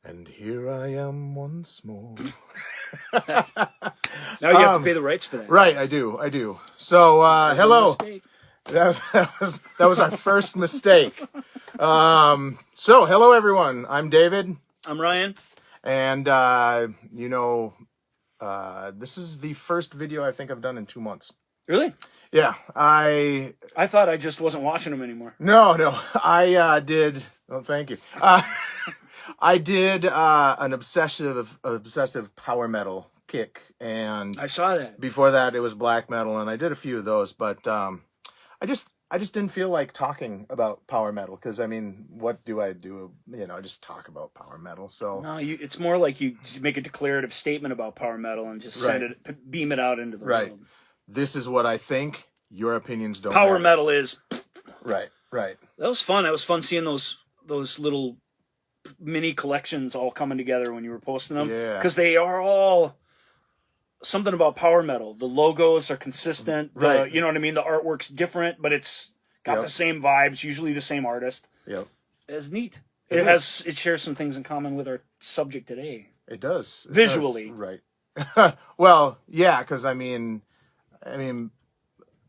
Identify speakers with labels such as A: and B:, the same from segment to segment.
A: And here I am once more.
B: Now you have to pay the rights for that.
A: Right, I do. So, hello. That was our first mistake. So, hello everyone. I'm David.
B: I'm Ryan.
A: And, this is the first video I think I've done in 2 months.
B: Really?
A: Yeah, I
B: thought I just wasn't watching them anymore.
A: No, I did. Oh, thank you. I did an obsessive power metal kick, and
B: I saw that.
A: Before that, it was black metal, and I did a few of those. But I just didn't feel like talking about power metal because I mean, what do I do? Just talk about power metal. So
B: no, it's more like you make a declarative statement about power metal and just beam it out into the world.
A: This is what I think. Your opinions don't
B: Power
A: matter.
B: metal is
A: right.
B: That was fun. It was fun seeing those little mini collections all coming together when you were posting them.
A: Yeah.
B: Because they are all something about power metal. The logos are consistent.
A: Right.
B: You know what I mean? The artwork's different, but it's got the same vibes, usually the same artist.
A: Yep.
B: It's neat. It shares some things in common with our subject today.
A: It does.
B: Visually.
A: Right. Well, yeah, because I mean,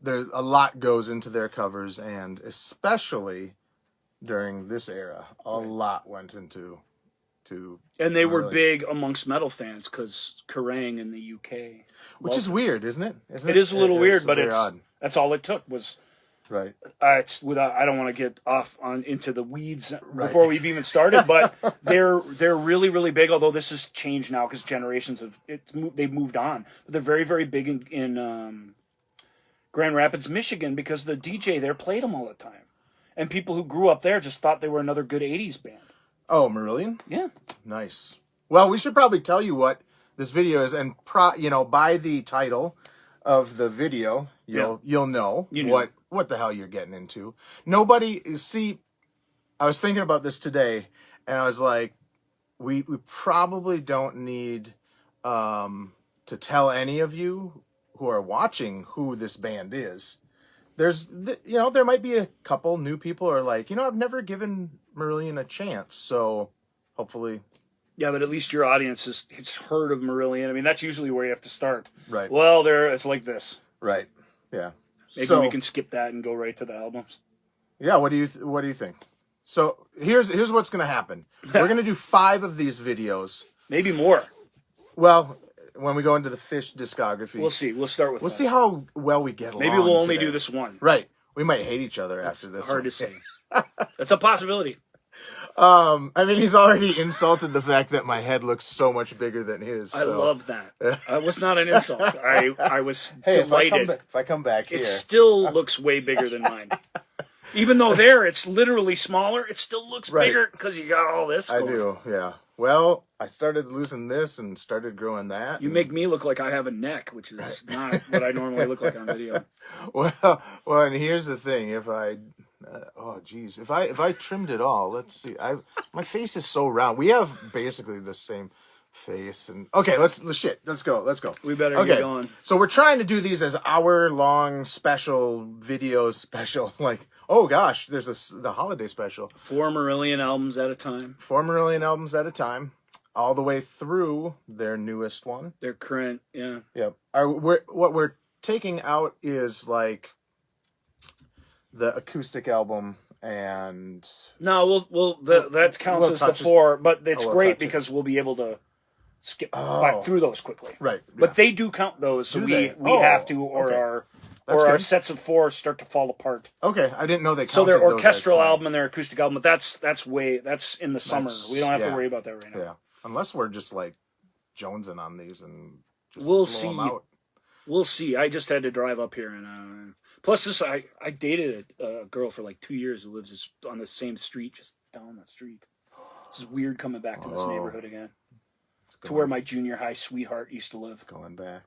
A: there's a lot goes into their covers, and especially during this era, a lot went into.
B: And they were big amongst metal fans because Kerrang in the UK,
A: which is weird, isn't it?
B: It is a little weird, but that's all it took was.
A: Right.
B: It's without. I don't want to get off into the weeds before we've even started, but they're really, really big. Although this has changed now because generations they've moved on. But they're very, very big in Grand Rapids, Michigan, because the DJ there played them all the time, and people who grew up there just thought they were another good '80s band.
A: Oh, Marillion?
B: Yeah.
A: Nice. Well, we should probably tell you what this video is, and by the title of the video, you'll know what the hell you're getting into. I was thinking about this today, and I was like, we probably don't need to tell any of you who are watching who this band is. There might be a couple new people who are like, I've never given Marillion a chance, so hopefully.
B: Yeah, but at least your audience has heard of Marillion. I mean, that's usually where you have to start.
A: Right.
B: Well, it's like this.
A: Right. Yeah.
B: Maybe we can skip that and go right to the albums.
A: Yeah. What do you think? So here's what's gonna happen. We're gonna do 5 of these videos.
B: Maybe more.
A: Well, when we go into the Fish discography,
B: we'll see. We'll start with.
A: We'll see how well we get along.
B: Maybe we'll only do this one.
A: Right. We might hate each other after this.
B: Hard to say. That's a possibility.
A: He's already insulted the fact that my head looks so much bigger than his.
B: I love that. It was not an insult. I was delighted.
A: If I come back here,
B: it still looks way bigger than mine. Even though it's literally smaller, it still looks bigger because you got all this going.
A: I do, yeah. Well, I started losing this and started growing that.
B: You make me look like I have a neck, which is not what I normally look like on video.
A: Well, and here's the thing: if I trimmed it all, let's see. My face is so round. We have basically the same face, and okay, let's go.
B: We better get going.
A: So we're trying to do these as hour-long special videos. Like, oh gosh, there's the holiday special.
B: 4 Marillion albums at a time.
A: 4 Marillion albums at a time, all the way through their newest one.
B: Their current, yeah.
A: Yep. What we're taking out is like the acoustic album, and
B: no, that counts as the 4, but it's great because we'll be able to skip back through those quickly.
A: Right.
B: But they do count those, so we have to, or our sets of 4 start to fall apart.
A: Okay, I didn't know they counted.
B: So their orchestral album and their acoustic album, but that's in the summer. We don't have to worry about that right now.
A: Yeah, unless we're just like jonesing on these and just
B: we'll
A: blow
B: see.
A: them out.
B: We'll see. I just had to drive up here, and plus I dated a girl for like 2 years who lives on the same street, just down the street. This is weird coming back to this neighborhood again. To where my junior high sweetheart used to live.
A: Going back.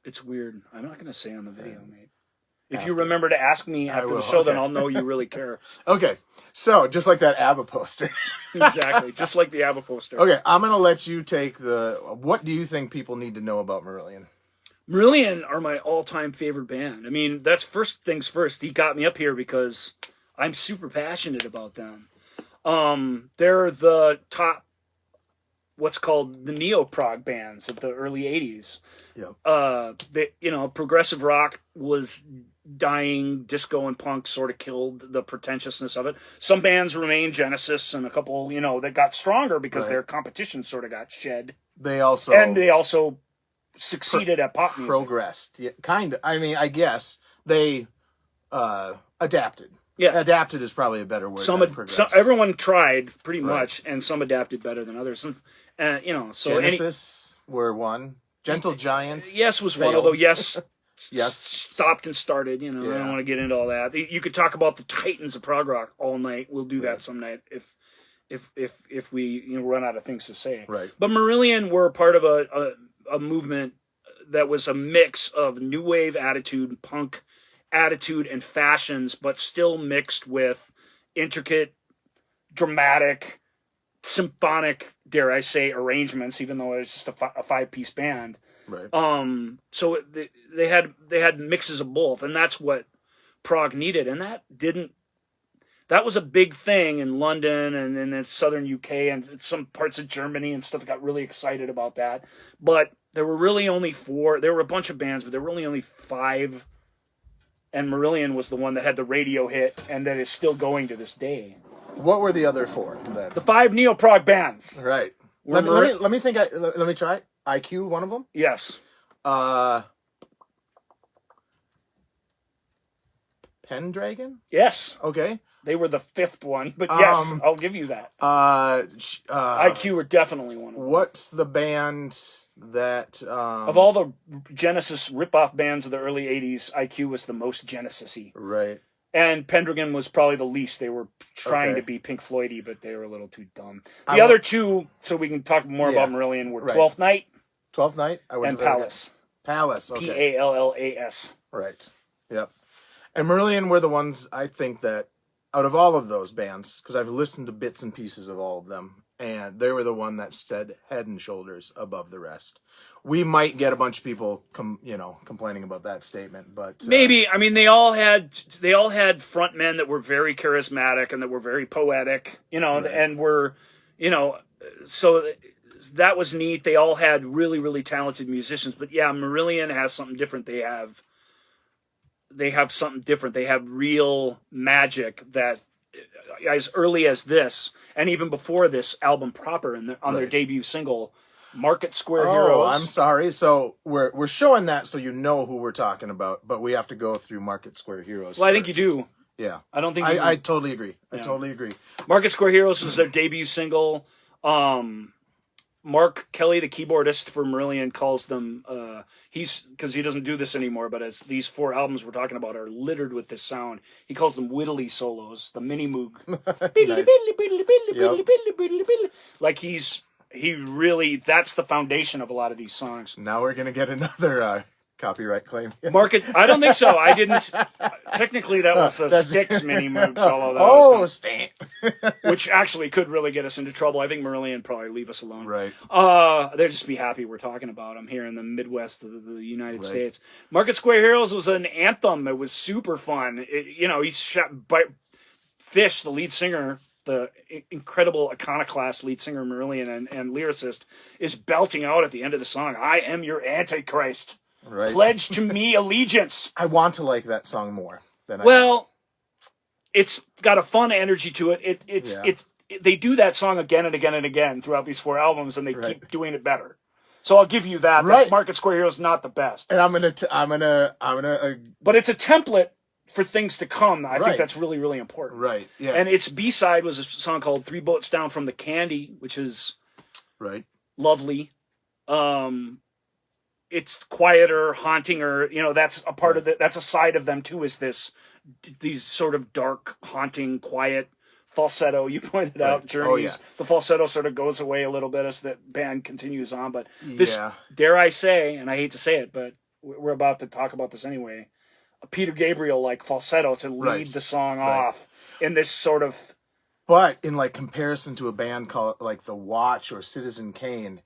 B: It's weird. I'm not going to say on the video, mate. If you remember to ask me after the show, then I'll know you really care.
A: Okay. So, just like that ABBA poster.
B: Exactly. Just like the ABBA poster.
A: Okay, I'm going to let you take what do you think people need to know about Marillion?
B: Marillion are my all-time favorite band. I mean, that's first things first. He got me up here because I'm super passionate about them. They're the top, what's called the neo-prog bands of the early 80s.
A: Yep.
B: Progressive rock was dying, disco and punk sort of killed the pretentiousness of it. Some bands remain, Genesis and a couple, that got stronger because their competition sort of got shed.
A: They also
B: succeeded at pop music.
A: Progressed. Yeah, kind of. I mean, I guess they adapted.
B: Yeah.
A: Adapted is probably a better word.
B: Everyone tried pretty much, and some adapted better than others. And so
A: Genesis were one. Gentle Giant.
B: Yes was
A: failed.
B: one, although Yes stopped and started. I
A: Yeah.
B: don't want to get into all that. You could talk about the titans of prog rock all night. We'll do that some night if we run out of things to say.
A: Right.
B: But Marillion were part of a movement that was a mix of new wave attitude, punk attitude, and fashions, but still mixed with intricate, dramatic, symphonic, dare I say, arrangements, even though it's just a 5-piece band.
A: Right.
B: So they had mixes of both, and that's what prog needed, and that was a big thing in London and in southern UK and some parts of Germany and stuff that got really excited about that. But there were really only 4. There were a bunch of bands, but there were really only 5. And Marillion was the one that had the radio hit and that is still going to this day.
A: What were the other 4 then?
B: The 5 neo-prog bands.
A: Right. Let me think. Let me try. IQ, one of them?
B: Yes.
A: Pendragon?
B: Yes.
A: Okay.
B: They were the 5th one, but yes, I'll give you that. IQ were definitely one of them.
A: What's the band that...
B: of all the Genesis rip-off bands of the early 80s, IQ was the most Genesis-y.
A: Right.
B: And Pendragon was probably the least. They were trying to be Pink Floyd-y, but they were a little too dumb. The other 2, so we can talk more about Marillion, were 12th Night.
A: 12th Night?
B: And Palace.
A: Palace, okay.
B: Pallas.
A: Right. Yep. And Marillion were the ones, I think, that out of all of those bands, because I've listened to bits and pieces of all of them, and they were the one that stood head and shoulders above the rest. We might get a bunch of people complaining about that statement, but
B: maybe. I mean, they all had frontmen that were very charismatic and that were very poetic, and were, so that was neat. They all had really, really talented musicians, but yeah, Marillion has something different. They have something different. They have real magic that, as early as this, and even before this album proper, on their debut single, Market Square Heroes.
A: Oh, I'm sorry. So we're showing that so you know who we're talking about, but we have to go through Market Square Heroes.
B: Well, I think you do.
A: Yeah.
B: I don't think
A: I totally agree. I totally agree.
B: Market Square Heroes was their debut single. Mark Kelly, the keyboardist for Marillion, calls them, because he doesn't do this anymore, but as these 4 albums we're talking about are littered with this sound, he calls them whittly solos, the mini moog. Like that's the foundation of a lot of these songs.
A: Now we're going to get another copyright claim.
B: I don't think so. I didn't. Technically, that was a Styx mini moog solo.
A: Stamp.
B: Which actually could really get us into trouble. I think Marillion probably leave us alone.
A: Right.
B: They'll just be happy we're talking about them here in the Midwest of the United States. Market Square Heroes was an anthem. It was super fun. He's shot by Fish, the lead singer, the incredible iconoclast lead singer Marillion and lyricist, is belting out at the end of the song, "I am your Antichrist.
A: Right.
B: Pledge to me allegiance."
A: I want to like that song more than
B: it's got a fun energy to it. They do that song again and again and again throughout these 4 albums, and they keep doing it better. So I'll give you that. Right. Market Square Heroes is not the best.
A: And I'm gonna.
B: But it's a template for things to come. I think that's really, really important.
A: Right. Yeah.
B: And its B-side was a song called 3 Boats Down from the Candy, which is lovely. It's quieter, hauntinger. That's a part of that's a side of them too. Is these sort of dark, haunting, quiet falsetto? You pointed out Journeys. The falsetto sort of goes away a little bit as the band continues on. But this, dare I say, and I hate to say it, but we're about to talk about this anyway. A Peter Gabriel like falsetto to lead the song off in this sort of.
A: But in comparison to a band called The Watch or Citizen Kane,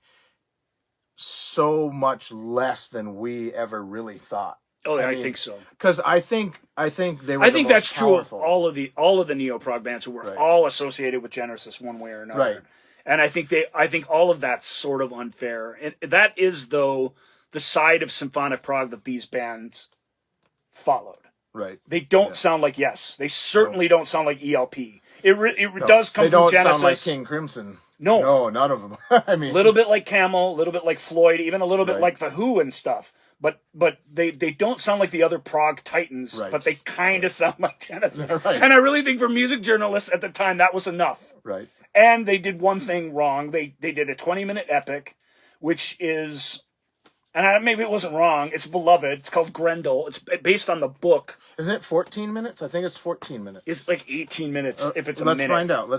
A: so much less than we ever really thought.
B: Oh, I think so.
A: Because I think they were.
B: I think that's
A: powerful.
B: true of all of the neo-prog bands who were all associated with Genesis one way or another.
A: Right.
B: And I think all of that's sort of unfair. And that is, though, the side of symphonic prog that these bands followed.
A: Right.
B: They don't sound like Yes. They certainly don't sound like ELP. It does come
A: they
B: from
A: don't
B: Genesis.
A: sound like King Crimson.
B: No,
A: none of them. I mean,
B: a little bit like Camel, a little bit like Floyd, even a little bit like The Who and stuff. But they don't sound like the other prog titans, but they kind of sound like Genesis. Right. And I really think for music journalists at the time, that was enough.
A: Right.
B: And they did one thing wrong. They did a 20-minute epic, which is, and maybe it wasn't wrong, it's beloved. It's called Grendel. It's based on the book.
A: Isn't it 14 minutes? I think it's 14 minutes.
B: It's like 18 minutes if it's a minute.
A: Let's find out.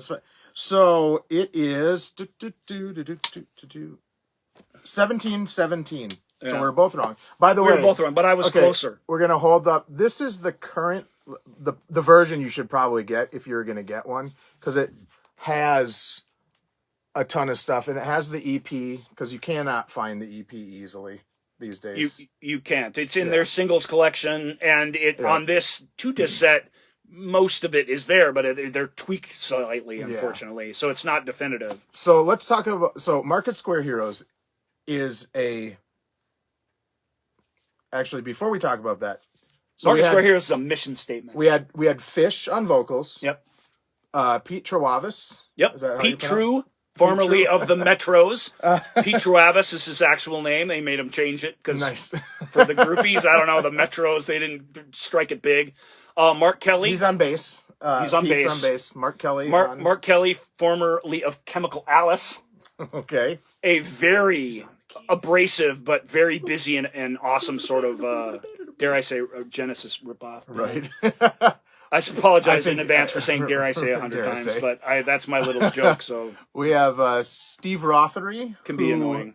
A: So it is 1717. Yeah. So we're both wrong. By the way,
B: we're both wrong, but I was closer.
A: We're gonna hold up. This is the current, the version you should probably get if you're gonna get one, because it has a ton of stuff, and it has the EP, because you cannot find the EP easily these days.
B: You can't. It's in their singles collection, and on this 2-disc set, most of it is there, but they're tweaked slightly, unfortunately. Yeah. So it's not definitive.
A: So let's talk about... So Market Square Heroes is a... Actually, before we talk about that... So
B: Market Square Heroes is a mission statement.
A: We had Fish on vocals.
B: Yep.
A: Pete Travis.
B: Yep. Pete True, formerly of the Metros. Pete Travis is his actual name. They made him change it because for the groupies, I don't know, the Metros, they didn't strike it big. Mark Kelly.
A: He's on bass.
B: He's on
A: Pete's
B: bass.
A: on bass. Mark Kelly.
B: Mark Kelly, formerly of Chemical Alice.
A: Okay.
B: A very abrasive but very busy and awesome sort of, dare I say, Genesis ripoff.
A: Right.
B: I apologize in advance for saying dare I say 100 times, but that's my little joke. So
A: we have Steve Rothery.
B: Can be annoying.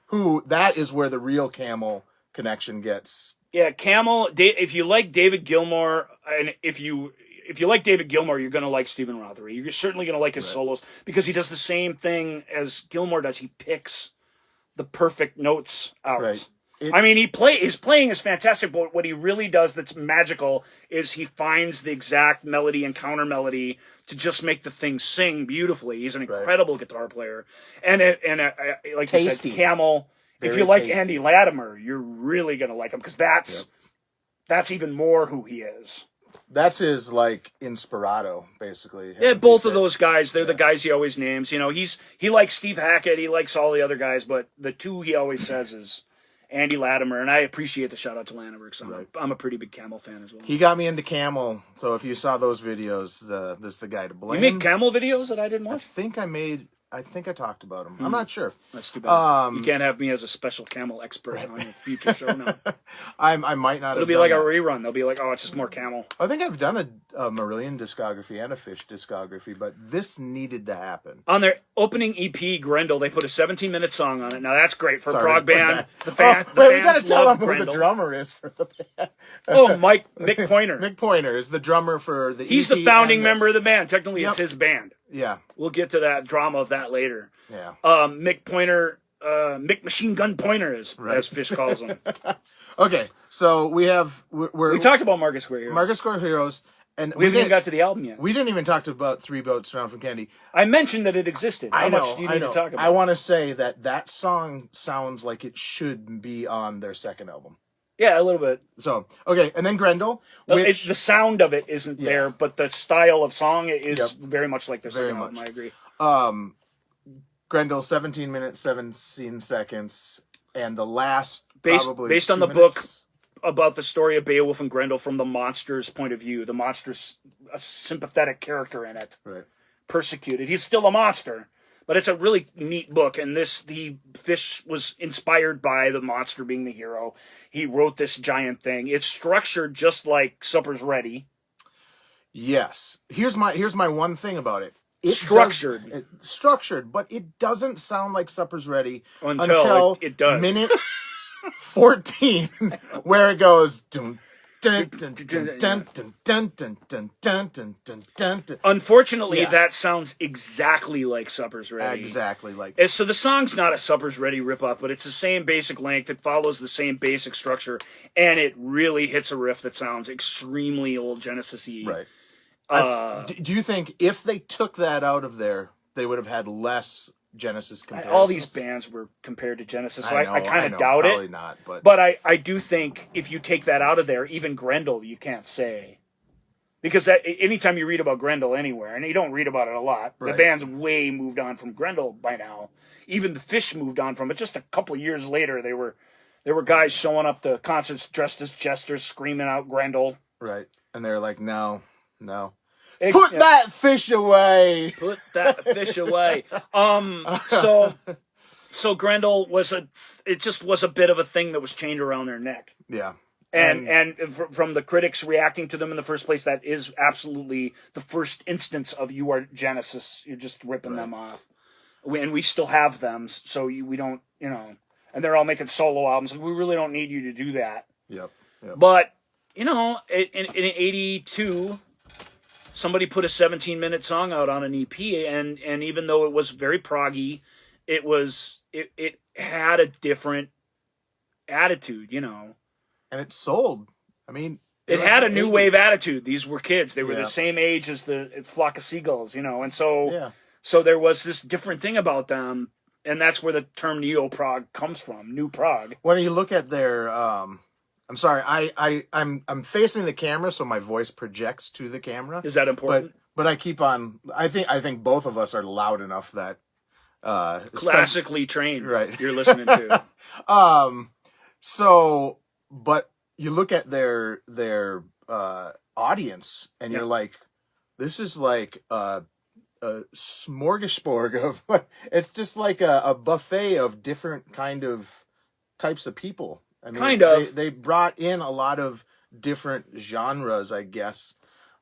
A: Who, that is where the real Camel connection gets...
B: Yeah, Camel. If you like David Gilmour, and if you like David Gilmour, you're gonna like Stephen Rothery. You're certainly gonna like his solos because he does the same thing as Gilmour does. He picks the perfect notes out. Right. I mean, his playing is fantastic, but what he really does that's magical is he finds the exact melody and counter melody to just make the thing sing beautifully. He's an incredible guitar player, and like you said, Camel. If you like Andy Latimer, you're really going to like him because that's even more who he is.
A: That's his, like, Inspirato, basically.
B: Yeah, both of those guys, they're the guys he always names. You know, he likes Steve Hackett, he likes all the other guys, but the two he always says is Andy Latimer, and I appreciate the shout-out to Latimer because I'm a pretty big Camel fan as well.
A: He got me into Camel, so if you saw those videos, this is the guy to blame.
B: You make Camel videos that I didn't watch?
A: I think I talked about him. I'm not sure.
B: That's too bad. You can't have me as a special Camel expert on a future show now.
A: I might not.
B: It'll be like a rerun. They'll be like, oh, it's just more Camel.
A: I think I've done a Marillion discography and a Fish discography, but this needed to happen.
B: On their opening EP, Grendel, they put a 17-minute song on it. Now that's great for a prog band. We got
A: to tell them who the drummer is for the band.
B: Mick Pointer.
A: Mick Pointer is the drummer for the EP.
B: He's the founding member of the band. Technically, it's his band.
A: Yeah.
B: We'll get to that drama of that later.
A: Yeah.
B: Mick Pointer, Mick Machine Gun Pointer, as Fish calls him.
A: Okay, so we
B: talked about Market Square Heroes.
A: Market Square Heroes, and
B: we haven't even got to the album yet.
A: We didn't even talk about 3 Boats Bound from Candy.
B: I mentioned that it existed. How much do you need to talk about?
A: I want to say that song sounds like it should be on their second album.
B: Yeah, a little bit.
A: So, okay, and then Grendel.
B: The sound of it isn't there, but the style of song is very much like their second album, I agree.
A: Grendel, 17 minutes, 17 seconds, and the last
B: based on the book about the story of Beowulf and Grendel from the monster's point of view. The monster's a sympathetic character in it.
A: Right.
B: Persecuted. He's still a monster. But it's a really neat book, and the Fish was inspired by the monster being the hero. He wrote this giant thing. It's structured just like Supper's Ready.
A: Yes. Here's my one thing about it.
B: Structured,
A: but it doesn't sound like Supper's Ready
B: until it does.
A: Minute 14, where it goes dum
B: Unfortunately,
A: Yeah.
B: that sounds exactly like Supper's Ready.
A: Exactly like.
B: So the song's not a Supper's Ready ripoff, but it's the same basic length. It follows the same basic structure, and it really hits a riff that sounds extremely old Genesis-y.
A: Right. Do you think if they took that out of there, they would have had less Genesis comparisons?
B: All these bands were compared to Genesis, so I kind of doubt
A: probably
B: it.
A: Not,
B: but I do think if you take that out of there, even Grendel, you can't say. Because anytime you read about Grendel anywhere, and you don't read about it a lot,
A: right.
B: The band's way moved on from Grendel by now. Even the Fish moved on from it. Just a couple of years later, there were guys showing up to concerts dressed as jesters, screaming out Grendel.
A: Right, and they're like, no. Put that fish away.
B: Put that fish away. So Grendel was a bit of a thing that was chained around their neck.
A: Yeah.
B: And from the critics reacting to them in the first place, that is absolutely the first instance of you are Genesis. You're just ripping them off. And we still have them, so we don't, and they're all making solo albums. We really don't need you to do that.
A: Yep.
B: But, in 82, somebody put a 17-minute song out on an EP, and even though it was very proggy, it had a different attitude,
A: And it sold. I mean,
B: it had a new wave attitude. These were kids. They were the same age as the flock of seagulls, and so so there was this different thing about them, and that's where the term neo-prog comes from, new prog.
A: When you look at their I'm sorry, I'm facing the camera so my voice projects to the camera.
B: Is that important?
A: But I keep on I think both of us are loud enough that
B: classically trained,
A: right.
B: You're listening to.
A: So, but you look at their audience, and you're like, this is like a smorgasbord of. It's just like a buffet of different kind of types of people. I mean, they brought in a lot of different genres, I guess.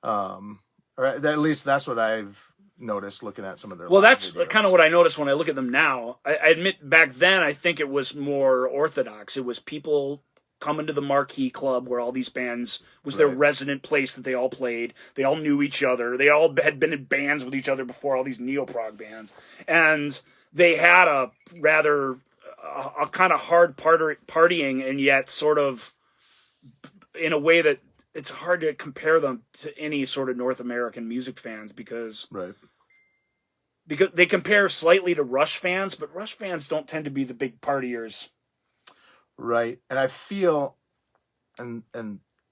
A: Or at least that's what I've noticed looking at some of their.
B: Well, that's
A: videos.
B: Kind of what I noticed when I look at them now. I admit back then I think it was more orthodox. It was people coming to the Marquee Club where all these bands was their resident place that they all played. They all knew each other. They all had been in bands with each other before, all these neo-prog bands. And they had a rather a kind of hard partying, and yet sort of in a way that it's hard to compare them to any sort of North American music fans because they compare slightly to Rush fans, but Rush fans don't tend to be the big partiers.
A: Right. And I feel and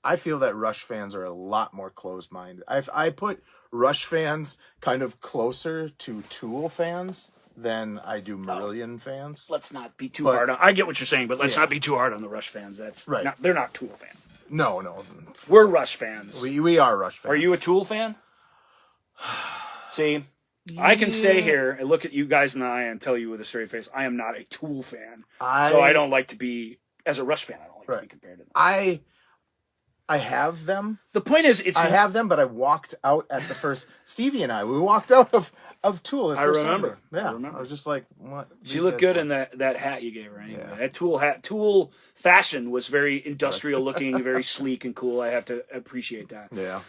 A: I feel that Rush fans are a lot more closed-minded. I put Rush fans kind of closer to Tool fans than I do Marillion fans.
B: Let's not be too hard on. I get what you're saying, but let's not be too hard on the Rush fans. That's
A: right.
B: They're not Tool fans.
A: No.
B: We're Rush fans.
A: We are Rush fans.
B: Are you a Tool fan? See, I can stay here and look at you guys in the eye and tell you with a straight face, I am not a Tool fan. So I don't like to be, as a Rush fan, I don't like to be compared to them.
A: I have them.
B: The point is, I
A: have them, but I walked out at the first. Stevie and we walked out of Tool.
B: I remember.
A: Yeah, I was just like, what?
B: She looked good in that hat you gave her. Anyway, that Tool hat. Tool fashion was very industrial looking, very sleek and cool. I have to appreciate that.
A: Yeah.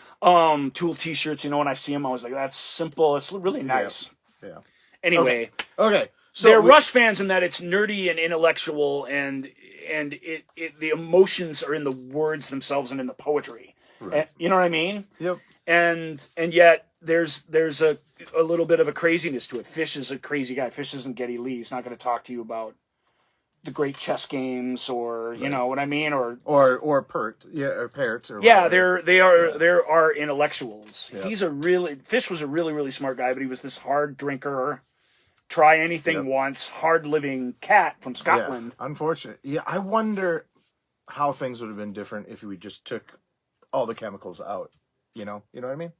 B: Tool T-shirts. When I see them, I was like, that's simple. It's really nice.
A: Yeah.
B: Anyway.
A: Okay. So
B: they're Rush fans in that it's nerdy and intellectual and the emotions are in the words themselves and in the poetry. Right. And, you know what I mean?
A: Yep.
B: And yet there's a little bit of a craziness to it. Fish is a crazy guy. Fish isn't Geddy Lee. He's not going to talk to you about the great chess games or you know what I mean, or
A: Pert, or Pert, or
B: there are intellectuals.
A: Yep.
B: Fish was a really really smart guy, but he was this hard drinker. Try anything once, hard-living cat from Scotland.
A: Yeah, unfortunate. Yeah, I wonder how things would have been different if we just took all the chemicals out. You know what I mean?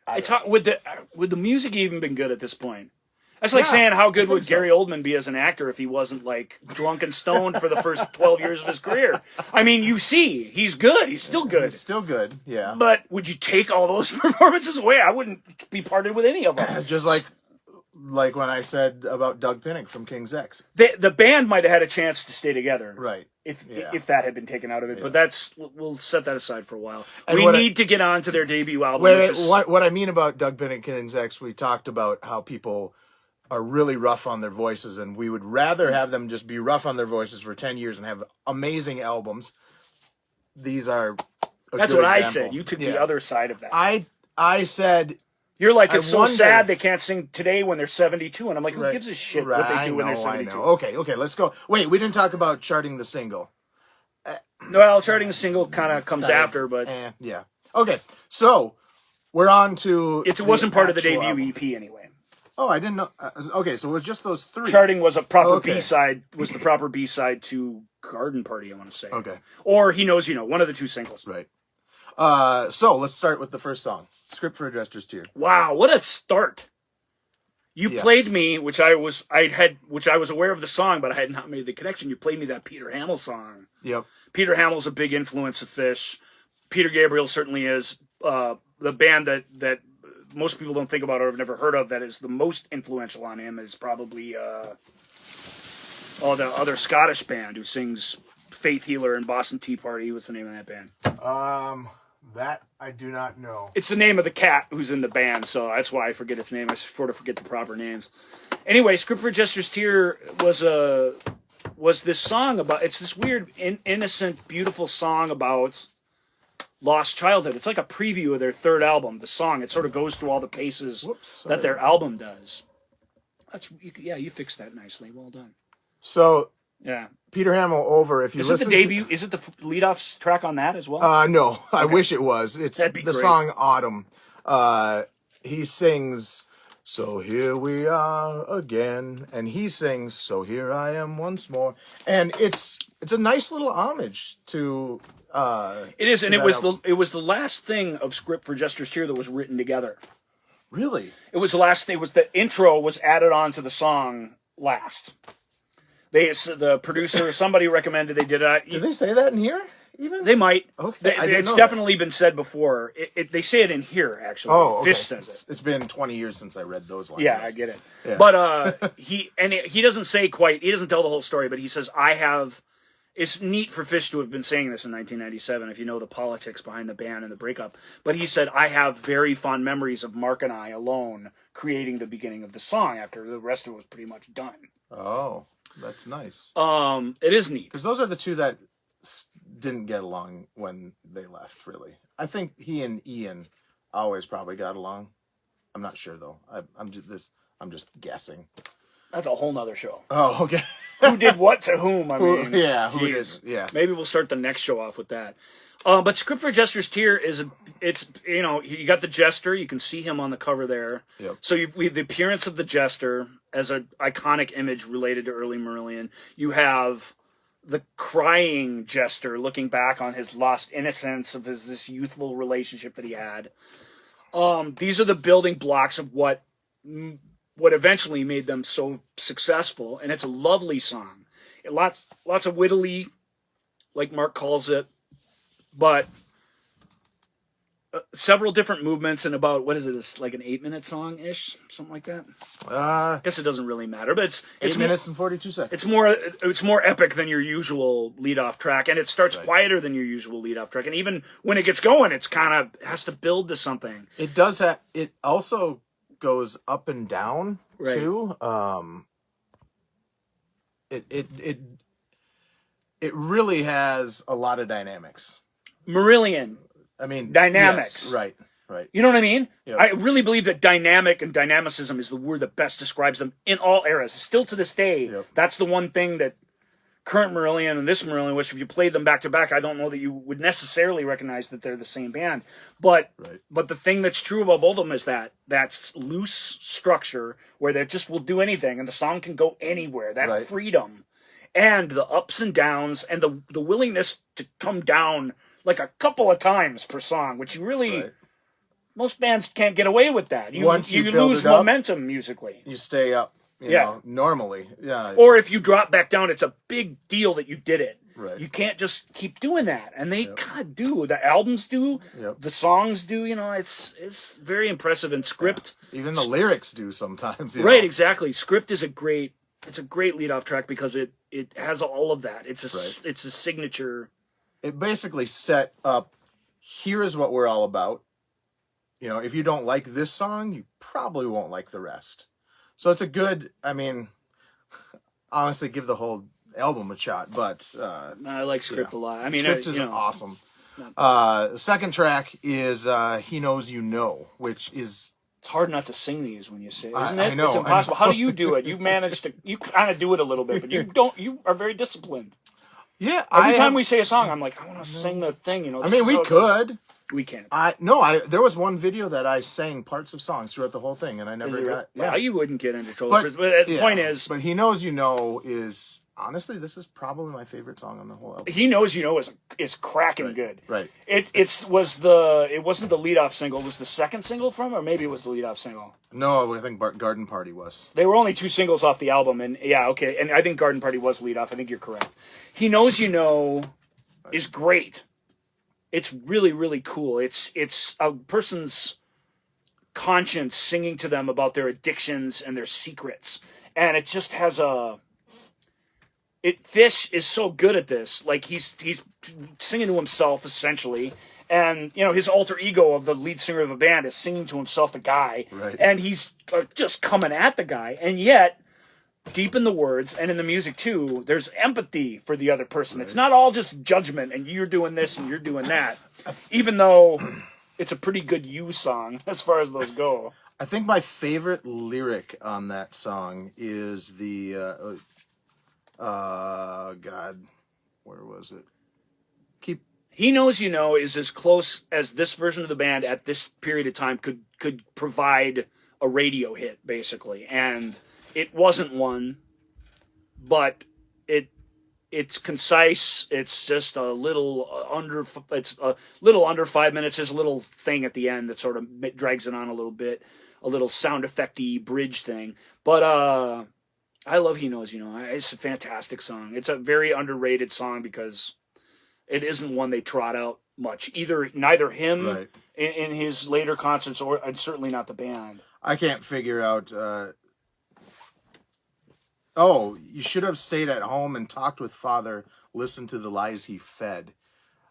B: It's hard, would the music even been good at this point? That's like saying how good would Gary Oldman be as an actor if he wasn't like drunk and stoned for the first 12 years of his career. I mean, you see, he's good. He's still good.
A: He's still good, yeah.
B: But would you take all those performances away? I wouldn't be parted with any of them.
A: It's just like when I said about Doug Pinnick from King's X.
B: The band might have had a chance to stay together.
A: Right.
B: if that had been taken out of it. But we'll set that aside for a while.
A: And
B: we need to get on to their debut album.
A: What I mean about Doug Bennigan's X, we talked about how people are really rough on their voices, and we would rather have them just be rough on their voices for 10 years and have amazing albums. These are
B: That's what I said. You took the other side of that.
A: I said...
B: You're like, it's so sad they can't sing today when they're 72. And I'm like, who gives a shit what they do when they're 72?
A: Okay, let's go. Wait, we didn't talk about charting the single.
B: Well, charting the single kind of comes after, but...
A: yeah. Okay, so we're on to...
B: It wasn't part of the debut EP anyway.
A: Oh, I didn't know. Okay, so it was just those three.
B: Charting was a proper B-side, was the proper B-side to Garden Party, I want to say.
A: Okay.
B: Or He Knows You Know, one of the two singles.
A: Right. So let's start with the first song. Script for a Jester's Tear.
B: Wow, what a start! You played me, which I was aware of the song, but I had not made the connection. You played me that Peter Hamill song.
A: Yep.
B: Peter Hamill's a big influence of Fish. Peter Gabriel certainly is. The band that most people don't think about or have never heard of that is the most influential on him is probably the other Scottish band who sings Faith Healer and Boston Tea Party. What's the name of that band?
A: That I do not know.
B: It's the name of the cat who's in the band, so that's why I forget its name. I sort of forget the proper names. Anyway, Script for a Jester's Tear was this song about... It's this weird, innocent, beautiful song about lost childhood. It's like a preview of their third album, the song. It sort of goes through all the paces that their album does. You fixed that nicely. Well done.
A: So...
B: Yeah.
A: Peter Hamill over. If you listen,
B: is it the debut? Is it the lead-off track on that as well?
A: No. Okay. I wish it was. It's the song "Autumn." He sings, "So here we are again," and he sings, "So here I am once more," and it's a nice little homage to.
B: It is, and it was the last thing of Script for Jester's Tear that was written together.
A: Really,
B: it was the last thing. It was the intro was added on to the song last. The producer, somebody recommended they did that.
A: Did they say that in here? Even
B: they might.
A: Okay,
B: it's definitely been said before. They say it in here actually.
A: Oh, okay.
B: Fish says it.
A: It's been 20 years since I read those lines.
B: Yeah, I get it. Yeah. But he doesn't say quite. He doesn't tell the whole story, but he says I have. It's neat for Fish to have been saying this in 1997, if you know the politics behind the band and the breakup. But he said, I have very fond memories of Mark and I alone creating the beginning of the song after the rest of it was pretty much done.
A: Oh. That's nice.
B: It is neat.
A: Because those are the two that didn't get along when they left, really. I think he and Ian always probably got along. I'm not sure, though. I'm just guessing.
B: That's a whole nother show.
A: Oh, okay.
B: Who did what to whom? I mean,
A: who did? Yeah.
B: Maybe we'll start the next show off with that. But Script for a Jester's Tear you got the Jester. You can see him on the cover there.
A: Yep.
B: So we have the appearance of the Jester as an iconic image related to early Marillion. You have the crying Jester looking back on his lost innocence of this youthful relationship that he had. These are the building blocks of what eventually made them so successful, and it's a lovely song. Lots of wittily, like Mark calls it. But several different movements and about, what is it? It's like an 8-minute song-ish, something like that. I guess it doesn't really matter, but it's
A: 8 minutes and 42 seconds.
B: It's more epic than your usual lead-off track, and it starts quieter than your usual lead-off track. And even when it gets going, it's kind of has to build to something.
A: It does have. It also goes up and down too. It really has a lot of dynamics.
B: Marillion.
A: I mean,
B: dynamics.
A: Yes, right.
B: You know what I mean?
A: Yep.
B: I really believe that dynamic and dynamicism is the word that best describes them in all eras. Still to this day, that's the one thing that current Marillion and this Marillion, which if you played them back to back, I don't know that you would necessarily recognize that they're the same band. But the thing that's true about both of them is that's loose structure where they just will do anything and the song can go anywhere. That freedom and the ups and downs and the willingness to come down like a couple of times per song, which you really most bands can't get away with that. You lose momentum musically.
A: You stay up, you know, normally. Yeah.
B: Or if you drop back down, it's a big deal that you did it.
A: Right.
B: You can't just keep doing that. And they kind of do. The albums do. The songs do. You know, it's very impressive. And Script.
A: Even the lyrics do sometimes.
B: Right, exactly. Script is a great it's a great lead-off track because it has all of that. It's
A: Right.
B: a signature.
A: It basically set up, here is what we're all about. You know, if you don't like this song, you probably won't like the rest. So it's a good, I mean, honestly, give the whole album a shot, but
B: I like Script a lot. I mean,
A: Script is awesome. The second track is He Knows You Know, which is...
B: It's hard not to sing these when you say it, isn't it?
A: I know.
B: It's impossible. How do you do it? You manage to, you kind of do it a little bit, but you are very disciplined.
A: Yeah.
B: Every time we say a song, I'm like, I want to sing the thing, you know.
A: I mean, we could.
B: We can't.
A: There was one video that I sang parts of songs throughout the whole thing, and I never got...
B: Yeah. Well, you wouldn't get into trouble. But the point is...
A: But He Knows You Know is... Honestly, this is probably my favorite song on the whole album.
B: He Knows You Know is cracking good.
A: Right.
B: It wasn't the lead-off single. It was the second single from, or maybe it was the lead-off single.
A: No, I think Garden Party was.
B: They were only 2 singles off the album, and yeah, okay. And I think Garden Party was lead-off. I think you're correct. He Knows You Know is great. It's really, really cool. It's a person's conscience singing to them about their addictions and their secrets, and it just has Fish is so good at this. Like he's singing to himself essentially, and you know his alter ego of the lead singer of a band is singing to himself, the guy,
A: right.
B: And he's just coming at the guy, and yet deep in the words and in the music too, there's empathy for the other person. Right. It's not all just judgment and you're doing this and you're doing that, even though it's a pretty good you song as far as those go.
A: I think my favorite lyric on that song is the. God, where was it?
B: He Knows You Know is as close as this version of the band at this period of time could provide a radio hit, basically. And it wasn't one, but it's concise. It's just a little under 5 minutes. There's a little thing at the end that sort of drags it on a little bit, a little sound effect-y bridge thing. But I love He Knows You Know. It's a fantastic song. It's a very underrated song because it isn't one they trot out much. Neither him
A: right.
B: in his later concerts and certainly not the band.
A: I can't figure out... you should have stayed at home and talked with Father, listened to the lies he fed.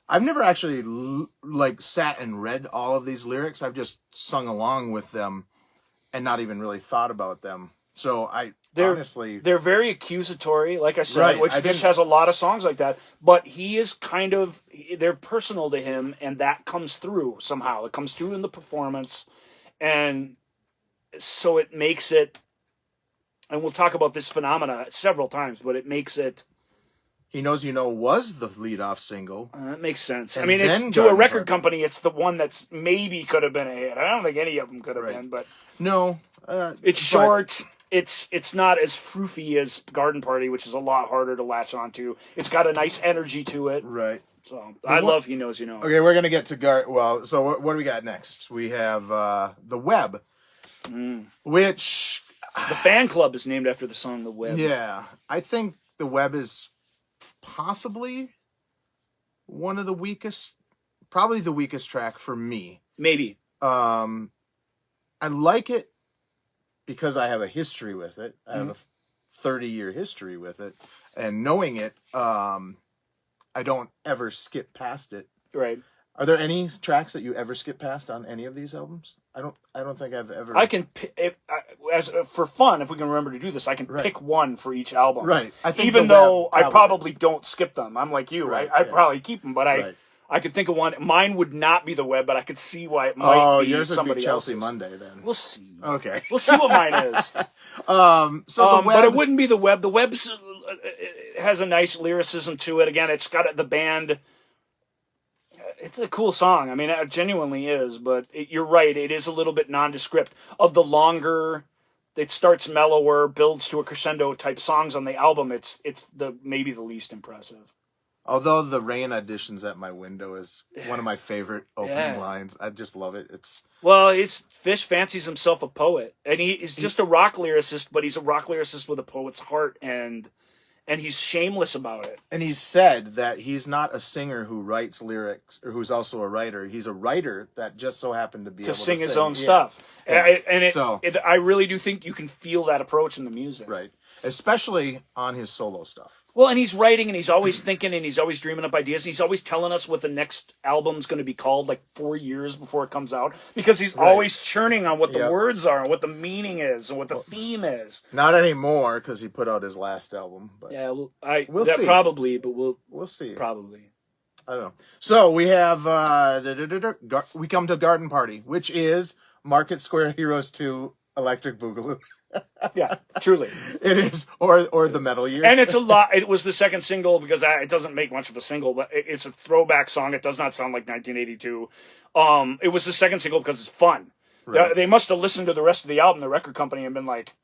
A: I've never actually sat and read all of these lyrics. I've just sung along with them and not even really thought about them. So they're very accusatory, like I said,
B: right. Which Fish has a lot of songs like that. But he is they're personal to him, and that comes through somehow. It comes through in the performance, and so it makes it. And we'll talk about this phenomena several times, but it makes it.
A: He Knows You Know was the lead-off single.
B: That makes sense. I mean, it's to a record company, it's the one that's maybe could have been a hit. I don't think any of them could have been, but
A: no,
B: it's short. It's not as froofy as Garden Party, which is a lot harder to latch onto. It's got a nice energy to it.
A: Right.
B: So I love He Knows You Know.
A: Okay, we're gonna get to so what do we got next? We have The Web, which
B: the fan club is named after the song The Web.
A: Yeah, I think The Web is possibly one of the weakest, probably the weakest track for me.
B: Maybe.
A: I like it because I have a history with it. I have a 30-year history with it, and knowing it, I don't ever skip past it.
B: Right.
A: Are there any tracks that you ever skip past on any of these albums? I don't think I've ever.
B: I can for fun, if we can remember to do this, I can pick one for each album.
A: Right. I think
B: even though I probably don't skip them. I'm like you.
A: Right.
B: I probably keep them, but I could think of one. Mine would not be The Web, but I could see why it might be
A: yours
B: somebody
A: would be Chelsea
B: else's.
A: Monday then.
B: We'll see.
A: Okay.
B: We'll see what mine is.
A: The Web,
B: but it wouldn't be The Web. The Web has a nice lyricism to it. Again, it's got the band. It's a cool song. I mean, it genuinely is. But you're right. It is a little bit nondescript. Of the longer, it starts mellower, builds to a crescendo type songs on the album. It's maybe the least impressive.
A: Although the rain auditions at my window is one of my favorite opening lines. I just love it.
B: Fish fancies himself a poet, and he's just a rock lyricist, but he's a rock lyricist with a poet's heart, and he's shameless about it. And
A: he's said that he's not a singer who writes lyrics or who's also a writer. He's a writer that just so happened to be able to
B: sing his own stuff.
A: Yeah.
B: I really do think you can feel that approach in the music.
A: Right. especially on his solo stuff.
B: Well, and he's writing, and he's always thinking, and he's always dreaming up ideas. He's always telling us what the next album's going to be called, like 4 years before it comes out, because he's always churning on what the words are, and what the meaning is, and what the theme is.
A: Not anymore, because he put out his last album. But
B: yeah,
A: we'll see.
B: Probably, but we'll
A: see.
B: Probably.
A: I don't know. So we have we come to Garden Party, which is Market Square Heroes 2 Electric Boogaloo.
B: Yeah, truly.
A: It is, or the Metal Years.
B: And it's a lot. It was the second single because it doesn't make much of a single, but it's a throwback song. It does not sound like 1982. It was the second single because it's fun. Right. They must have listened to the rest of the album, the record company, and been like,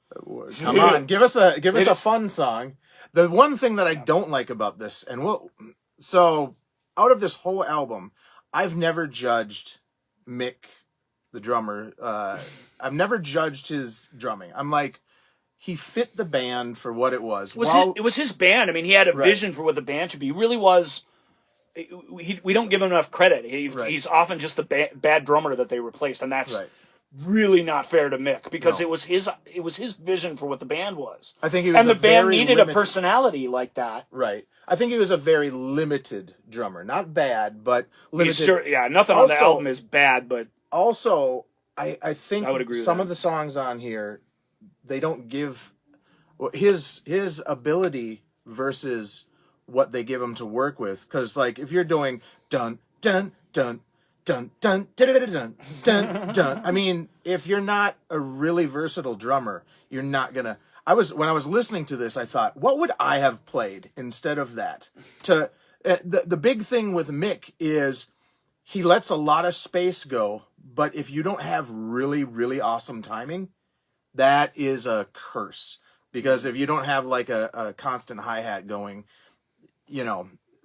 A: "Come on, give us a fun song." The one thing that I don't like about this, so out of this whole album, I've never judged Mick, the drummer. I've never judged his drumming. I'm like, he fit the band for what it was.
B: It was his band. I mean, he had a vision for what the band should be. He really was. We don't give him enough credit. He's often just the bad drummer that they replaced, and that's really not fair to Mick because it was his vision for what the band was.
A: I think he was,
B: and the band needed a personality like that.
A: Right. I think he was a very limited drummer. Not bad, but limited.
B: Nothing on the album is bad, but
A: also I think
B: I would agree with
A: some
B: that.
A: of the songs on here, they don't give his ability versus what they give him to work with. Because like if you're doing dun dun dun dun dun dun dun dun dun, I mean, if you're not a really versatile drummer, you're not gonna. When I was listening to this, I thought, what would I have played instead of that? The big thing with Mick is he lets a lot of space go, but if you don't have really, really awesome timing, that is a curse. Because if you don't have like a constant hi-hat going,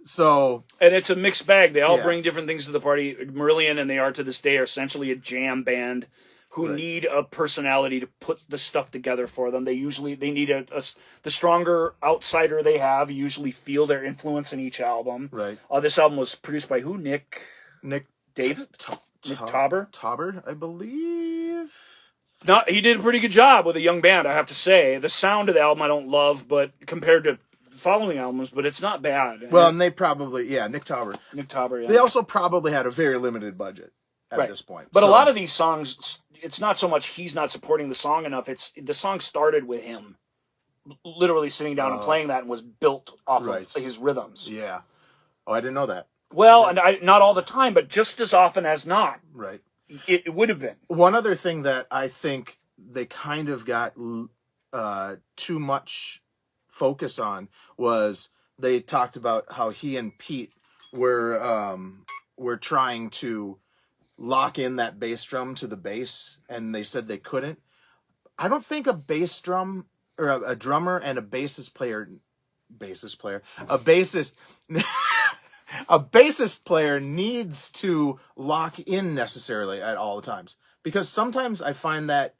A: so...
B: And it's a mixed bag. They all bring different things to the party. Marillion and they are to this day are essentially a jam band who need a personality to put the stuff together for them. They need the stronger outsider they have. You usually feel their influence in each album.
A: Right.
B: This album was produced by who? Nick Tauber,
A: Tauber, I believe.
B: He did a pretty good job with a young band, I have to say. The sound of the album I don't love, but compared to following albums, but it's not bad.
A: Well, and they probably, Nick Tauber.
B: Yeah.
A: They also probably had a very limited budget at this point.
B: But a lot of these songs, it's not so much he's not supporting the song enough. It's the song started with him literally sitting down and playing that and was built off of his rhythms.
A: Yeah. Oh, I didn't know that.
B: Well, and not all the time, but just as often as not.
A: Right.
B: It would have been.
A: One other thing that I think they kind of got too much focus on was they talked about how he and Pete were trying to lock in that bass drum to the bass, and they said they couldn't. I don't think a bass drum or a drummer and a bassist player, a bassist player needs to lock in necessarily at all times, because sometimes I find that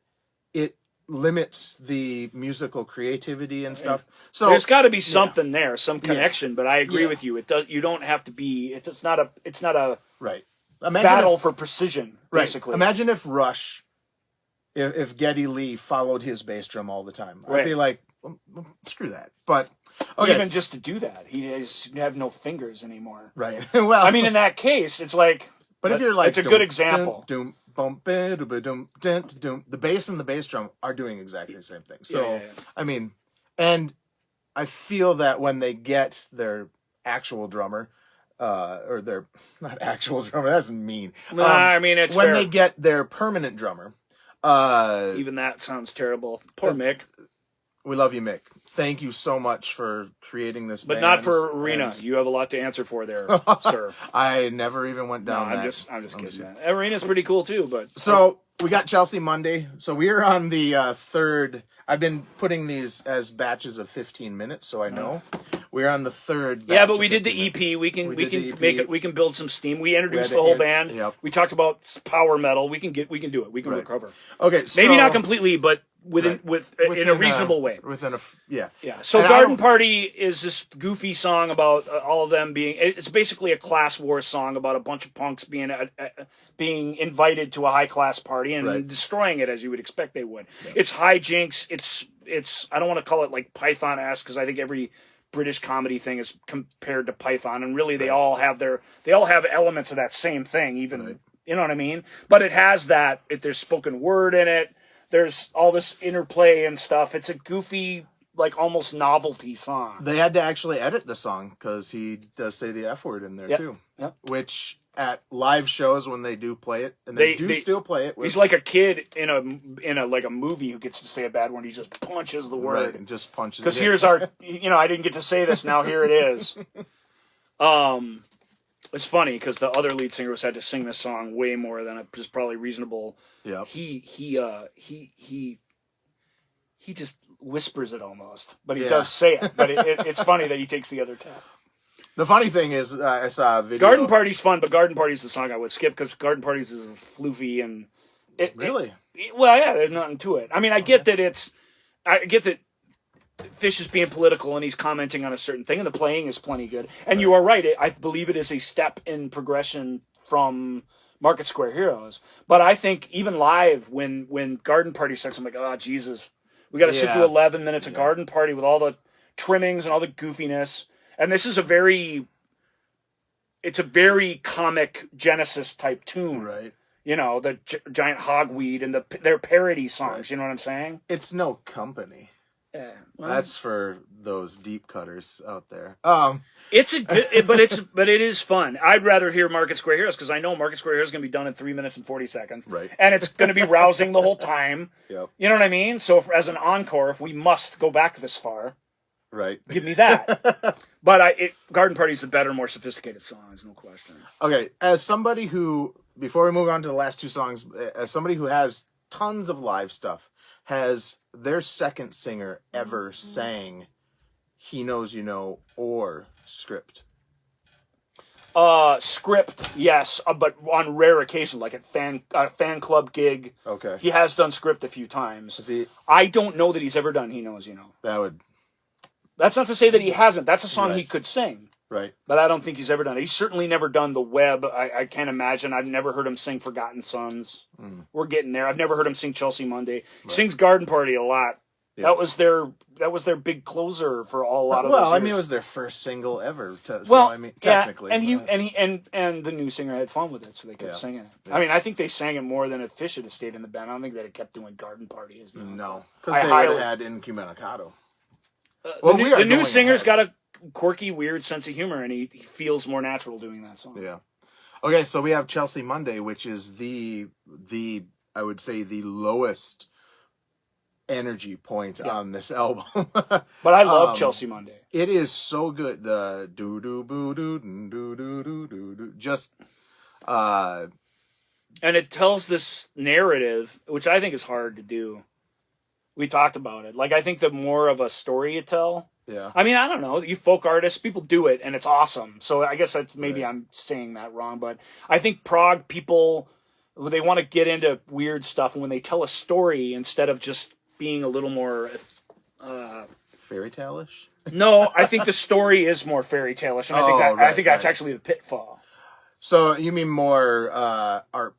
A: it limits the musical creativity and stuff. So
B: there's got to be something there, some connection. But I agree with you. You don't have to be. It's not a
A: right.
B: Battle for precision. Basically,
A: Imagine if Rush, if Geddy Lee followed his bass drum all the time. I'd be like, well, screw that. But
B: even just to do that, he have no fingers anymore.
A: Right. Well,
B: I mean, in that case, it's like.
A: But if you're like,
B: it's a good example.
A: The bass and the bass drum are doing exactly the same thing. So I mean, and I feel that when they get their actual drummer, or their not actual drummer, that doesn't mean.
B: I mean, it's
A: when they get their permanent drummer.
B: Even that sounds terrible. Poor Mick.
A: We love you, Mick. Thank you so much for creating this
B: but
A: band.
B: Not for Arena. You have a lot to answer for there, sir.
A: I never even went down that.
B: I'm just kidding. Arena's pretty cool too, but
A: so we got Chelsea Monday. So we're on the third. I've been putting these as batches of 15 minutes, so I know. We're on the third batch.
B: Yeah, but we did the EP. We can make it. We can build some steam. We introduced the whole band.
A: Yep.
B: We talked about power metal. We can do it. We can recover.
A: Okay, so
B: maybe not completely, but within a reasonable way.
A: Yeah.
B: So Garden Party is this goofy song about all of them being. It's basically a class war song about a bunch of punks being invited to a high class party and destroying it as you would expect they would. Yeah. It's hijinks. it's I don't want to call it like Python-esque, because I think every British comedy thing is compared to Python, and really they all have elements of that same thing, even you know what I mean? But it has that, there's spoken word in it, there's all this interplay and stuff. It's a goofy, like almost novelty song.
A: They had to actually edit the song because he does say the F word in there too. Yep. Which at live shows when they do play it, and they still play it.
B: He's like a kid in a like a movie who gets to say a bad word. He just punches the word.
A: Right, and just punches.
B: Because here's our, I didn't get to say this. Now here it is. It's funny because the other lead singer was had to sing this song way more than is probably reasonable. Yeah. He just whispers it almost, but he does say it. But it's funny that he takes the other tap.
A: The funny thing is, I saw a video.
B: Garden Party's fun, but Garden Party's the song I would skip because Garden Party's is floofy and
A: really.
B: Well, yeah, there's nothing to it. I mean, I get that Fish is being political and he's commenting on a certain thing, and the playing is plenty good. And you are right. I believe it is a step in progression from Market Square Heroes. But I think even live, when Garden Party starts, I'm like, oh, Jesus. We got to sit through 11 minutes of Garden Party with all the trimmings and all the goofiness. And this is a very comic Genesis type tune.
A: Right.
B: The giant hogweed and their parody songs. Right. You know what I'm saying?
A: It's No Company.
B: Yeah, well,
A: that's for those deep cutters out there.
B: It's a good, but it is fun. I'd rather hear Market Square Heroes because I know Market Square Heroes is going to be done in 3 minutes and 40 seconds,
A: right? And
B: it's going to be rousing the whole time.
A: Yep.
B: You know what I mean? So as an encore, if we must go back this far,
A: right?
B: Give me that. But Garden Party is the better, more sophisticated song. There's no question.
A: Okay, as somebody who, before we move on to the last two songs, as somebody who has tons of live stuff. Has their second singer ever sang He Knows You Know or Script?
B: Script, yes, but on rare occasion, like at fan club gig.
A: Okay.
B: He has done Script a few times. I don't know that he's ever done He Knows You Know. That's not to say that he hasn't. That's a song he could sing.
A: Right.
B: But I don't think he's ever done it. He's certainly never done The Web. I can't imagine. I've never heard him sing Forgotten Sons. We're getting there. I've never heard him sing Chelsea Monday. He sings Garden Party a lot. Yeah. That was their big closer for a lot of.
A: Well, I mean, it was their first single ever. Technically,
B: and the new singer had fun with it, so they kept singing it. Yeah. I mean, I think they sang it more than if Fish had stayed in the band. I don't think they'd have kept doing Garden Party.
A: No, because they would have had Incubus.
B: The new singer's got a quirky, weird sense of humor, and he feels more natural doing that song.
A: Yeah. Okay, so we have Chelsea Monday, which is the I would say the lowest energy point on this album.
B: But I love Chelsea Monday.
A: It is so good. The do do boo do do do do do do just
B: and it tells this narrative, which I think is hard to do. We talked about it. Like, I think the more of a story you tell.
A: Yeah.
B: I mean, I don't know. You folk artists, people do it, and it's awesome. So I guess maybe I'm saying that wrong, but I think prog people, they want to get into weird stuff, and when they tell a story, instead of just being a little more
A: fairy tale-ish?
B: No, I think the story is more fairy tale-ish, and I think that's actually the pitfall.
A: So you mean more art?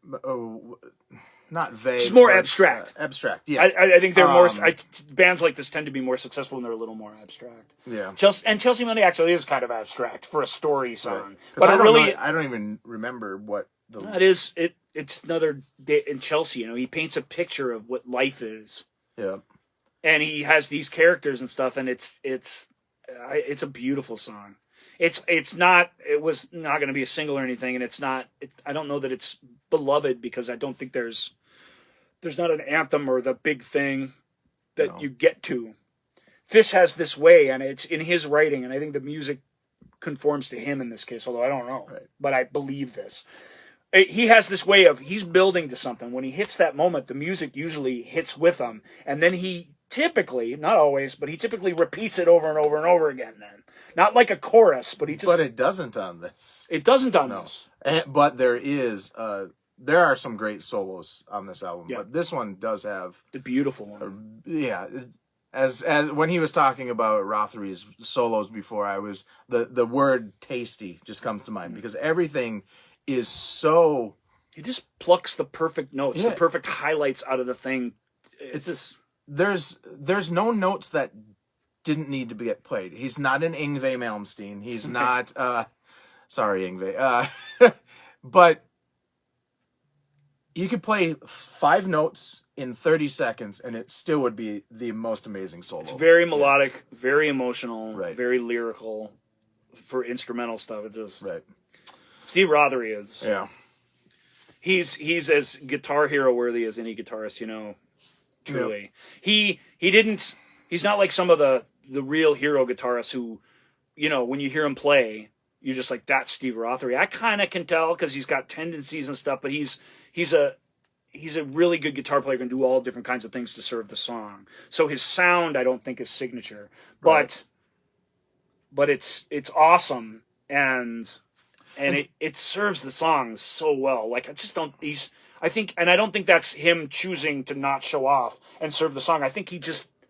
A: Not vague.
B: It's more abstract.
A: Abstract, yeah.
B: I think they're more. Bands like this tend to be more successful when they're a little more abstract.
A: Yeah.
B: Chelsea Monday actually is kind of abstract for a story song,
A: right. But I don't even remember what the.
B: That is it. It's another day in Chelsea. He paints a picture of what life is.
A: Yeah.
B: And he has these characters and stuff, and it's a beautiful song. It was not going to be a single or anything, and it's not. I don't know that it's beloved because I don't think there's not an anthem or the big thing that you get to. Fish has this way, and it's in his writing, and I think the music conforms to him in this case, although I don't know.
A: Right.
B: But I believe this. He has this way of, he's building to something. When he hits that moment, the music usually hits with him, and then he typically, not always, but he typically repeats it over and over and over again then. Not like a chorus, but he just...
A: But it doesn't on this.
B: It doesn't on this.
A: But there are some great solos on this album, but this one does have
B: the beautiful one.
A: As when he was talking about Rothery's solos before, the word tasty just comes to mind because everything is so.
B: He just plucks the perfect notes, the perfect highlights out of the thing.
A: there's no notes that didn't need to get played. He's not an Yngwie Malmsteen. He's not sorry Yngwie. But you could play 5 notes in 30 seconds and it still would be the most amazing solo.
B: It's very melodic, very emotional,
A: right.
B: very lyrical for instrumental stuff. It's just
A: right.
B: Steve Rothery is.
A: Yeah.
B: He's as Guitar Hero worthy as any guitarist, you know. Truly. Yep. He's not like some of the real hero guitarists who, you know, when you hear him play, you're just like, that's Steve Rothery. I kind of can tell because he's got tendencies and stuff, but he's a really good guitar player, can do all different kinds of things to serve the song. So his sound, I don't think, is signature, but it's awesome and it serves the songs so well. Like I don't think that's him choosing to not show off and serve the song. I think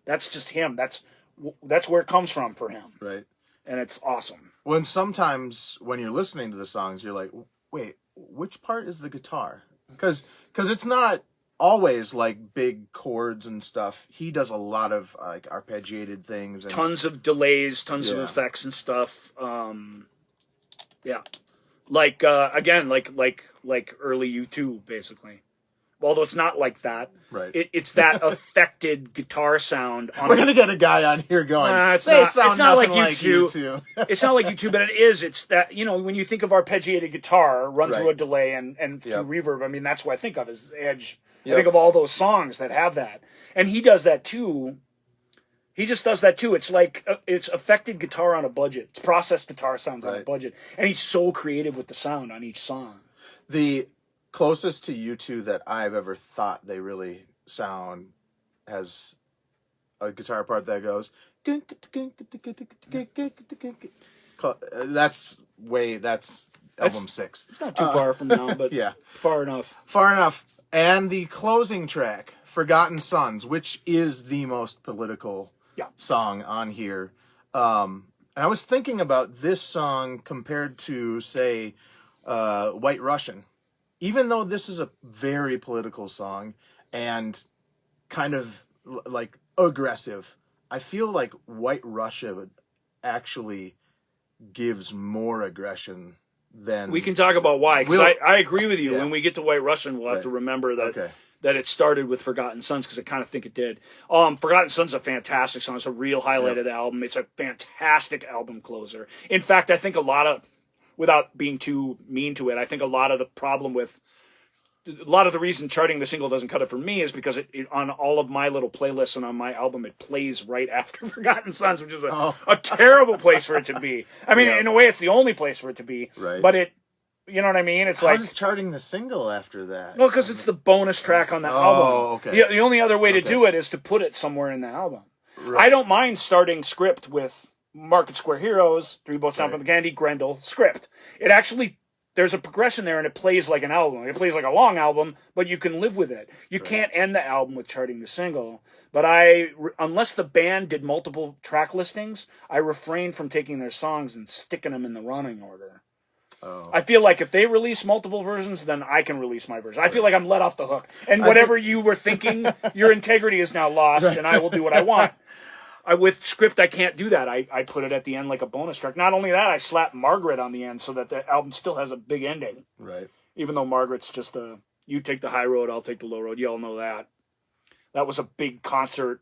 B: that's just him. That's where it comes from for him.
A: Right.
B: And it's awesome.
A: Sometimes when you're listening to the songs, you're like, wait, which part is the guitar? Because it's not always like big chords and stuff. He does a lot of like arpeggiated things. And
B: tons of delays, tons of effects and stuff. Like again, like early U2 basically. Although it's not like that.
A: Right.
B: It's that affected guitar sound.
A: We're going to get a guy on here going,
B: it's not like U2. It's not like U2, but it is. It's that, you know, when you think of arpeggiated guitar run through a delay and through reverb, I mean, that's what I think of as Edge. I think of all those songs that have that. And he does that too. He just does that too. It's like, it's affected guitar on a budget. It's processed guitar sounds on a budget. And he's so creative with the sound on each song.
A: The closest to U2 that I've ever thought they really sound has a guitar part that goes. That's album 6.
B: It's not too far from now, but far enough.
A: Far enough. And the closing track, Forgotten Sons, which is the most political song on here. And I was thinking about this song compared to, say, White Russian. Even though this is a very political song and kind of like aggressive, I feel like White Russia actually gives more aggression than...
B: We can talk about why, because I agree with you. When we get to White Russian, we'll have to remember that that it started with Forgotten Sons, because I kind of think it did. Forgotten Sons is a fantastic song. It's a real highlight of the album. It's a fantastic album closer. In fact, I think a lot of... Without being too mean to it, I think a lot of the reason charting the single doesn't cut it for me is because it on all of my little playlists and on my album, it plays right after Forgotten Sons, which is a terrible place for it to be. I mean, in a way, it's the only place for it to be. Right. But you know what I mean? It's
A: How is charting the single after that?
B: Well, because it's the bonus track on the album. Oh, okay. The only other way to do it is to put it somewhere in the album. Right. I don't mind starting script with Market Square Heroes, Three Boats Down from the Candy, Grendel, script. It actually, there's a progression there and it plays like an album. It plays like a long album, but you can live with it. You can't end the album with charting the single. But unless the band did multiple track listings, I refrain from taking their songs and sticking them in the running order. Oh. I feel like if they release multiple versions, then I can release my version. I feel like I'm let off the hook. And whatever you were thinking, your integrity is now lost and I will do what I want. With script, I can't do that. I put it at the end like a bonus track. Not only that, I slap Margaret on the end so that the album still has a big ending. Right. Even though Margaret's just you take the high road, I'll take the low road. You all know that. That was a big concert.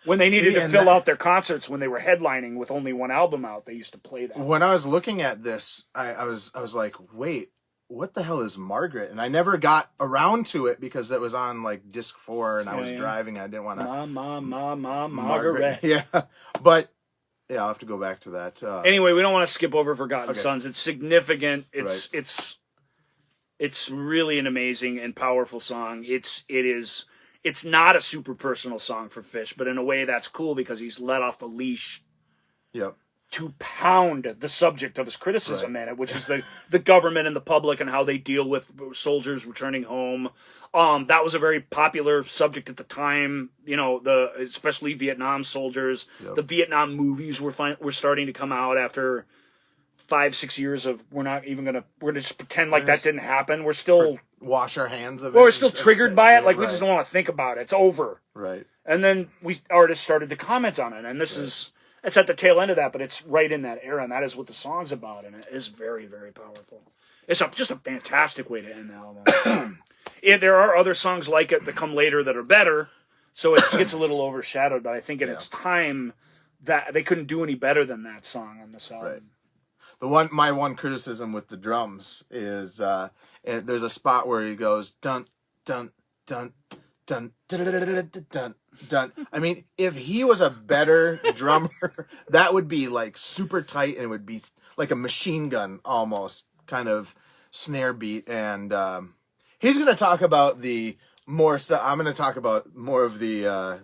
B: When they needed to fill out their concerts when they were headlining with only one album out, they used to play that.
A: When I was looking at this, I was like, wait, what the hell is Margaret? And I never got around to it because it was on like disc 4 and I was driving. I didn't want to. Margaret. Yeah. But I'll have to go back to that.
B: Anyway, we don't want to skip over Forgotten Sons. It's significant. It's really an amazing and powerful song. It's not a super personal song for Fish, but in a way that's cool because he's let off the leash. Yep. To pound the subject of his criticism in it, which is the government and the public and how they deal with soldiers returning home. That was a very popular subject at the time, you know, especially Vietnam soldiers. Yep. The Vietnam movies were starting to come out after 5-6 years of we're gonna just pretend like that didn't happen. We're still
A: wash our hands of it.
B: we're still triggered by it. Like we
A: right.
B: just don't want to think about it. It's over.
A: Right.
B: And then artists started to comment on it, and it's at the tail end of that, but it's right in that era, and that is what the song's about, and it is very, very powerful. It's just a fantastic way to end the album. There are other songs like it that come later that are better, so it gets a little overshadowed, but I think in its time that they couldn't do any better than that song on this album.
A: Right. My one criticism with the drums is there's a spot where he goes dun dun dun dun dun dun dun dun dun. I mean, if he was a better drummer, that would be like super tight, and it would be like a machine gun almost kind of snare beat. And he's going to talk about the more stuff. I'm going to talk about more of the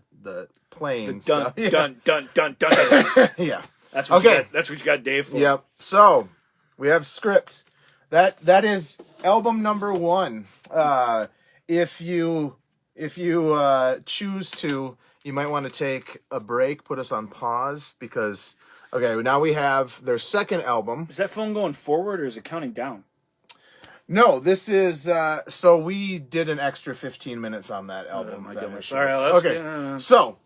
A: playing
B: dun,
A: stuff.
B: Dun dun dun dun dun dun.
A: Yeah.
B: That's what you got Dave for.
A: Yep. So we have Script. That is album number 1. If you choose to, you might want to take a break, put us on pause, because now we have their second album.
B: Is that phone going forward or is it counting down?
A: No, this is so we did an extra 15 minutes on that album.
B: Oh my
A: that
B: goodness.
A: we
B: All right, let's
A: okay. So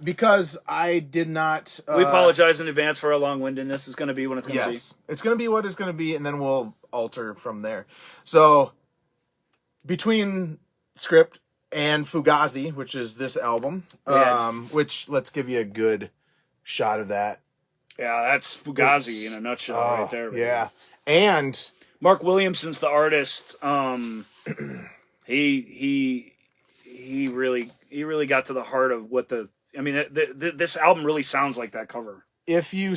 A: because I did not
B: we apologize in advance for our long-windedness. It's going to be when it's going to be.
A: Yes, it's going to be what it's going to be, and then we'll alter from there. So between Script and Fugazi, which is this album, which let's give you a good shot of that.
B: Yeah, that's Fugazi in a nutshell right there. Baby.
A: Yeah, and
B: Mark Williamson's the artist. He really got to the heart of what this album really sounds like that cover.
A: If you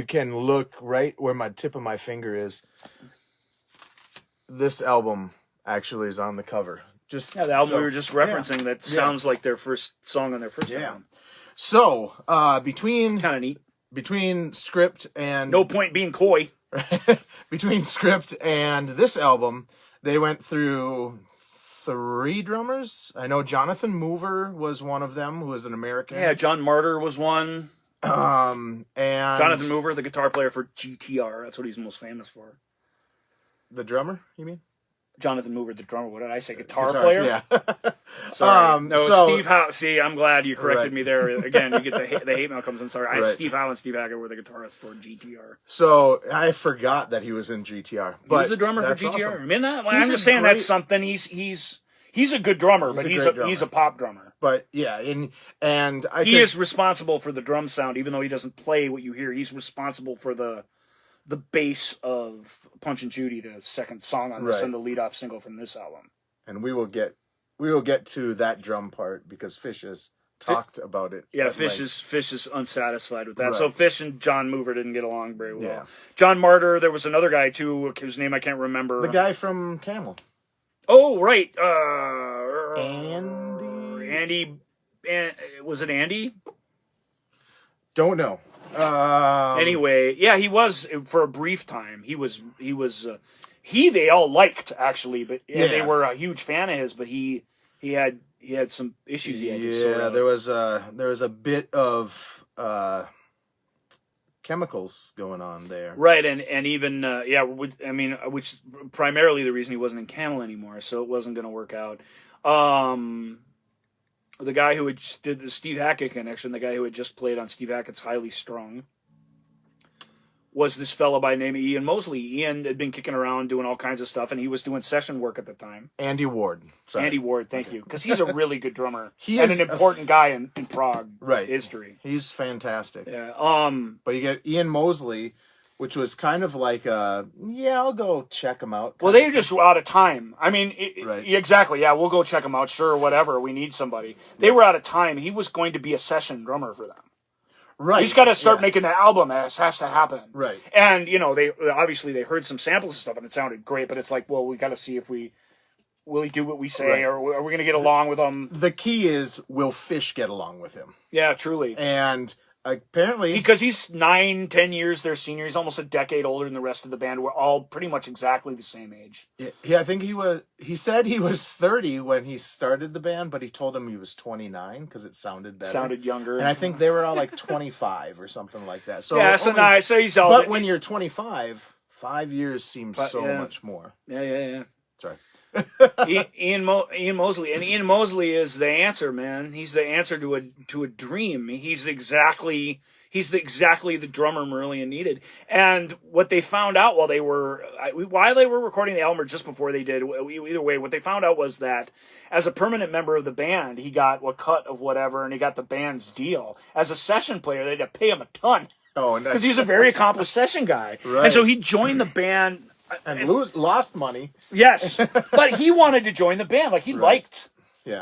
A: can look right where my tip of my finger is, this album actually is on the cover.
B: The album we were just referencing that sounds like their first song on their first album.
A: So between
B: kind of neat.
A: Between Script and
B: no point being coy.
A: Between Script and this album, they went through 3 drummers. I know Jonathan Mover was one of them, who was an American.
B: Yeah, John Martyr was one.
A: And
B: Jonathan Mover, the guitar player for GTR. That's what he's most famous for.
A: The drummer, you mean?
B: Jonathan Mover, the drummer. What did I say? Guitar player?
A: Yeah.
B: Sorry. Steve Howe. See, I'm glad you corrected me there. Again, you get the hate mail comes in. Sorry. Steve Howe and Steve Hackett were the guitarists for GTR.
A: So I forgot that he was in GTR. But
B: he was the drummer for GTR.
A: Awesome.
B: I mean, I'm just saying that's something. He's a good drummer, but he's a pop drummer.
A: But yeah, and
B: he is responsible for the drum sound, even though he doesn't play what you hear. He's responsible for the bass of Punch and Judy, the second song on this and the lead-off single from this album.
A: And we will get to that drum part because Fish has talked about it.
B: Yeah, Fish is unsatisfied with that. Right. So Fish and John Mover didn't get along very well.
A: Yeah.
B: John Martyr, there was another guy too whose name I can't remember.
A: The guy from Camel.
B: Oh, right.
A: Andy.
B: Was it Andy?
A: Don't know.
B: Anyway, yeah, he was for a brief time. They all liked actually, but they were a huge fan of his. But he had some issues. He had to sort out.
A: there was a bit of chemicals going on there,
B: right? And even which primarily the reason he wasn't in Camel anymore, so it wasn't going to work out. The guy who did the Steve Hackett connection, the guy who had just played on Steve Hackett's Highly Strung, was this fellow by the name of Ian Mosley. Ian had been kicking around doing all kinds of stuff, and he was doing session work at the time.
A: Andy Ward. Sorry.
B: Andy Ward, thank you. Because he's a really good drummer. And an important guy in prog history.
A: He's fantastic.
B: Yeah.
A: But you get Ian Mosley, which was kind of like I'll go check him out.
B: Well, they were just out of time. I mean, exactly. Yeah, we'll go check him out. Sure, whatever. We need somebody. They were out of time. He was going to be a session drummer for them. Right. He's got to start making the album. It has to happen.
A: Right.
B: And, they heard some samples and stuff, and it sounded great, but it's like, well, we got to see if will he do what we say, or are we going to get along with him?
A: The key is, will Fish get along with him?
B: Yeah, truly.
A: And apparently
B: because he's 9-10 years their senior. He's almost a decade older than the rest of the band. We're all pretty much exactly the same age.
A: Yeah, I think he said he was 30 when he started the band, but he told him he was 29 because it sounded better.
B: Sounded younger.
A: And I think they were all like 25 or something like that. So
B: yeah, so nice. So he's all.
A: But when you're 25, 5 years seems much more.
B: Yeah.
A: Sorry.
B: Ian Mosley, and Ian Mosley is the answer, man. He's the answer to a dream. He's exactly the drummer Marillion needed. And what they found out while they were recording the album or just before they did, either way, what they found out was that as a permanent member of the band, he got a cut of whatever, and he got the band's deal. As a session player, they had to pay him a ton.
A: Oh,
B: because he was a very accomplished session guy,
A: right.
B: And so he joined the band.
A: And lost money.
B: Yes, but he wanted to join the band. Like, he liked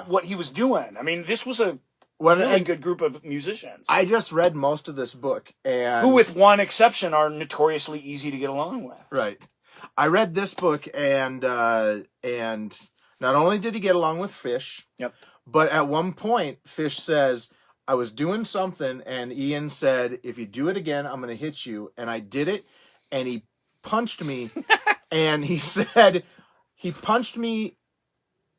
B: what he was doing. I mean, this was a really good group of musicians.
A: I just read most of this book. And
B: who, with one exception, are notoriously easy to get along with.
A: Right. I read this book, and not only did he get along with Fish, but at one point, Fish says, I was doing something, and Ian said, if you do it again, I'm going to hit you. And I did it, and he punched me, and he said he punched me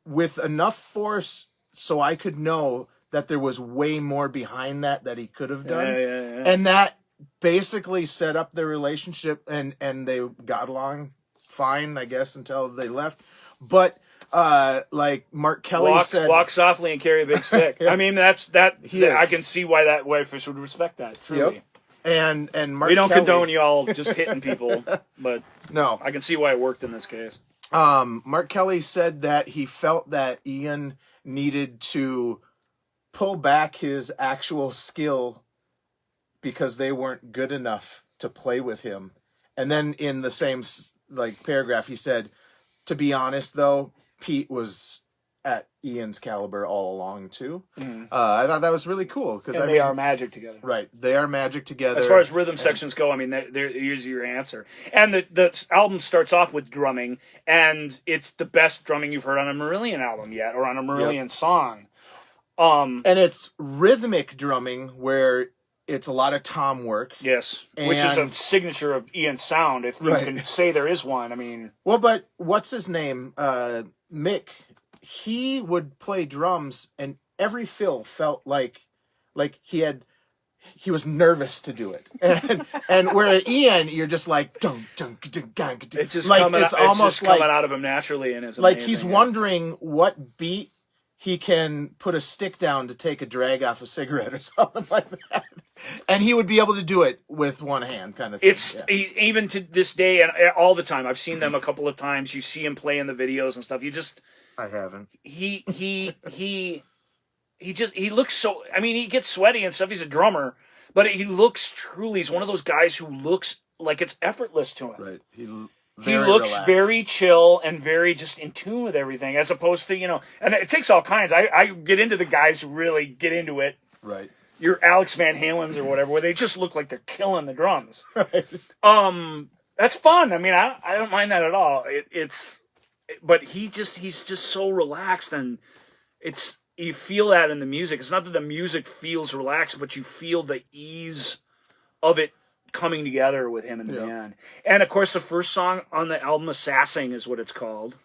A: with enough force so I could know that there was way more behind that he could have done.
B: Yeah.
A: And that basically set up their relationship, and they got along fine, I guess, until they left. But like Mark Kelly said,
B: walk softly and carry a big stick. I mean, I can see why Fish would respect that, truly.
A: Yep. And Mark
B: we don't
A: Kelly,
B: condone y'all just hitting people, but
A: no,
B: I can see why it worked in this case.
A: Mark Kelly said that he felt that Ian needed to pull back his actual skill because they weren't good enough to play with him. And then in the same paragraph, he said, to be honest though, Pete was at Ian's caliber all along too. I thought that was really cool because
B: they are magic together.
A: Right, they are magic together.
B: As far as rhythm sections go, I mean, here's your answer. And the album starts off with drumming, and it's the best drumming you've heard on a Marillion album yet, or on a Marillion song.
A: And it's rhythmic drumming where it's a lot of tom work.
B: Yes, which is a signature of Ian's sound, if you can say there is one. I mean,
A: well, but what's his name? Mick. He would play drums, and every fill felt like he was nervous to do it, and where Ian, you're just like dun, dun, dun, dun, dun.
B: It's just almost coming out of him naturally, and it's
A: like he's wondering what beat he can put a stick down to take a drag off a cigarette or something like that, and he would be able to do it with one hand, kind of thing.
B: Even to this day, and all the time. I've seen them a couple of times. You see him play in the videos and stuff.
A: I haven't.
B: He looks so. I mean, he gets sweaty and stuff. He's a drummer, but he's one of those guys who looks like it's effortless to him.
A: Right. He
B: looks
A: relaxed.
B: very chill and very just in tune with everything, as opposed to and it takes all kinds. I get into the guys who really get into it.
A: Right.
B: Your Alex Van Halen's or whatever, where they just look like they're killing the drums.
A: Right.
B: That's fun. I mean, I don't mind that at all. But he's just so relaxed, and you feel that in the music. It's not that the music feels relaxed, but you feel the ease of it coming together with him in the band. And of course, the first song on the album, "Assassing," is what it's called.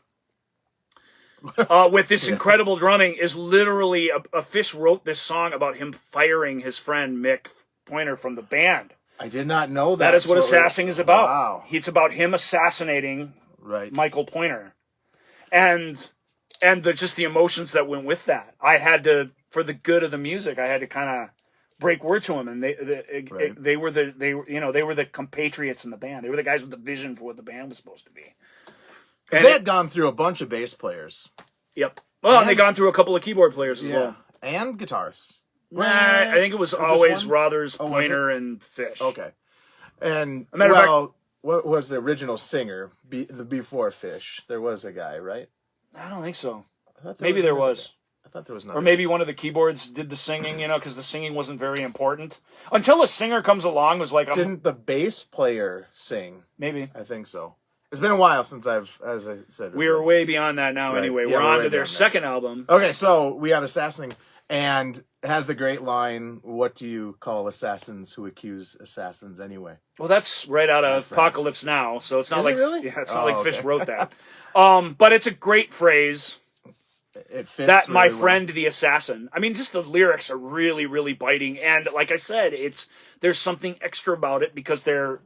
B: With this incredible drumming, is literally a Fish wrote this song about him firing his friend Mick Pointer from the band.
A: I did not know that.
B: That is what "Assassing" is about.
A: Wow.
B: It's about him assassinating Michael Pointer. And just the emotions that went with that. I had to, for the good of the music, I had to kind of break word to him, and they were the compatriots in the band. They were the guys with the vision for what the band was supposed to be.
A: Because they had gone through a bunch of bass players.
B: Yep. Well, and they gone through a couple of keyboard players as well.
A: And guitarists.
B: Nah, I think it was always Rothers, Pointer, and Fish.
A: Okay. And what was the original singer before Fish? There was a guy, right?
B: I don't think so. Maybe there was.
A: I thought there was not.
B: Or maybe one of the keyboards did the singing, because the singing wasn't very important. Until a singer comes along who's like...
A: Didn't the bass player sing?
B: Maybe.
A: I think so. It's been a while since as I said.
B: We are way beyond that now anyway. We're on to their second album.
A: Okay, so we have Assassinating. And it has the great line, "What do you call assassins who accuse assassins anyway?"
B: Well, that's right out of Apocalypse Now, so it's not
A: Is
B: like
A: it really?
B: Yeah, it's not like Fish wrote that. But it's a great phrase.
A: It fits
B: That my
A: really
B: friend the assassin. I mean, just the lyrics are really, really biting, and like I said, there's something extra about it because they're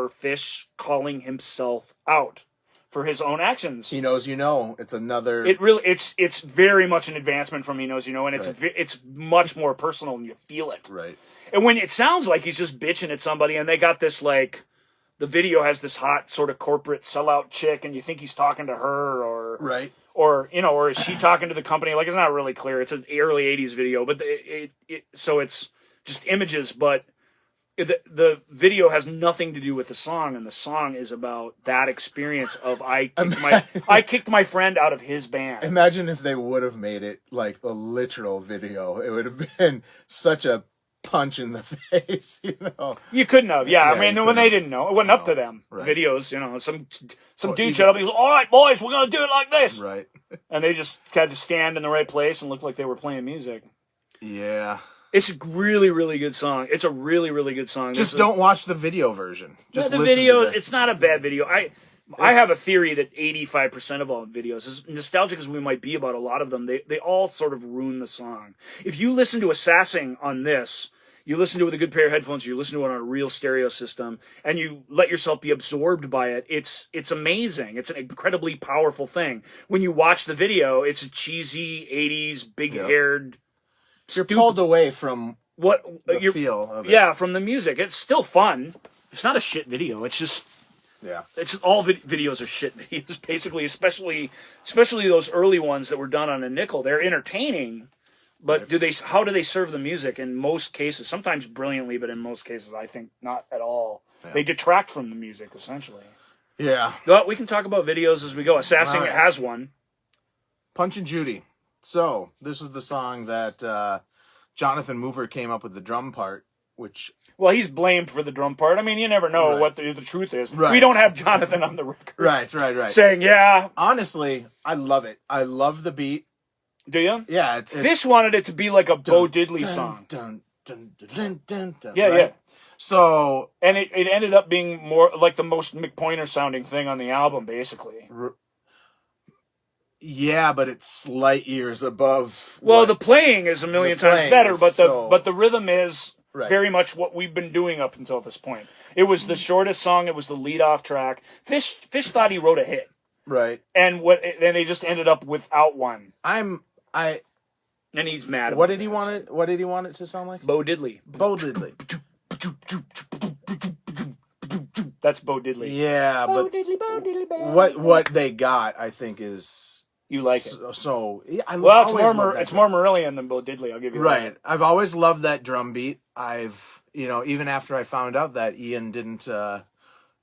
B: Fish calling himself out for his own actions.
A: He knows you know. It's another.
B: It's very much an advancement from He Knows You Know, and it's much more personal, and you feel it.
A: Right.
B: And when it sounds like he's just bitching at somebody, and they got this like, the video has this hot sort of corporate sellout chick, and you think he's talking to her, or
A: right.
B: Or or is she talking to the company? Like, it's not really clear. It's an early '80s video, but so it's just images. But the video has nothing to do with the song, and the song is about that experience of I kicked my friend out of his band.
A: Imagine if they would have made it like a literal video. It would have been such a punch in the face, you know.
B: You couldn't have, I mean, when they didn't know, it wasn't up to them.
A: Right.
B: Videos, you know, some dude shut up. He goes, "All right, boys, we're gonna do it like this."
A: Right.
B: And they just had to stand in the right place and look like they were playing music.
A: Yeah.
B: It's a really, really good song. It's a really, really good song.
A: Just don't watch the video version. Just
B: the
A: listen
B: video.
A: to the...
B: It's not a bad video. I have a theory that 85% of all videos, as nostalgic as we might be about a lot of them, they all sort of ruin the song. If you listen to Assassin on this, you listen to it with a good pair of headphones, you listen to it on a real stereo system, and you let yourself be absorbed by it, it's amazing. It's an incredibly powerful thing. When you watch the video, it's a cheesy 80s, big-haired...
A: You're pulled away from the feel of it.
B: Yeah, from the music. It's still fun. It's not a shit video. It's just...
A: Yeah.
B: It's all videos are shit videos, basically, especially those early ones that were done on a nickel. They're entertaining, but how do they serve the music? In most cases, sometimes brilliantly, but in most cases, I think not at all. Yeah. They detract from the music, essentially.
A: Yeah.
B: But we can talk about videos as we go. Assassin has one.
A: Punch and Judy. So, this is the song that Jonathan Mover came up with the drum part, which...
B: Well, he's blamed for the drum part. I mean, you never know what the truth is.
A: Right.
B: We don't have Jonathan on the record.
A: Right.
B: Saying, yeah.
A: Honestly, I love it. I love the beat.
B: Do you?
A: Yeah.
B: Fish wanted it to be like a Bo Diddley song. Yeah.
A: So...
B: And it ended up being more like the most McPointer sounding thing on the album, basically.
A: Yeah, but it's slight years above...
B: Well, the playing is a million times better, but the rhythm is... Right. Very much what we've been doing up until this point. It was the shortest song. It was the lead-off track. Fish thought he wrote a hit,
A: right?
B: And then they just ended up without one. And he's mad.
A: What did he want it? What did he want it to sound like?
B: Bo Diddley. That's Bo Diddley.
A: Yeah,
B: Bo
A: but
B: Diddley.
A: What they got, I think, is.
B: You like it.
A: So yeah,
B: it's more Marillion than Bo Diddley, I'll give you that.
A: Right. I've always loved that drum beat. Even after I found out that Ian didn't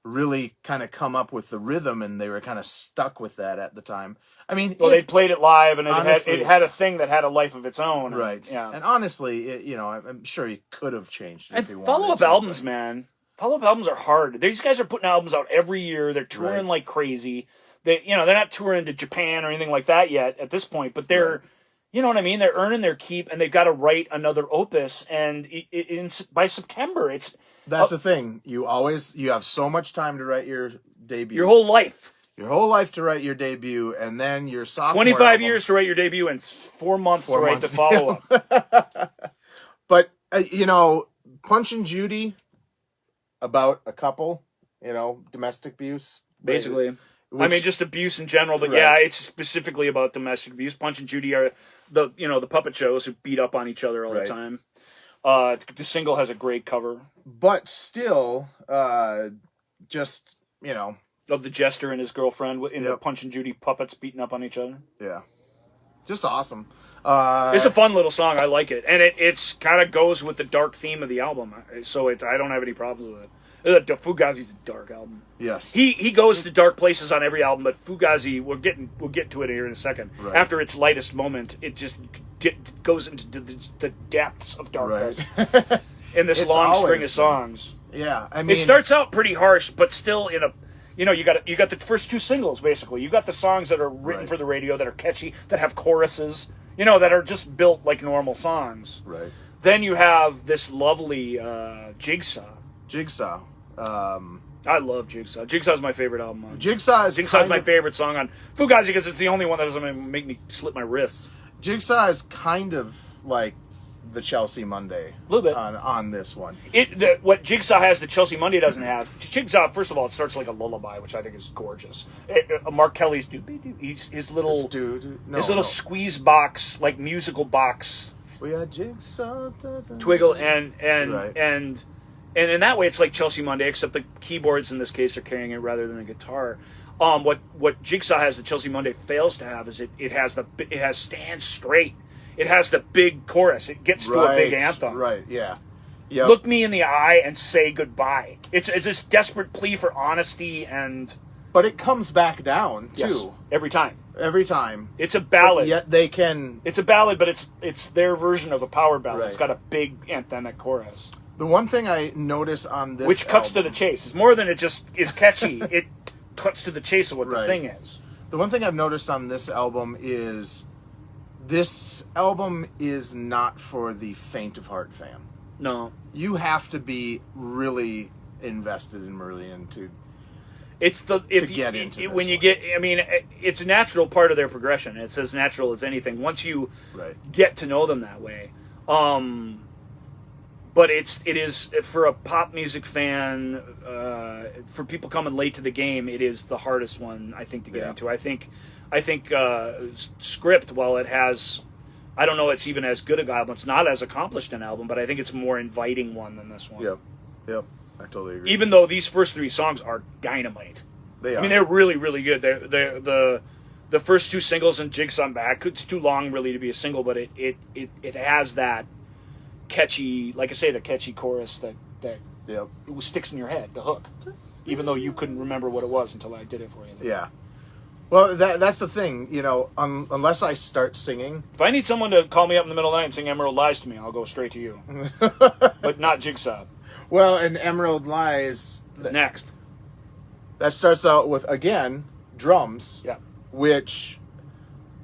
A: really kind of come up with the rhythm, and they were kind of stuck with that at the time. I mean,
B: they played it live, and it had a thing that had a life of its own.
A: Right.
B: Yeah.
A: And honestly, I'm sure he could have changed it.
B: And follow-up albums, man. Follow-up albums are hard. These guys are putting albums out every year. They're touring like crazy. They're not touring to Japan or anything like that yet at this point, but they're, you know what I mean? They're earning their keep, and they've got to write another opus. And by September, it's...
A: That's the thing. You have so much time to write your debut.
B: Your whole life.
A: Your whole life to write your debut, and then your sophomore
B: 25
A: album.
B: years to write your debut, and 4 months to write the follow-up.
A: But, Punch and Judy, about a couple, domestic abuse.
B: Basically. Just abuse in general, but it's specifically about domestic abuse. Punch and Judy are the puppet shows who beat up on each other all the time. The single has a great cover.
A: But still, just,
B: of the jester and his girlfriend in the Punch and Judy puppets beating up on each other.
A: Yeah. Just awesome.
B: It's a fun little song. I like it. And it's kind of goes with the dark theme of the album. So I don't have any problems with it. Fugazi's a dark album.
A: Yes,
B: he goes to dark places on every album, but Fugazi, we'll get to it here in a second. Right. After its lightest moment, it just goes into the depths of darkness in this long string of songs.
A: Yeah, I mean,
B: it starts out pretty harsh, but still in a you got the first two singles basically. You got the songs that are written for the radio that are catchy, that have choruses. you know, that are just built like normal songs.
A: Right.
B: Then you have this lovely Jigsaw.
A: Jigsaw.
B: I love Jigsaw. Jigsaw's my favorite album on.
A: Jigsaw's
B: my favorite song on Fugazi because it's the only one that doesn't make me slip my wrists.
A: Jigsaw is kind of like the Chelsea Monday.
B: A little bit.
A: On this one.
B: What Jigsaw has that Chelsea Monday doesn't have. Jigsaw, first of all, it starts like a lullaby, which I think is gorgeous. Mark Kelly's his little squeeze box, like musical box.
A: We are Jigsaw.
B: Twiggle and in that way, it's like Chelsea Monday, except the keyboards in this case are carrying it rather than the guitar. What Jigsaw has that Chelsea Monday fails to have is it has stand straight. It has the big chorus. It gets to a big anthem.
A: Right. Yeah. Yep.
B: Look me in the eye and say goodbye. It's this desperate plea for honesty and.
A: But it comes back down too.
B: Yes, every time.
A: Every time.
B: It's a ballad.
A: But yet they can.
B: It's a ballad, but it's their version of a power ballad.
A: Right.
B: It's got a big anthemic chorus.
A: The one thing I notice on this
B: which cuts
A: album,
B: to the chase. It's more than it just is catchy. It cuts to the chase of what the thing is.
A: The one thing I've noticed on this album is not for the faint of heart fan.
B: No.
A: You have to be really invested in Marillion to get into this
B: when you get. I mean, it's a natural part of their progression. It's as natural as anything. Once you get to know them that way. But it is for a pop music fan, for people coming late to the game, it is the hardest one I think to get into. I think Script, while it has, I don't know, it's even as good an album. It's not as accomplished an album, but I think it's a more inviting one than this one.
A: Yep, I totally agree.
B: Even though these first three songs are dynamite,
A: they are.
B: I mean, they're really, really good. The first two singles and Jigsaw Back. It's too long really to be a single, but it has that catchy, like I say, the catchy chorus that it sticks in your head, the hook, even though you couldn't remember what it was until I did it for you.
A: Yeah. Well, that's the thing, you know, unless I start singing.
B: If I need someone to call me up in the middle of the night and sing Emerald Lies to me, I'll go straight to you. But not Jigsaw.
A: Well, and Emerald Lies
B: is next.
A: That starts out with, again, drums.
B: Yeah.
A: Which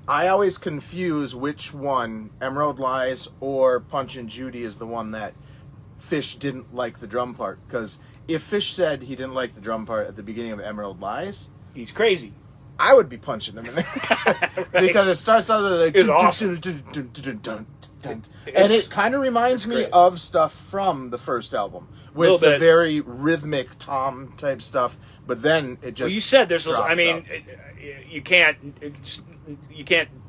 A: I always confuse which one, Emerald Lies or Punch and Judy, is the one that Fish didn't like the drum part. Because if Fish said he didn't like the drum part at the beginning of Emerald Lies,
B: he's crazy.
A: I would be punching him in there. Because it starts out like...
B: It's awesome.
A: And it kind of reminds me of stuff from the first album. With the very rhythmic tom type stuff. But then it just...
B: Well, you said there's
A: a...
B: I mean, you can't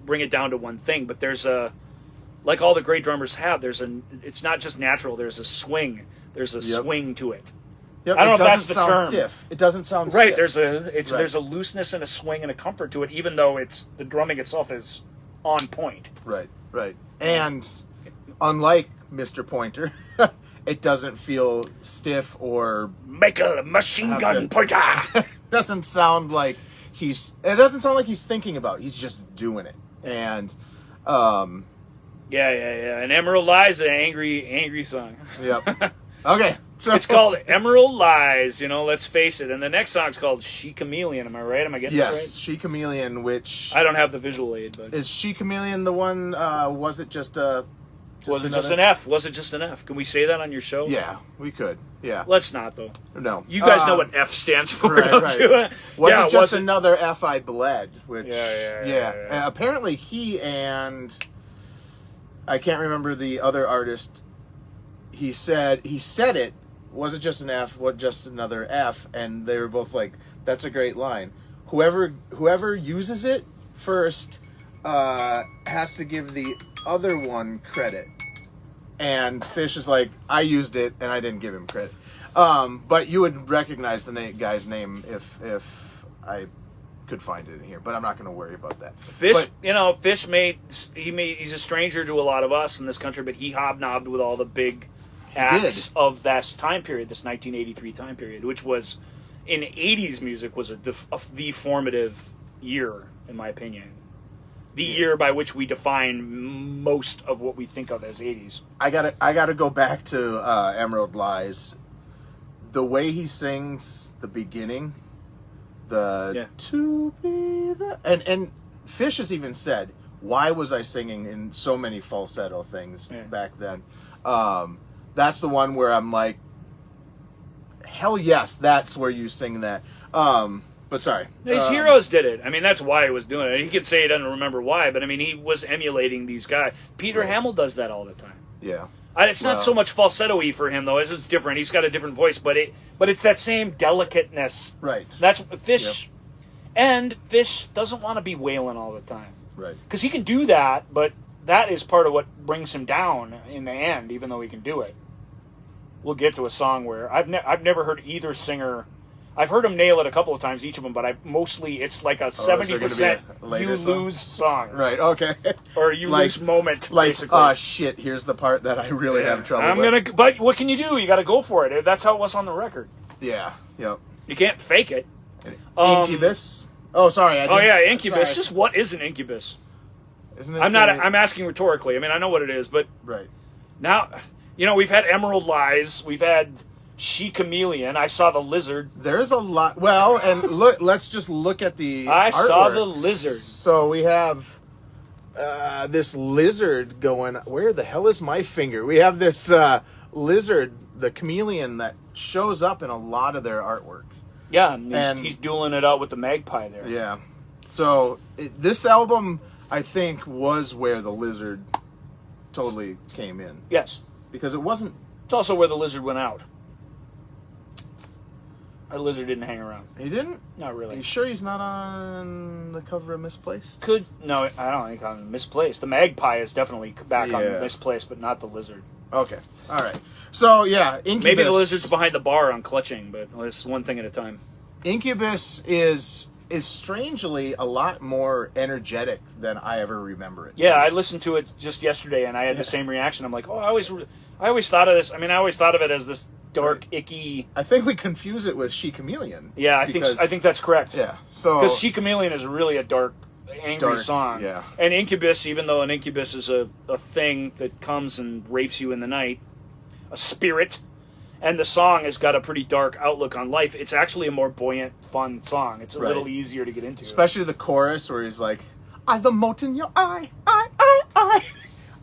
B: bring it down to one thing, but there's a... Like all the great drummers have, it's not just natural, there's a swing. There's a swing to it.
A: Yep,
B: I don't know if that's the term.
A: Stiff. It doesn't sound
B: right.
A: Stiff.
B: There's a looseness and a swing and a comfort to it, even though the drumming itself is on point.
A: Right. And unlike Mr. Pointer, it doesn't feel stiff or
B: make a machine gun pointer.
A: It doesn't sound like he's thinking about it. He's just doing it. And
B: yeah. And Emerald Lies, an angry song.
A: Yep. Okay. So
B: it's called Emerald Lies, let's face it. And the next song's called She Chameleon. Am I right? Am I getting this right?
A: Yes, She Chameleon, which...
B: I don't have the visual aid, but...
A: Is She Chameleon the one, was it just a...
B: Was it just an F? Was it just an F? Can we say that on your show?
A: Yeah, we could. Yeah.
B: Let's not, though.
A: No.
B: You guys know what F stands for.
A: Right. Was it just another F I bled? Which,
B: yeah.
A: And apparently he and... I can't remember the other artist... He said it, was it just an F, what just another F, and they were both like, that's a great line. Whoever uses it first has to give the other one credit. And Fish is like, I used it and I didn't give him credit. But you would recognize the guy's name if I could find it in here, but I'm not going to worry about that.
B: Fish, Fish he's a stranger to a lot of us in this country, but he hobnobbed with all the big acts of this time period, this 1983 time period, which was, in 80s music, was the formative year, in my opinion. The year by which we define most of what we think of as 80s. I gotta
A: go back to Emerald Lies. The way he sings the beginning, to be the... And Fish has even said, why was I singing in so many falsetto things back then? That's the one where I'm like, hell yes, that's where you sing that. But sorry.
B: These heroes did it. I mean, that's why he was doing it. He could say he doesn't remember why, but I mean, he was emulating these guys. Peter Hamill does that all the time.
A: Yeah.
B: It's not so much falsetto-y for him, though. It's different. He's got a different voice, but it's that same delicateness.
A: Right.
B: That's Fish. Yep. And Fish doesn't want to be wailing all the time.
A: Right.
B: Because he can do that, but that is part of what brings him down in the end, even though he can do it. We'll get to a song where I've never heard either singer. I've heard them nail it a couple of times, each of them, but it's like a 70% you lose song.
A: Right, okay.
B: Or you lose moment, basically.
A: Like, shit, here's the part that I really have trouble with.
B: But what can you do? You got to go for it. That's how it was on the record.
A: Yeah, yep.
B: You can't fake it.
A: Incubus? Oh, sorry.
B: Incubus. Just what is an incubus?
A: Isn't it?
B: I'm asking rhetorically. I mean, I know what it is, but...
A: Right.
B: Now, we've had Emerald Lies. We've had... Chameleon. I saw the lizard.
A: There's a lot. Well, and look. Let's just look at the.
B: I saw the lizard.
A: So we have this lizard going. Where the hell is my finger? We have this lizard, the chameleon, that shows up in a lot of their artwork.
B: Yeah, and he's dueling it out with the magpie there.
A: Yeah. So this album, I think, was where the lizard totally came in.
B: Yes,
A: because it wasn't.
B: It's also where the lizard went out. Our lizard didn't hang around.
A: He didn't?
B: Not really.
A: Are you sure he's not on the cover of Misplaced?
B: No, I don't think on Misplaced. The magpie is definitely back on Misplaced, but not the lizard.
A: Okay. All right. So, yeah, Incubus...
B: Maybe the lizard's behind the bar on clutching, but it's one thing at a time.
A: Incubus is strangely a lot more energetic than I ever remember it.
B: Yeah, I listened to it just yesterday, and I had the same reaction. I'm like, I always thought of this... I mean, I always thought of it as this... dark, icky.
A: I think we confuse it with She Chameleon.
B: Yeah, I think that's correct.
A: Yeah, so
B: because She Chameleon is really a dark, angry song.
A: Yeah,
B: and Incubus, even though an incubus is a thing that comes and rapes you in the night, a spirit, and the song has got a pretty dark outlook on life. It's actually a more buoyant, fun song. It's a little easier to get into,
A: especially the chorus where he's like, "I've a mote in your eye, I."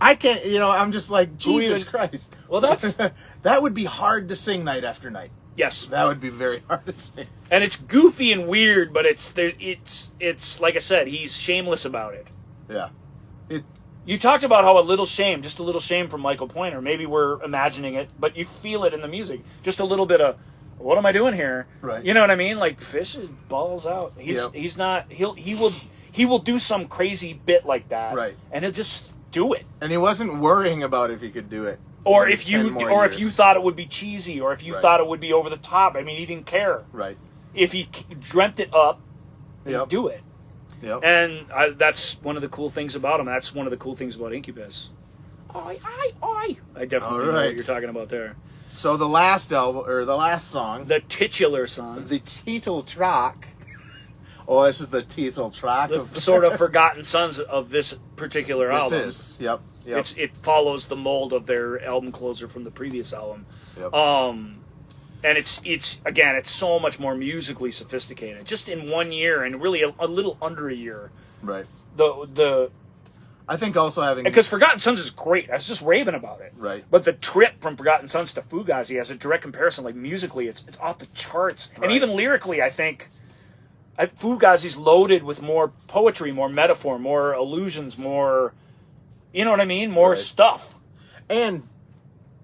A: I can't, I'm just like, Jesus Christ.
B: Well,
A: that would be hard to sing night after night.
B: Yes,
A: that would be very hard to sing.
B: And it's goofy and weird, but it's like I said, he's shameless about it.
A: Yeah.
B: You talked about how just a little shame from Michael Pointer. Maybe we're imagining it, but you feel it in the music. Just a little bit of, what am I doing here?
A: Right.
B: You know what I mean? Like Fish is balls out. He's not. He will do some crazy bit like that.
A: Right.
B: And he'll just do it.
A: And he wasn't worrying about if he could do it.
B: Or if you thought it would be cheesy, or if you thought it would be over the top. I mean, he didn't care.
A: Right.
B: If he dreamt it up, he'd do it.
A: Yep.
B: And that's one of the cool things about him. That's one of the cool things about Incubus. I definitely know what you're talking about there.
A: So the last album, or the last song,
B: the titular song,
A: the title track. Oh, this is the title track
B: of sort of forgotten sons of this particular album.
A: This is, yep.
B: It follows the mold of their album closer from the previous album.
A: Yep.
B: And it's so much more musically sophisticated. Just in 1 year, and really a little under a year.
A: Right.
B: I
A: think also having...
B: Because Forgotten Sons is great. I was just raving about it.
A: Right.
B: But the trip from Forgotten Sons to Fugazi as a direct comparison, like musically, it's off the charts. Right. And even lyrically, I think Fugazi's loaded with more poetry, more metaphor, more allusions, more... You know what I mean? More stuff.
A: And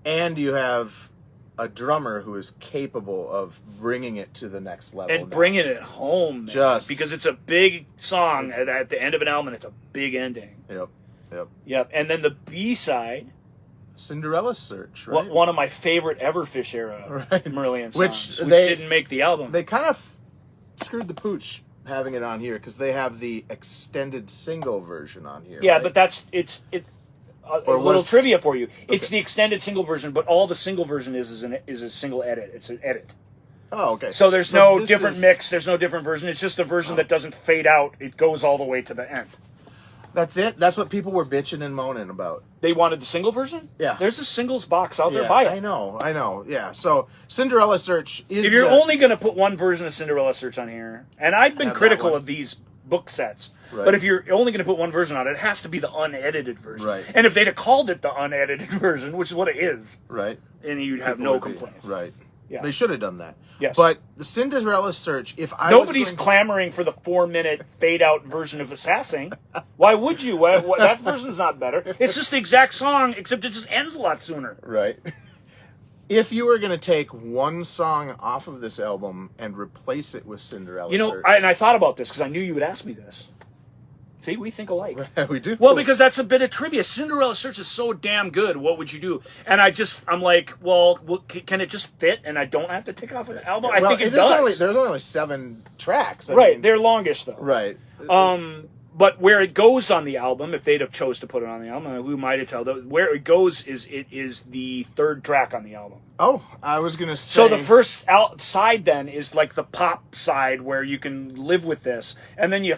A: you have a drummer who is capable of bringing it to the next level.
B: And bringing it home, man. Because it's a big song at the end of an album, and it's a big ending. Yep. And then the B-side...
A: Cinderella's Search, right?
B: One of my favorite ever Fish era Marillion songs, which didn't make the album.
A: They kind of screwed the pooch having it on here, because they have the extended single version on here.
B: Yeah, right? But it's a little trivia for you. Okay. It's the extended single version, but all the single version is a single edit. It's an edit.
A: Oh, okay.
B: So there's no different mix. There's no different version. It's just a version that doesn't fade out. It goes all the way to the end.
A: That's it? That's what people were bitching and moaning about.
B: They wanted the single version?
A: Yeah.
B: There's a singles box out there. Buy it.
A: I know. Yeah. So Cinderella Search is...
B: If you're only going to put one version of Cinderella Search on here, and I've been critical of these book sets.
A: Right.
B: But if you're only going to put one version on it, it has to be the unedited version.
A: Right.
B: And if they'd have called it the unedited version, which is what it is,
A: right,
B: and you'd have no complaints.
A: Right.
B: Yeah.
A: They should have done that.
B: Yes.
A: But the Cinderella Search, if I
B: Nobody's clamoring for the 4-minute fade-out version of Assassin. Why would you? That version's not better. It's just the exact song, except it just ends a lot sooner.
A: Right. If you were going to take one song off of this album and replace it with Cinderella Search.
B: I thought about this because I knew you would ask me this. See, we think alike.
A: We do.
B: Well, because that's a bit of trivia. Cinderella Search is so damn good. What would you do? And I'm like, well, can it just fit? And I don't have to take off an album. I think it does.
A: There's only 7 tracks. I
B: right,
A: mean,
B: they're longish though.
A: Right.
B: But where it goes on the album, if they'd have chose to put it on the album, who might have told? Where it goes is the 3rd track on the album.
A: Oh, I was gonna say.
B: So the first side then is like the pop side where you can live with this, and then you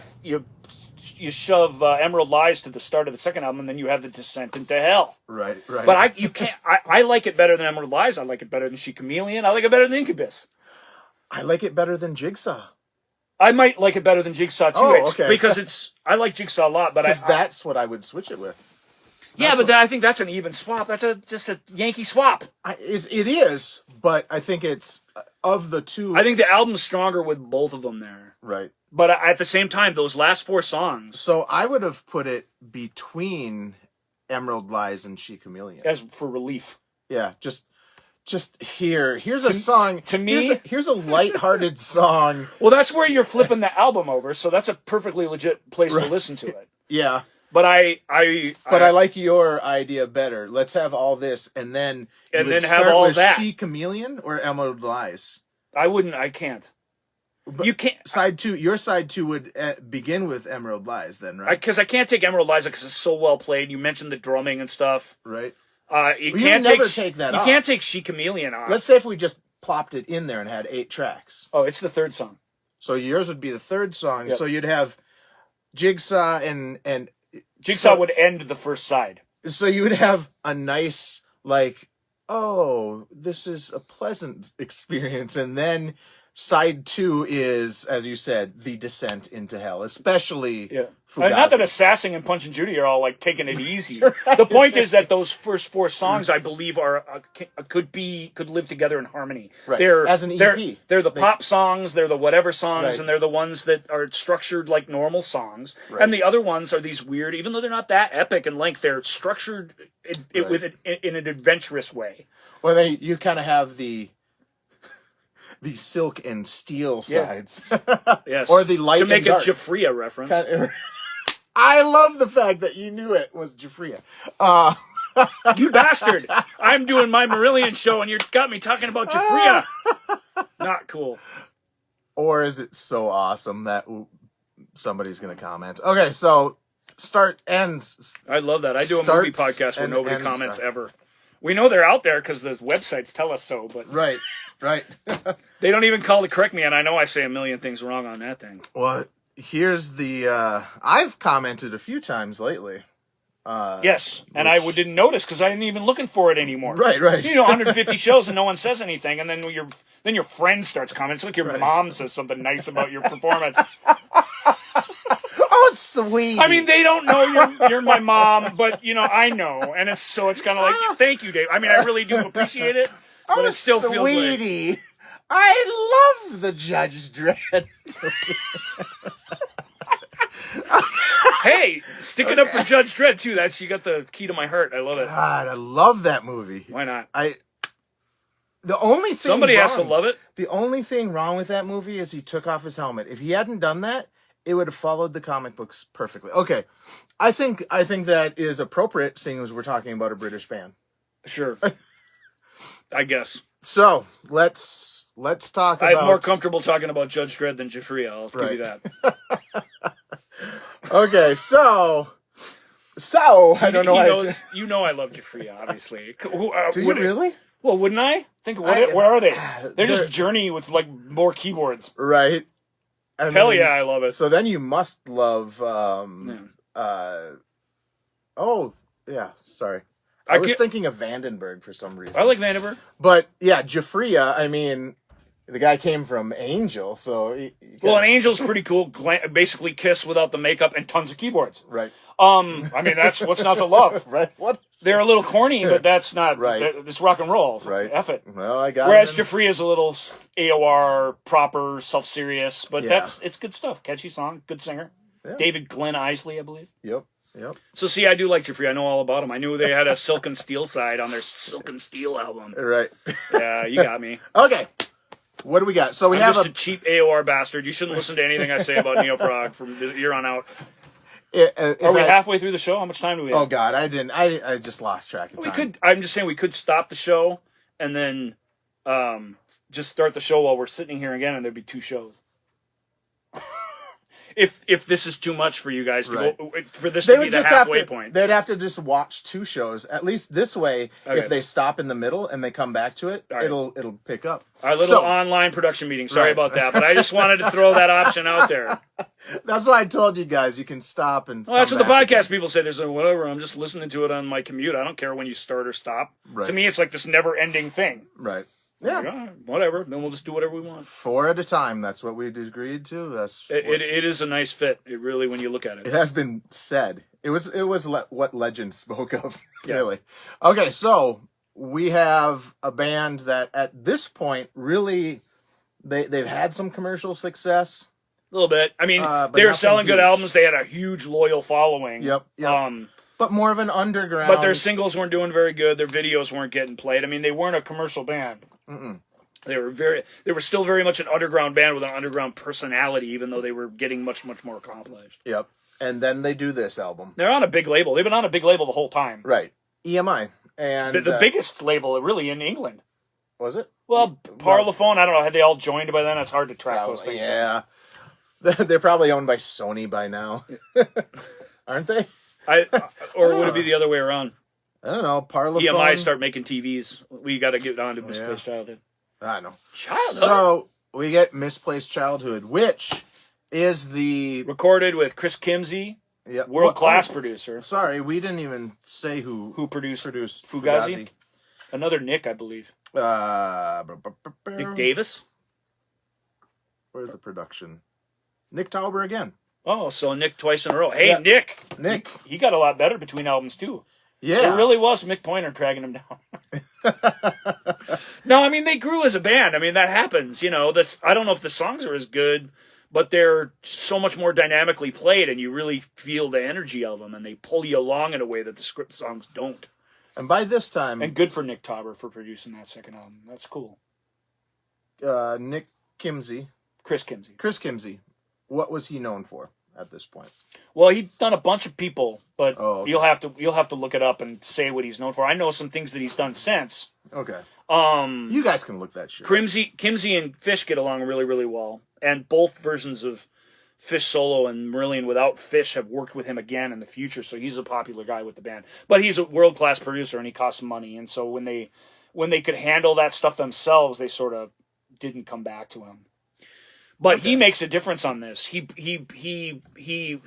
B: shove Emerald Lies to the start of the second album, and then you have the Descent into Hell.
A: Right.
B: But I like it better than Emerald Lies. I like it better than She Chameleon. I like it better than Incubus.
A: I like it better than Jigsaw.
B: I might like it better than Jigsaw too.
A: Oh, okay.
B: Because I like Jigsaw a lot, but
A: that's what I would switch it with.
B: I think that's an even swap. That's just a Yankee swap.
A: It is, but I think it's of the two.
B: I think the album's stronger with both of them there.
A: Right.
B: But at the same time, those last 4 songs.
A: So I would have put it between Emerald Lies and She Chameleon.
B: As for relief.
A: Yeah, just here's a song.
B: To me,
A: here's a lighthearted song.
B: Well, that's where you're flipping the album over, so that's a perfectly legit place to listen to it.
A: Yeah.
B: But I
A: like your idea better. Let's have all this and then
B: have all
A: with
B: that.
A: She Chameleon or Emerald Lies.
B: I can't. But you can't.
A: Your side 2 would begin with Emerald Lies then, right?
B: Because I can't take Emerald Lies because it's so well played. You mentioned the drumming and stuff.
A: Right.
B: You can't take
A: that
B: off.
A: You
B: can't take She Chameleon off.
A: Let's say if we just plopped it in there and had 8 tracks.
B: Oh, it's the 3rd song.
A: So yours would be the 3rd song.
B: Yep.
A: So you'd have Jigsaw and
B: Jigsaw would end the first side.
A: So you would have a nice this is a pleasant experience, and then side 2 is, as you said, the descent into hell, especially Fugazi.
B: Not that Assassin and Punch and Judy are all like taking it easy. The point is that those first 4 songs, I believe, could live together in harmony.
A: Right.
B: They're
A: as an EP.
B: They're the pop songs, they're the whatever songs,
A: right.
B: and they're the ones that are structured like normal songs.
A: Right.
B: And the other ones are these weird, even though they're not that epic in length, they're structured in an adventurous way.
A: Well, you kind of have the silk and steel sides.
B: Yes.
A: Or the light
B: to make
A: and
B: a
A: dark.
B: Jafria reference.
A: I love the fact that you knew it was Jafria.
B: You bastard! I'm doing my Marillion show and you got me talking about Jafria. Not cool.
A: Or is it so awesome that somebody's going to comment? Okay, so start ends.
B: I love that. I do a movie podcast where nobody comments ever. We know they're out there because the websites tell us so, but
A: right.
B: They don't even call to correct me, and I know I say a million things wrong on that thing.
A: Well, here's the I've commented a few times lately.
B: Yes, and I didn't notice because I didn't even looking for it anymore.
A: Right.
B: 150 shows and no one says anything, and then your friend starts commenting. It's like your mom says something nice about your performance.
A: Oh, sweet.
B: I mean, they don't know you're my mom, but I know, and it's kind of like, thank you, Dave. I mean, I really do appreciate it, but it still feels like,
A: sweetie. I love the Judge Dredd.
B: Hey, stick it up for Judge Dredd too. You got the key to my heart. I love it.
A: God, I love that movie.
B: Why not?
A: The only thing
B: somebody has to love it.
A: The only thing wrong with that movie is he took off his helmet. If he hadn't done that, it would have followed the comic books perfectly. Okay, I think that is appropriate, seeing as we're talking about a British band.
B: Sure, I guess.
A: So let's talk about.
B: I'm more comfortable talking about Judge Dredd than Jafria. I'll give you that.
A: Okay, so I don't know.
B: He knows. I love Jafria, obviously.
A: Do you really?
B: Well, wouldn't I? Where are they? They're just Journey with like more keyboards.
A: Right. And
B: Hell yeah, I love it.
A: So then you must love. Oh yeah, sorry. I was thinking of Vandenberg for some reason.
B: I like Vandenberg.
A: But yeah, Jafria. I mean, the guy came from Angel, so
B: well, an Angel's pretty cool. Basically, Kiss without the makeup and tons of keyboards.
A: right.
B: I mean, that's what's not to love.
A: Right. What?
B: They're a little corny, but that's not.
A: Right.
B: It's rock and roll.
A: Right.
B: F it.
A: Well, I got.
B: Whereas Jeffrey is a little AOR, proper, self-serious, but
A: Yeah.
B: it's good stuff. Catchy song, good singer.
A: Yeah.
B: David Glenn Isley, I believe.
A: Yep.
B: So see, I do like Jeffrey. I know all about him. I knew they had a Silk and Steel side on their Silk and Steel album.
A: Right.
B: Yeah, you got me.
A: Okay. What do we got? So we
B: I'm
A: have
B: just a cheap AOR bastard. You shouldn't listen to anything I say about neo-prog from here on out. Are we halfway through the show? How much time do we have?
A: Oh God, I didn't. I just lost track of time.
B: We could. I'm just saying we could stop the show and then just start the show while we're sitting here again, and there'd be 2 shows. If this is too much for you guys to go, for this to be the halfway point.
A: They'd have to just watch 2 shows. At least this way, if they stop in the middle and they come back to it, it'll pick up.
B: Our little online production meeting. Sorry about that, but I just wanted to throw that option out there.
A: That's why I told you guys you can stop and.
B: Well, that's what the podcast people say. There's whatever. I'm just listening to it on my commute. I don't care when you start or stop.
A: Right.
B: To me, it's like this never-ending thing.
A: Right. Yeah.
B: Like, oh, whatever. Then we'll just do whatever we want.
A: 4 at a time. That's what we agreed to.
B: It is a nice fit. It really, when you look at it.
A: It has been said. It was what legend spoke of.
B: Yeah.
A: Really. Okay, so we have a band that at this point really they've had some commercial success.
B: A little bit. I mean, they were selling good albums. They had a huge loyal following.
A: Yep. But more of an underground.
B: But their singles weren't doing very good. Their videos weren't getting played. I mean, they weren't a commercial band. They were still very much an underground band with an underground personality, even though they were getting much, much more accomplished.
A: Yep. And then they do this album.
B: They're on a big label. They've been on a big label the whole time.
A: Right. EMI. And
B: the biggest label, really, in England.
A: Was it?
B: Well, Parlophone, I don't know. Had they all joined by then? It's hard to track those things.
A: Yeah. They're probably owned by Sony by now. Aren't they?
B: Or would it be the other way around?
A: I don't know. Parlophone.
B: EMI start making TVs. We got to get on to Misplaced Childhood.
A: I know.
B: Childhood?
A: So we get Misplaced Childhood, which is the...
B: Recorded with Chris Kimsey, world-class producer.
A: Sorry, we didn't even say who
B: produced
A: Fugazi.
B: Another Nick, I believe. Nick Davis?
A: Where's the production? Nick Tauber again.
B: Oh, so Nick twice in a row. Hey, Nick. He got a lot better between albums, too.
A: Yeah.
B: It really was Mick Pointer dragging him down. No, I mean, they grew as a band. I mean, that happens. You know, I don't know if the songs are as good, but they're so much more dynamically played, and you really feel the energy of them, and they pull you along in a way that the script songs don't.
A: And by this time...
B: And good for Nick Tauber for producing that second album. That's cool.
A: Nick Kimsey.
B: Chris Kimsey.
A: What was he known for at this point?
B: Well, he'd done a bunch of people, but
A: okay.
B: you'll have to look it up and say what he's known for. I know some things that he's done since.
A: Okay. You guys can look that shit.
B: Kimsey and Fish get along really, really well, and both versions of Fish solo and Marillion without Fish have worked with him again in the future. So he's a popular guy with the band, but he's a world-class producer and he costs money. And so when they could handle that stuff themselves, they sort of didn't come back to him. But he makes a difference on this. He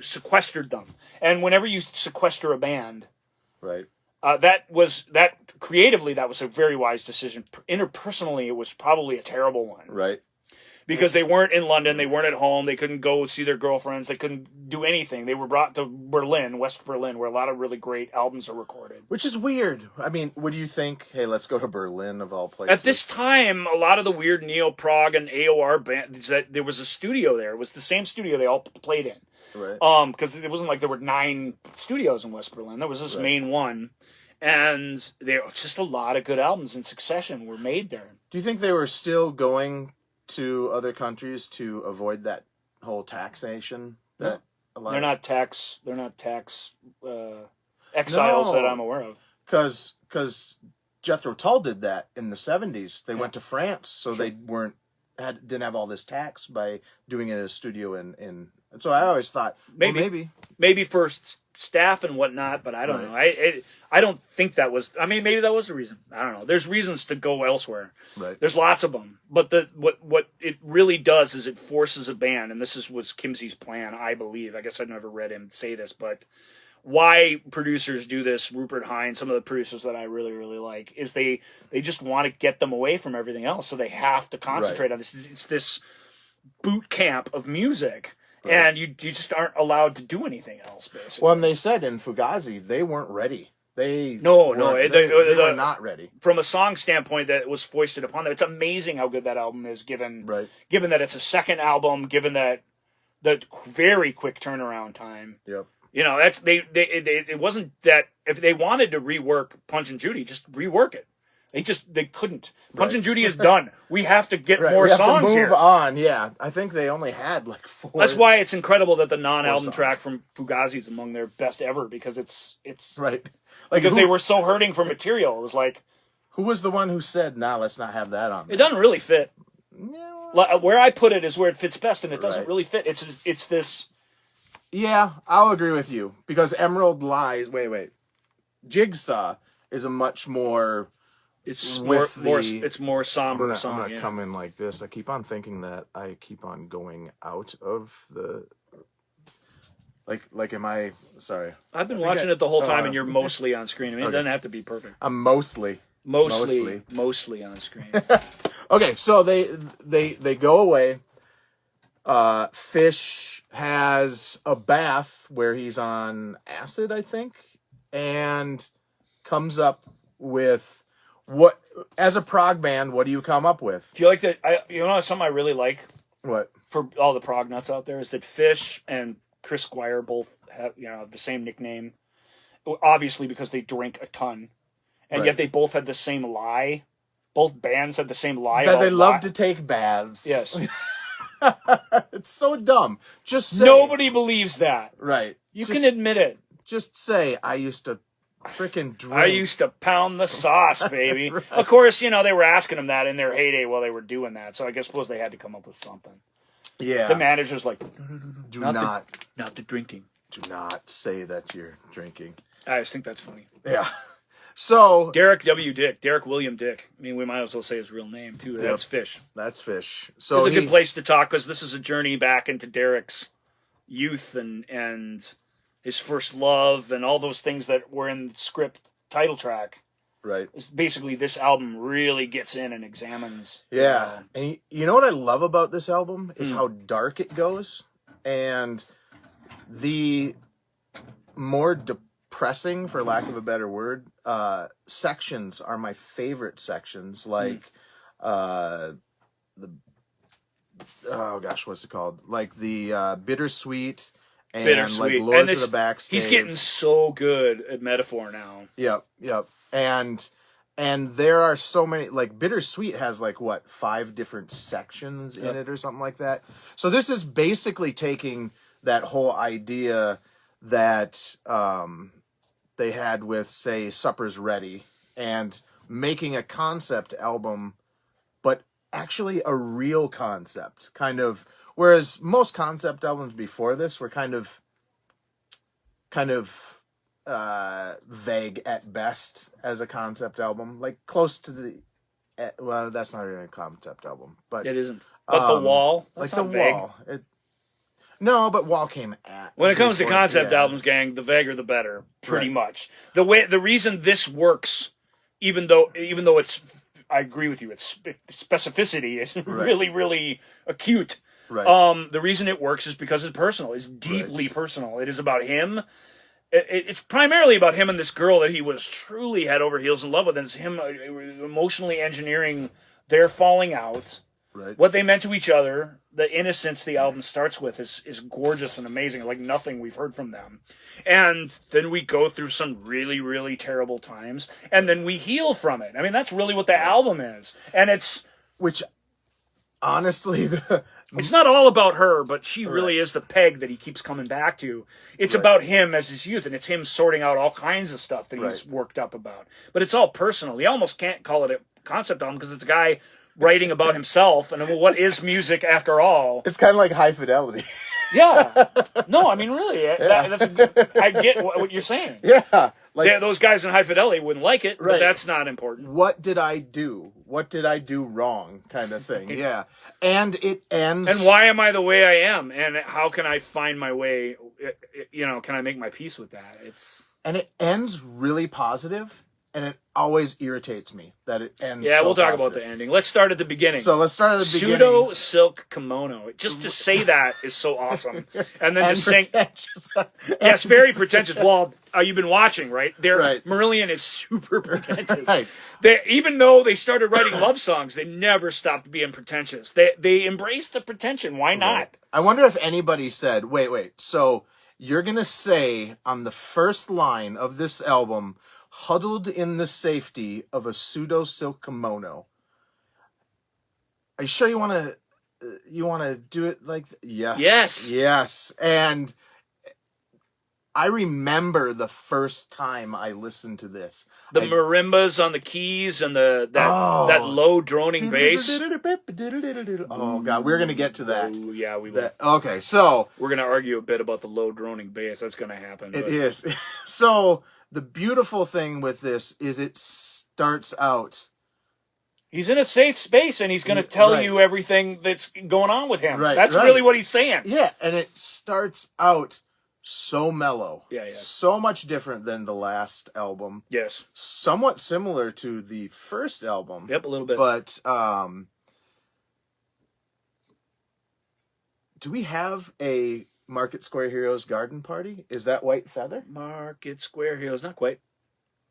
B: sequestered them, and whenever you sequester a band,
A: right?
B: That creatively that was a very wise decision. Interpersonally, it was probably a terrible one,
A: right?
B: Because they weren't in London, they weren't at home, they couldn't go see their girlfriends, they couldn't do anything. They were brought to Berlin, West Berlin, where a lot of really great albums are recorded.
A: Which is weird. I mean, would you think, hey, let's go to Berlin of all places?
B: At this time, a lot of the weird neo-prog and AOR bands, there was a studio there. It was the same studio they all played in.
A: Right.
B: Because it wasn't like there were 9 studios in West Berlin. There was this main one. And there was just a lot of good albums in succession were made there.
A: Do you think they were still going to other countries to avoid that whole taxation? They're not tax
B: exiles that I'm aware of.
A: Because Jethro Tull did that in the 70s. They went to France, so they didn't have all this tax by doing it in a studio in. And so I always thought
B: maybe for staff and whatnot, but I don't know. I don't think that was. I mean, maybe that was the reason. I don't know. There's reasons to go elsewhere.
A: Right.
B: There's lots of them, but what it really does is it forces a band, and this was Kimsey's plan, I believe. I guess I've never read him say this, but why producers do this. Rupert Hines, some of the producers that I really, really like, is they just want to get them away from everything else, so they have to concentrate on this. It's this boot camp of music, and you just aren't allowed to do anything else, basically.
A: Well, and they said in Fugazi they weren't ready. They
B: were
A: not ready.
B: From a song standpoint, that was foisted upon them. It's amazing how good that album is, given that it's a second album, given that the very quick turnaround time.
A: Yep.
B: You know, that's it wasn't that if they wanted to rework Punch and Judy, just rework it. They couldn't. Punch and Judy is done. We have to get more songs here.
A: Move on. Yeah, I think they only had like 4.
B: That's why it's incredible that the non-album track from Fugazi is among their best ever, because it's
A: right.
B: Like because they were so hurting for material. It was like,
A: who was the one who said, "Nah, let's not have that on"?
B: It doesn't really fit. Yeah. Where I put it is where it fits best, and it doesn't really fit. It's this.
A: Yeah, I'll agree with you, because Emerald Lies. Wait. Jigsaw is a much more.
B: It's more somber song.
A: I'm gonna come in like this. I keep on thinking that I keep on going out of the. Like, am I? Sorry.
B: I've been watching it the whole time, and you're mostly on screen. I mean, it doesn't have to be perfect.
A: I'm mostly
B: on screen.
A: Okay, so they go away. Fish has a bath where he's on acid, I think, and comes up with what, as a prog band, what do you come up with?
B: Do you like that? You know something I really like?
A: What?
B: For all the prog nuts out there, is that Fish and Chris Squire both have the same nickname, obviously because they drink a ton, and yet they both had the same lie. Both bands had the same lie.
A: That they love to take baths.
B: Yes.
A: It's so dumb. Just say.
B: Nobody believes that.
A: Right.
B: You can admit it.
A: Just say, I used to freaking drink.
B: I used to pound the sauce, baby.
A: Right.
B: Of course, they were asking them that in their heyday while they were doing that, so I suppose they had to come up with something.
A: Yeah.
B: The manager's like, no, not the drinking.
A: Do not say that you're drinking.
B: I just think that's funny.
A: Yeah. So
B: Derek William Dick. I mean, we might as well say his real name too. That's Fish.
A: That's Fish. So
B: it's a good place to talk, because this is a journey back into Derek's youth and his first love and all those things that were in the script title track.
A: Right.
B: It's basically, this album really gets in and examines.
A: Yeah. And you know what I love about this album is how dark it goes, and the more depressing, for lack of a better word, sections are my favorite sections. Like what's it called? Like the Bittersweet. And like Lords of the Backstage.
B: He's getting so good at metaphor now.
A: Yep. And there are so many, like Bittersweet has like 5 different sections in it or something like that. So this is basically taking that whole idea that they had with, say, Supper's Ready, and making a concept album, but actually a real concept, kind of. Whereas most concept albums before this were kind of vague at best as a concept album, like close to the. Well, that's not even a concept album, but
B: it isn't. But The Wall, that's
A: like
B: not
A: The
B: vague.
A: Wall. No, but Wall came at.
B: When it comes to concept albums, gang, the vaguer the better, pretty much. The reason this works, even though it's, I agree with you, its specificity is really, really acute.
A: Right.
B: The reason it works is because it's personal. It's deeply personal. It is about him. It's primarily about him and this girl that he was truly head over heels in love with, and it's him emotionally engineering their falling out, what they meant to each other. The innocence the album starts with is gorgeous and amazing, like nothing we've heard from them. And then we go through some really, really terrible times, and then we heal from it. I mean, that's really what the album is. And
A: which, honestly,
B: it's not all about her, but she really is the peg that he keeps coming back to. It's about him as his youth, and it's him sorting out all kinds of stuff that he's worked up about. But it's all personal. You almost can't call it a concept album, because it's a guy writing about himself, and what is music after all?
A: It's kind of like High Fidelity.
B: Yeah. No, I mean, really, I get what you're saying.
A: Yeah. Like,
B: those guys in High Fidelity wouldn't like it, but that's not important.
A: What did I do? What did I do wrong? Kind of thing. Yeah. And it ends.
B: And why am I the way I am? And how can I find my way, can I make my peace with that?
A: And it ends really positive, and it always irritates me that it ends.
B: Yeah,
A: so
B: we'll talk
A: positive.
B: about the ending. Let's start at the beginning.
A: So let's start at the beginning.
B: Pseudo silk kimono. Just to say that is so awesome. And then to sing. Yeah, it's very pretentious. Well, you've been watching, right? Marillion is super pretentious.
A: Right.
B: Even though they started writing love songs, they never stopped being pretentious. They embraced the pretension. Why not?
A: Right. I wonder if anybody said, wait, so you're going to say on the first line of this album, huddled in the safety of a pseudo silk kimono. Are you sure you want to do it like yes? And I remember the first time I listened to this.
B: The marimbas on the keys and that low droning bass.
A: Oh God, we're gonna get to that.
B: Ooh, yeah, we will.
A: Okay, so
B: we're gonna argue a bit about the low droning bass. That's gonna happen.
A: It is. So the beautiful thing with this is it starts out.
B: He's in a safe space, and he's going to tell you everything that's going on with him. That's really what he's saying.
A: Yeah, and it starts out so mellow.
B: Yeah.
A: So much different than the last album.
B: Yes.
A: Somewhat similar to the first album.
B: Yep, a little bit.
A: But do we have a Market Square Heroes garden party? Is that White Feather?
B: Market Square Heroes, not quite.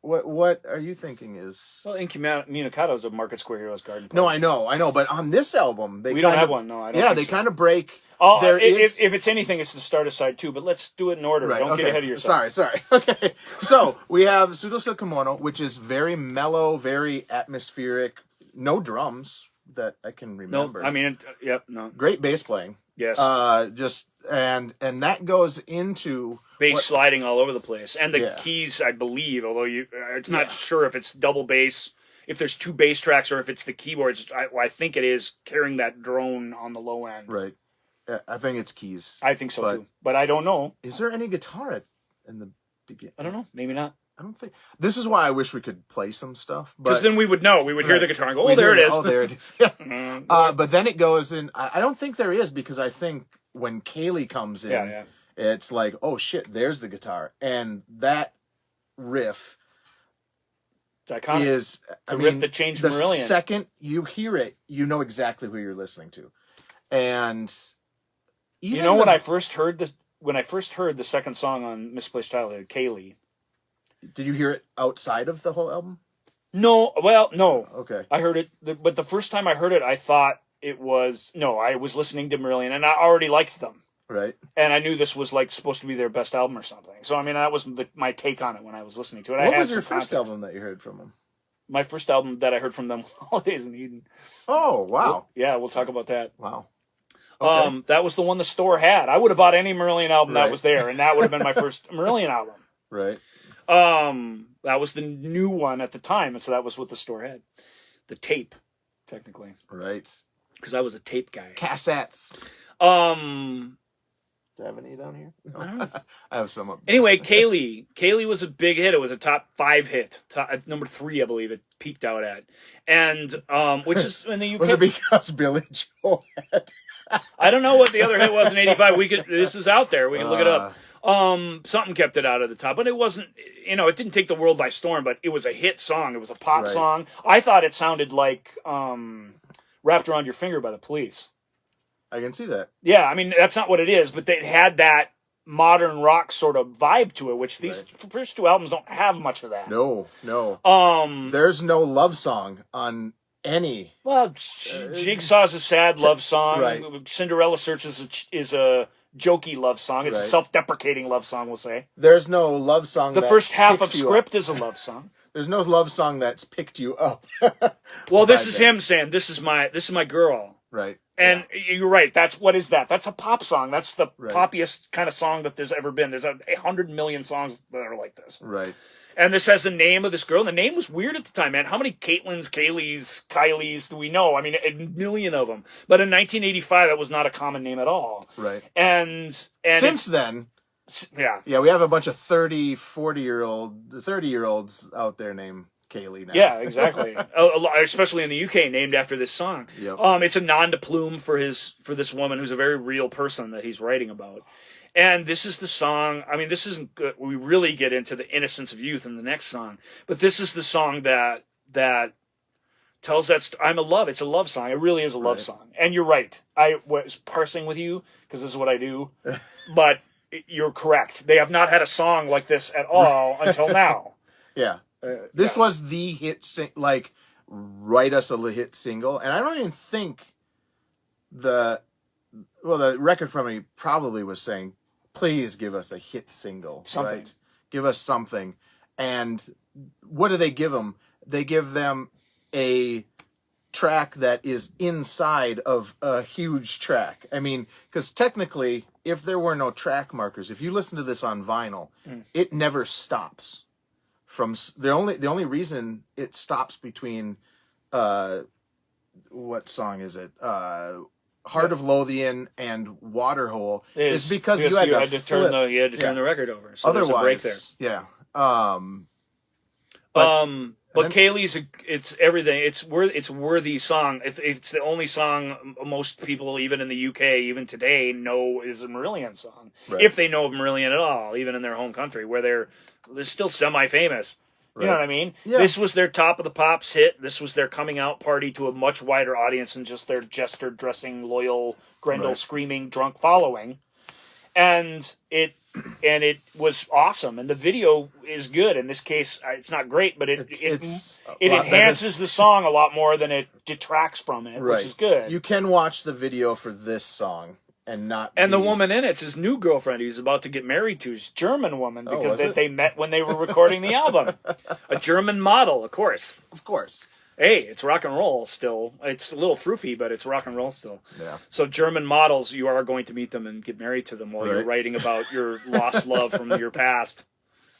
A: What are you thinking is?
B: Well, Incubus is a Market Square Heroes garden party.
A: No, I know, but on this album we
B: don't have one. No, I don't.
A: Yeah, they kind of break.
B: Oh, if it's anything, it's the start of side 2. But let's do it in order.
A: Right,
B: Don't get ahead of yourself.
A: Sorry. Okay, so we have Pseudo Silk Kimono, which is very mellow, very atmospheric. No drums that I can remember.
B: No, I mean, no.
A: Great bass playing.
B: Yes.
A: And that goes into
B: bass sliding all over the place, and the keys, I believe, although it's not sure if it's double bass, if there's 2 bass tracks, or if it's the keyboards. I think it is carrying that drone on the low end.
A: Right. I think it's keys.
B: I think so too, but I don't know.
A: Is there any guitar in the beginning?
B: I don't know. Maybe not.
A: I don't think. This is why I wish we could play some stuff.
B: Because then we would know. We would hear the guitar and go, there it is.
A: Oh, there it is. But then it goes in. I don't think there is, because I think when Kaylee comes in, it's like, oh shit, there's the guitar. And that riff is
B: the riff that changed
A: the
B: Marillion.
A: The second you hear it, you know exactly who you're listening to. And even
B: when I first heard the second song on Misplaced Childhood, Kaylee.
A: Did you hear it outside of the whole album?
B: No. Well, no.
A: Okay.
B: I heard it, but the first time I heard it, I thought it was I was listening to Marillion, and I already liked them.
A: Right.
B: And I knew this was supposed to be their best album or something. So I mean, that was my take on it when I was listening to it.
A: What was your first album that you heard from them?
B: My first album that I heard from them, Holidays in Eden.
A: Oh wow!
B: Yeah, we'll talk about that.
A: Wow. Okay.
B: That was the one the store had. I would have bought any Marillion album that was there, and that would have been my first Marillion album.
A: Right.
B: That was the new one at the time, and so that was what the store had. The tape, technically.
A: Right.
B: Because I was a tape guy.
A: Cassettes.
B: Do
A: I have any down here? No.
B: I don't know.
A: I have some up.
B: Anyway, Kaylee. Kaylee was a big hit. It was a top 5 hit. Number 3, I believe it peaked out at. And, which is in the UK.
A: Was it because Billy Joel had...
B: I don't know what the other hit was in 85. This is out there. We can look it up. Something kept it out of the top, but it wasn't, it didn't take the world by storm, but it was a hit song. It was a pop song. I thought it sounded like, Wrapped Around Your Finger by the Police.
A: I can see that.
B: Yeah, I mean, that's not what it is, but it had that modern rock sort of vibe to it, which these first 2 albums don't have much of that.
A: No. There's no love song on any.
B: Well, Jigsaw's a sad love song.
A: Right.
B: Cinderella Search is a jokey love song. It's a self-deprecating love song, we'll say.
A: There's no love song.
B: The first half of Script is a love song.
A: There's no love song that's picked you up.
B: Well, this is him saying, "This is my girl."
A: Right.
B: And you're right. What is that? That's a pop song. That's the poppiest kind of song that there's ever been. There's 100 million songs that are like this.
A: Right.
B: And this has the name of this girl. And the name was weird at the time, man. How many Caitlins, Kayleys, Kylies do we know? I mean, a million of them. But in 1985, that was not a common name at all.
A: Right.
B: And
A: since then, yeah, we have a bunch of 30, 30-year-olds out there named Kaylee now.
B: Yeah, exactly. Especially in the UK, named after this song.
A: Yep.
B: It's a nom de plume for this woman who's a very real person that he's writing about. And this is the song. I mean, this isn't good. We really get into the innocence of youth in the next song, but this is the song that tells that it's a love song. It really is a love song. And you're right. I was parsing with you because this is what I do, but you're correct. They have not had a song like this at all until now.
A: Yeah. This was the hit, write us a hit single. And I don't even think the record company probably was saying, please give us a hit single.
B: Something.
A: Right? Give us something. And what do they give them? They give them a track that is inside of a huge track. I mean, because technically, if there were no track markers, if you listen to this on vinyl, it never stops. The only reason it stops between what song is it? Heart of Lothian and Waterhole is because you had to turn
B: the record over. So
A: otherwise,
B: there's a break there.
A: Yeah.
B: But Kaylee's it's everything. It's worthy song. It's the only song most people, even in the UK, even today, know is a Marillion song. Right. If they know of Marillion at all, even in their home country, where they're still semi-famous. Right. You know what I mean? Yeah. This was their Top of the Pops hit. This was their coming out party to a much wider audience than just their jester dressing, loyal, Grendel screaming, drunk following. And it was awesome. And the video is good. In this case, it's not great, but it enhances the song a lot more than it detracts from it, which is good.
A: You can watch the video for this song. And
B: the woman in it's his new girlfriend he's about to get married to. Is a German woman because they met when they were recording the album. A German model, of course.
A: Of course.
B: Hey, it's rock and roll still. It's a little froofy, but it's rock and roll still.
A: Yeah.
B: So German models, you are going to meet them and get married to them while you're writing about your lost love from your past.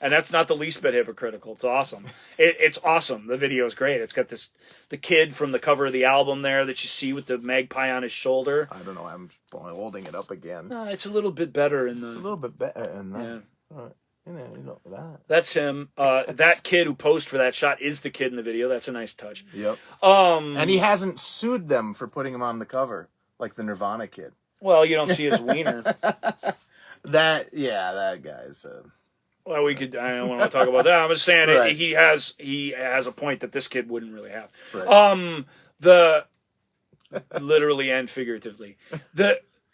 B: And that's not the least bit hypocritical. It's awesome. It's awesome. The video is great. It's got the kid from the cover of the album there that you see with the magpie on his shoulder.
A: I don't know. I'm holding it up again.
B: No, it's a little bit better in the.
A: It's a little bit better in that.
B: Yeah.
A: All right. You know that.
B: That's him. That kid who posed for that shot is the kid in the video. That's a nice touch.
A: Yep. And he hasn't sued them for putting him on the cover like the Nirvana kid.
B: Well, you don't see his wiener.
A: That guy's.
B: Well, I don't want to talk about that. I'm just saying he has a point that this kid wouldn't really have. Right. Literally and figuratively.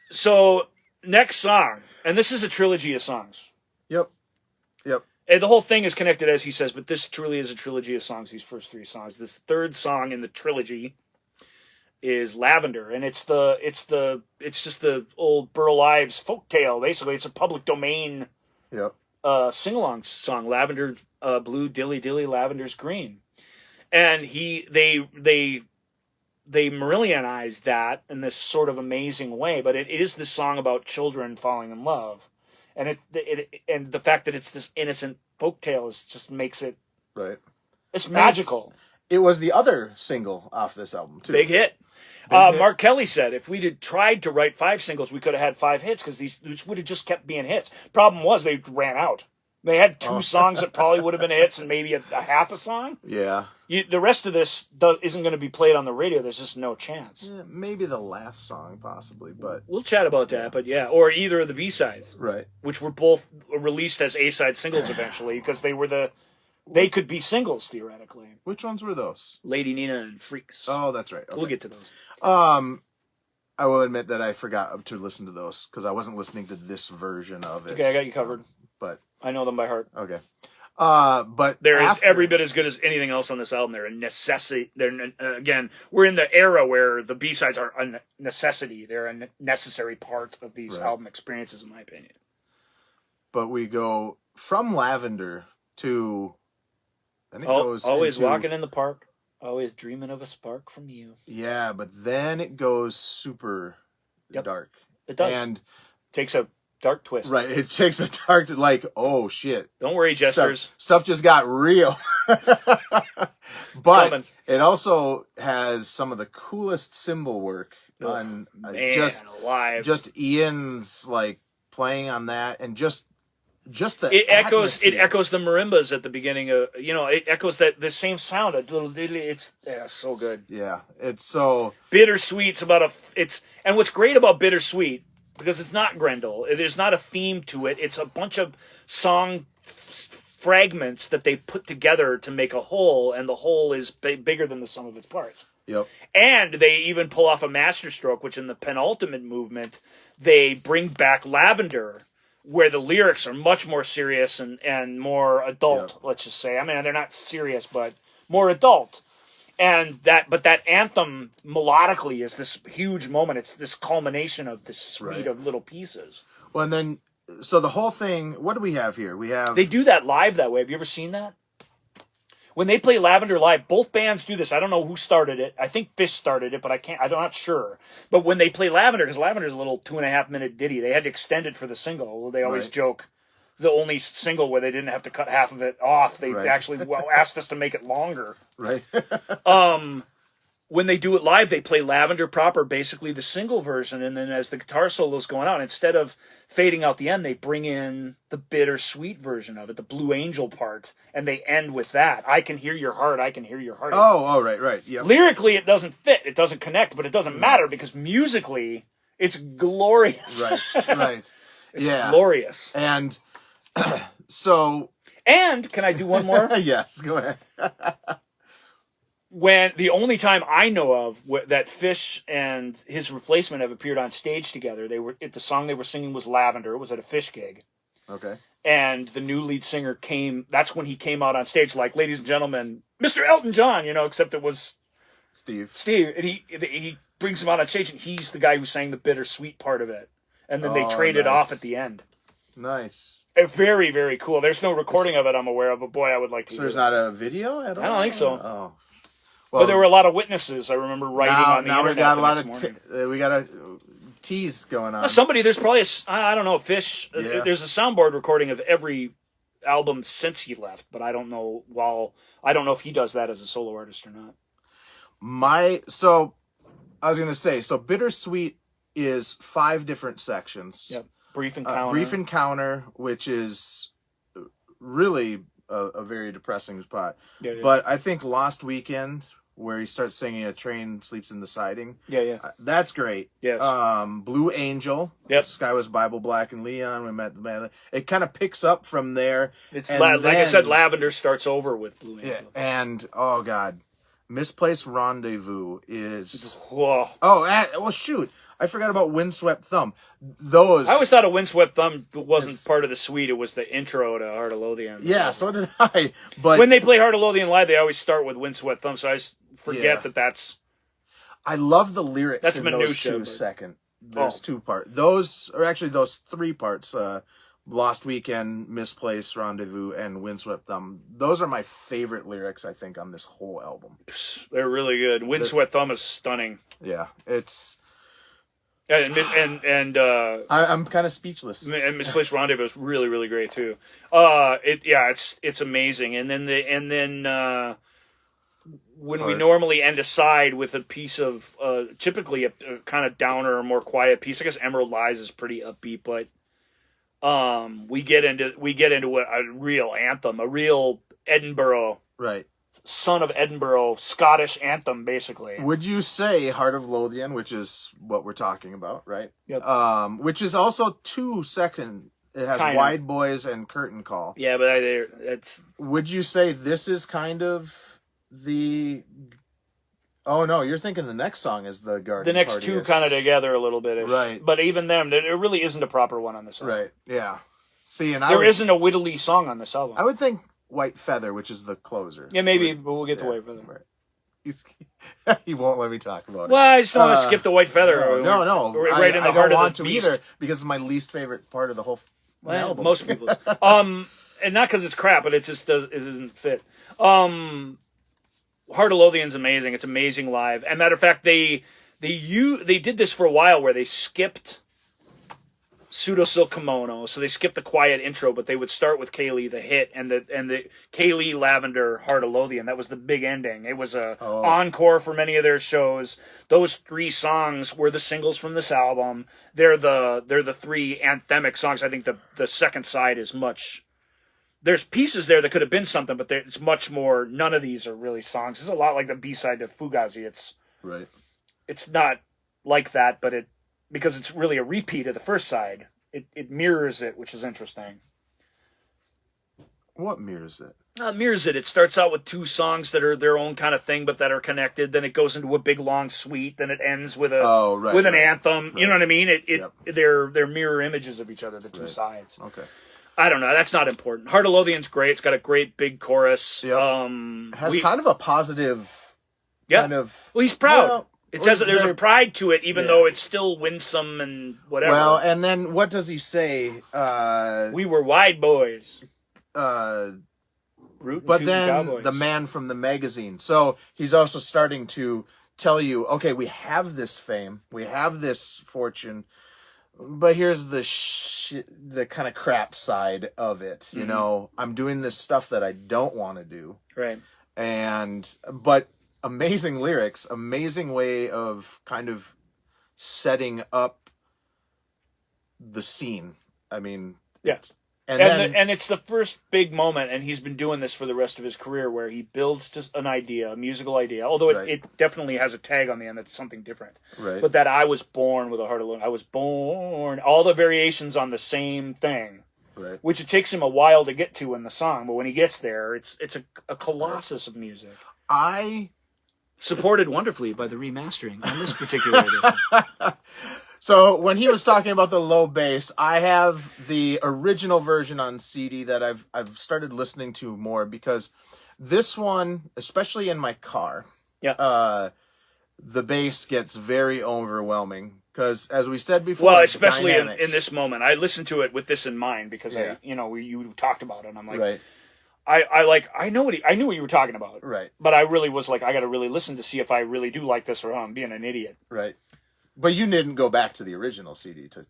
B: So next song, and this is a trilogy of songs.
A: Yep.
B: And the whole thing is connected, as he says, but this truly is a trilogy of songs. These first three songs. This third song in the trilogy is Lavender, and it's just the old Burl Ives folktale. Basically, it's a public domain.
A: Yep.
B: Sing-along song, Lavender blue, dilly dilly, lavender's green, and they Marillionized that in this sort of amazing way. But it is this song about children falling in love, and and the fact that it's this innocent folktale just makes it It's magical.
A: It was the other single off this album too.
B: Big hit. Mark Kelly said if we'd had tried to write 5 singles, we could have had 5 hits because these would have just kept being hits. Problem was they ran out. They had 2 songs that probably would have been hits and maybe a half a song.
A: Yeah.
B: The rest of this isn't going to be played on the radio. There's just no chance.
A: Yeah, maybe the last song possibly, but...
B: We'll chat about that, but yeah. Or either of the B-sides.
A: Right.
B: Which were both released as A-side singles eventually because they could be singles, theoretically.
A: Which ones were those?
B: Lady Nina and Freaks.
A: Oh, that's right. Okay.
B: We'll get to those.
A: I will admit that I forgot to listen to those because I wasn't listening to this version of it.
B: Okay, I got you covered.
A: But
B: I know them by heart.
A: Okay. But
B: they're every bit as good as anything else on this album. They're a necessity. Again, we're in the era where the B-sides are a necessity. They're a necessary part of these album experiences, in my opinion.
A: But we go from Lavender to... Then it goes
B: always walking in the park, always dreaming of a spark from you.
A: Yeah, but then it goes super dark.
B: It does.
A: And
B: takes a dark twist.
A: Right, it takes a dark, oh shit.
B: Don't worry, jesters.
A: Stuff just got real. But it also has some of the coolest cymbal work on just Ian's playing on that and just the
B: it echoes the marimbas at the beginning of it echoes the same sound a little diddly. It's so good.
A: Yeah, it's so
B: Bittersweet's about and what's great about Bittersweet because it's not Grendel. There's not a theme to it. It's a bunch of song fragments that they put together to make a whole, and the whole is bigger than the sum of its parts.
A: Yep.
B: And they even pull off a masterstroke, which in the penultimate movement, they bring back Lavender, where the lyrics are much more serious and more adult, let's just say. I mean, they're not serious, but more adult. And that anthem melodically is this huge moment. It's this culmination of this suite of little pieces.
A: Well, and then, so the whole thing, what do we have here?
B: They do that live that way. Have you ever seen that? When they play Lavender live, both bands do this. I don't know who started it. I think Fish started it, but I'm not sure. But when they play Lavender, because Lavender's a little 2.5-minute ditty, they had to extend it for the single. They always joke. The only single where they didn't have to cut half of it off. They actually asked us to make it longer.
A: Right.
B: When they do it live, they play Lavender proper, basically the single version, and then as the guitar solo's going on, instead of fading out the end, they bring in the Bittersweet version of it, the Blue Angel part, and they end with that. I can hear your heart, I can hear your heart.
A: Oh, right. Yep.
B: Lyrically, it doesn't fit, it doesn't connect, but it doesn't matter because musically, it's glorious.
A: Right.
B: It's glorious.
A: And so...
B: And, can I do one more?
A: Yes, go ahead.
B: When the only time I know of that Fish and his replacement have appeared on stage together, the song they were singing was Lavender. It was at a Fish gig.
A: Okay.
B: And the new lead singer that's when he came out on stage, like, ladies and gentlemen, Mr. Elton John, except it was
A: Steve. And
B: he brings him out on stage, and he's the guy who sang the Bittersweet part of it. And then they traded off at the end.
A: Nice.
B: Very, very cool. There's no recording of it I'm aware of, but boy, I would like to
A: So there's not a video at all?
B: I don't think so.
A: Oh. Well,
B: but there were a lot of witnesses. I remember writing on the internet.
A: Now we got a lot of we got a tease going on.
B: There's probably I don't know, Fish. There's a soundboard recording of every album since he left, but I don't know. I don't know if he does that as a solo artist or not.
A: So I was gonna say, so Bittersweet is 5 different sections.
B: Yep. Brief Encounter.
A: Brief Encounter, which is really a very depressing spot. Yeah. But I think Lost Weekend, where he starts singing "A Train Sleeps in the Siding."
B: Yeah.
A: That's great.
B: Yes.
A: Blue Angel.
B: Yep.
A: Sky Was Bible Black and Leon. We met the band. It kind of picks up from there.
B: It's like I said, Lavender starts over with Blue Angel.
A: Yeah, and oh god, Misplaced Rendezvous is.
B: Whoa.
A: Well, shoot. I forgot about Windswept Thumb. I
B: always thought a Windswept Thumb wasn't part of the suite. It was the intro to Heart of Lothian.
A: Yeah, so did I. But
B: when they play Heart of Lothian live, they always start with Windswept Thumb, so I forget that's...
A: I love the lyrics
B: that's
A: in
B: minutia,
A: those 2 seconds. There's 2 parts. Those 3 parts. Lost Weekend, Misplaced Rendezvous, and Windswept Thumb. Those are my favorite lyrics, I think, on this whole album.
B: They're really good. Windswept Thumb is stunning.
A: Yeah, it's...
B: And
A: I'm kind of speechless.
B: And Misplaced Rendezvous is really, really great too. It's amazing. And then when we normally end a side with a piece of typically a kind of downer or more quiet piece, I guess Emerald Lies is pretty upbeat, but we get into a real anthem, a real Edinburgh,
A: right?
B: Son of Edinburgh, Scottish anthem, basically.
A: Would you say Heart of Lothian, which is what we're talking about, right?
B: Yep.
A: Which is also 2 second. It has
B: kind
A: Wide Boys and Curtain Call.
B: Yeah, but it's...
A: Would you say this is kind of the... Oh, no, you're thinking the next song is the Garden
B: The next
A: Party
B: 2 kind of together a little bit.
A: Right.
B: But even them, there really isn't a proper one on this album.
A: Right, yeah. See, and
B: there isn't a Whittly song on this album.
A: I would think White Feather, which is the closer.
B: Yeah, maybe, but we'll get to White Feather.
A: Right. He won't let me talk about it.
B: Well, I just don't want to skip the White Feather.
A: No.
B: Right in the heart of the beast.
A: Either, because it's my least favorite part of the whole album.
B: Most people's. And not because it's crap, but it doesn't fit. Heart of Lothian's amazing. It's amazing live. And matter of fact, they did this for a while where they skipped Pseudo Silk Kimono, so they skipped the quiet intro, but they would start with Kaylee, the hit, and the Kaylee, Lavender, Heart of Lothian. That was the big ending. It was a encore for many of their shows. Those 3 songs were the singles from this album. They're the 3 anthemic songs. I think the second side is much. There's pieces there that could have been something, but it's much more. None of these are really songs. It's a lot like the B-side to Fugazi.
A: Right.
B: It's not like that, but because it's really a repeat of the first side. It mirrors it, which is interesting.
A: What mirrors it?
B: Mirrors it. It starts out with 2 songs that are their own kind of thing, but that are connected. Then it goes into a big long suite. Then it ends with an anthem. Right. You know what I mean? They're mirror images of each other, the 2 sides.
A: Okay.
B: I don't know. That's not important. Heart of Lothian's great. It's got a great big chorus.
A: Yep. Has kind of a positive kind of...
B: Well, he's proud. Well, it says that there's a pride to it, even though it's still winsome and whatever.
A: Well, and then what does he say?
B: We were wide boys.
A: But then the man from the magazine. So he's also starting to tell you, okay, we have this fame, we have this fortune, but here's the kind of crap side of it. You know, I'm doing this stuff that I don't want to do.
B: Right.
A: But amazing lyrics, amazing way of kind of setting up the scene. I mean,
B: yes. And it's the first big moment, and he's been doing this for the rest of his career, where he builds just an idea, a musical idea, although it definitely has a tag on the end that's something different.
A: Right.
B: But that I was born with a heart of Lothian. I was born, all the variations on the same thing,
A: right.
B: Which it takes him a while to get to in the song, but when he gets there, it's a colossus of music. Supported wonderfully by the remastering on this particular edition.
A: So when he was talking about the low bass, I have the original version on CD that I've started listening to more, because this one, especially in my car, the bass gets very overwhelming, because as we said before,
B: well, especially in this moment, I listened to it with this in mind, because you talked about it, and I'm like,
A: right.
B: I knew what you were talking about,
A: right?
B: But I really was like, I got to really listen to see if I really do like this, or I'm being an idiot,
A: right? But you didn't go back to the original CD to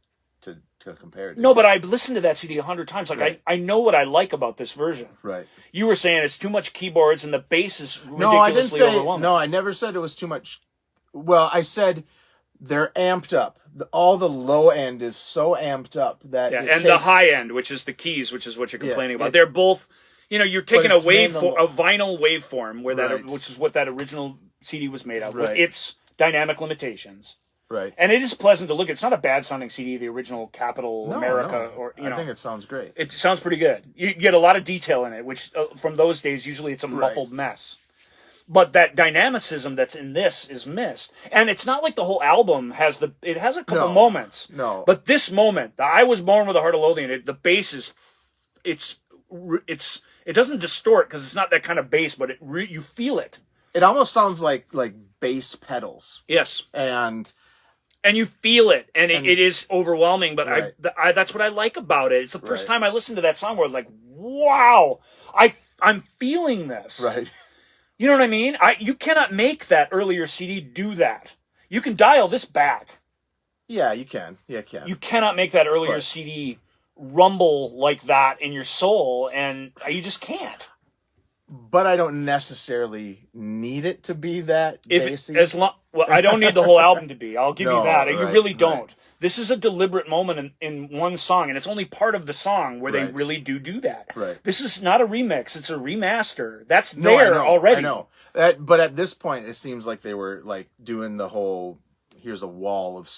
A: compare it.
B: No, but I've listened to that CD 100 times. Like, right. I know what I like about this version.
A: Right.
B: You were saying it's too much keyboards and the bass is ridiculously overwhelming.
A: No, I never said it was too much. Well, I said they're amped up. All the low end is so amped up that
B: the high end, which is the keys, which is what you're complaining about. They're both, you're taking a vinyl waveform which is what that original CD was made of, with its dynamic limitations.
A: Right.
B: And it is pleasant to look at. It's not a bad sounding CD, the original Capitol America.
A: No. I think it sounds great.
B: It sounds pretty good. You get a lot of detail in it, which from those days, usually it's a muffled mess. But that dynamicism that's in this is missed. And it's not like the whole album has it has a couple moments.
A: No.
B: But this moment, I was born with a heart of Lothian, the bass is, it doesn't distort because it's not that kind of bass, but you feel it.
A: It almost sounds like bass pedals.
B: Yes.
A: And
B: you feel it, and it is overwhelming, but that's what I like about it. It's the first time I listened to that song where I'm like, wow, I'm feeling this.
A: Right.
B: You know what I mean? You cannot make that earlier CD do that. You can dial this back.
A: Yeah, you can. Yeah, you can.
B: You cannot make that earlier CD rumble like that in your soul, and you just can't.
A: But I don't necessarily need it to be that basic.
B: Well, I don't need the whole album to be. I'll give you that. You really don't.
A: Right.
B: This is a deliberate moment in one song, and it's only part of the song where they really do that.
A: Right.
B: This is not a remix. It's a remaster. That's already.
A: I know. But at this point, it seems like they were doing the whole, here's a wall of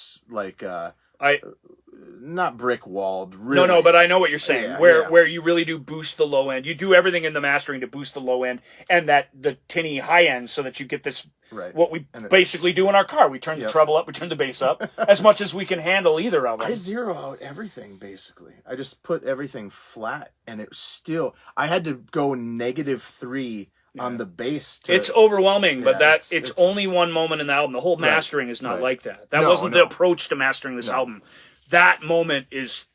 A: not brick walled, really.
B: No, but I know what you're saying. Where you really do boost the low end. You do everything in the mastering to boost the low end and the tinny high end, so that you get this.
A: Right.
B: What we basically do in our car. We turn the treble up, we turn the bass up as much as we can handle either of them.
A: I zero out everything basically. I just put everything flat, and it still. I had to go -3 on the bass.
B: It's overwhelming, but it's only one moment in the album. The whole mastering is not like that. That wasn't the approach to mastering this album. That moment is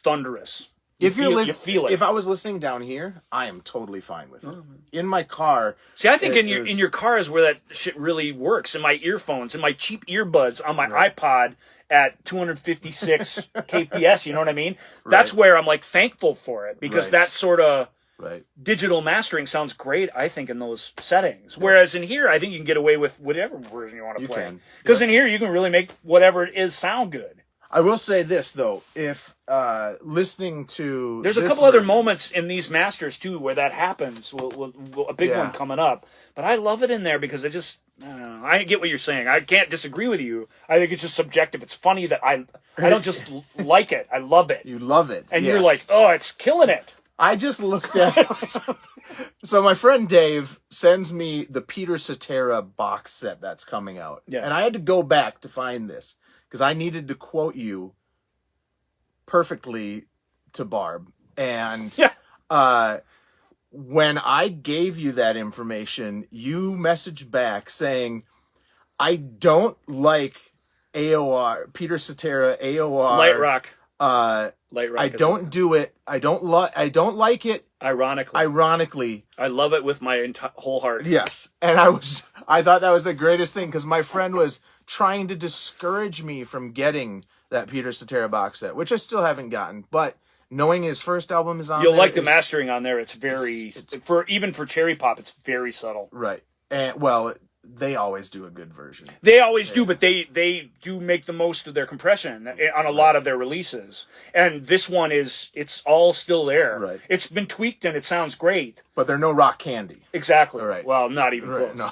B: thunderous. You feel it.
A: If I was listening down here, I am totally fine with it. In my car,
B: see, I think in your car is where that shit really works. In my earphones, in my cheap earbuds, on my iPod at 256 kps. You know what I mean? That's where I'm thankful for it, because that sort of digital mastering sounds great, I think, in those settings. Whereas in here, I think you can get away with whatever version you want to play. Because in here, you can really make whatever it is sound good.
A: I will say this, though. If listening to
B: there's a
A: this
B: couple other
A: version-
B: moments in these masters too where that happens. A big one coming up, but I love it in there because I just I don't know. I get what you're saying. I can't disagree with you. I think it's just subjective. It's funny that I don't just like it. I love it.
A: You love it,
B: and
A: yes.
B: you're like, oh, it's killing it.
A: I just looked at. So my friend Dave sends me the Peter Cetera box set that's coming out, and I had to go back to find this because I needed to quote you perfectly to Barb. And when I gave you that information, you messaged back saying, I don't like AOR, Peter Cetera, AOR.
B: Light rock.
A: Light rock. I don't do it. I don't like it. Ironically.
B: I love it with my whole heart.
A: Yes. And I thought that was the greatest thing because my friend was trying to discourage me from getting that Peter Cetera box set, which I still haven't gotten, but knowing his first album is on
B: You'll
A: there,
B: like the mastering on there. It's very, even for Cherry Pop, it's very subtle.
A: Right. And well, they always do a good version.
B: They always do, but they do make the most of their compression on a lot of their releases. And this one it's all still there.
A: Right.
B: It's been tweaked and it sounds great.
A: But they're no rock candy.
B: Exactly.
A: Right.
B: Well, not even close.
A: No.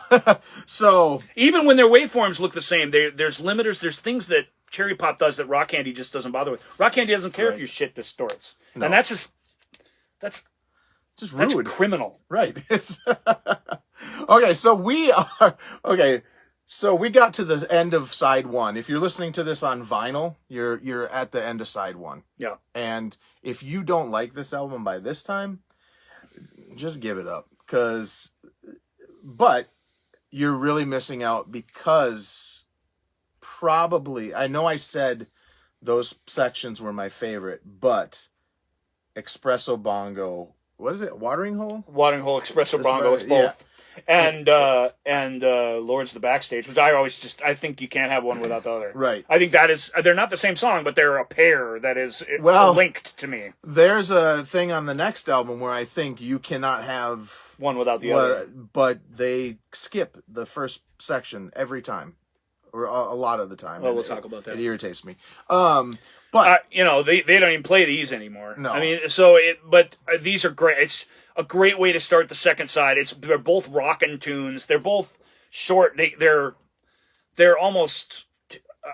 A: So
B: even when their waveforms look the same, there's limiters, there's things that Cherry Pop does that rock candy just doesn't bother with. Rock candy doesn't care if your shit distorts. No. And that's just rude. That's criminal.
A: Right. It's okay, so we got to the end of side one. If you're listening to this on vinyl, you're at the end of side one.
B: Yeah.
A: And if you don't like this album by this time, just give it up. But you're really missing out because probably, I know I said those sections were my favorite, but Espresso Bongo, what is it? Watering Hole?
B: Watering Hole, Espresso Bongo, it's both. Yeah. And Lords of the Backstage, which I think you can't have one without the other.
A: Right.
B: I think they're not the same song, but they're a pair that is linked to me.
A: There's a thing on the next album where I think you cannot have
B: one without the other.
A: But they skip the first section every time. Or a lot of the time.
B: Well, we'll talk about that.
A: It irritates me.
B: But they don't even play these anymore.
A: No.
B: I mean, but these are great. It's a great way to start the second side. They're both rockin' tunes. They're both short. They're almost,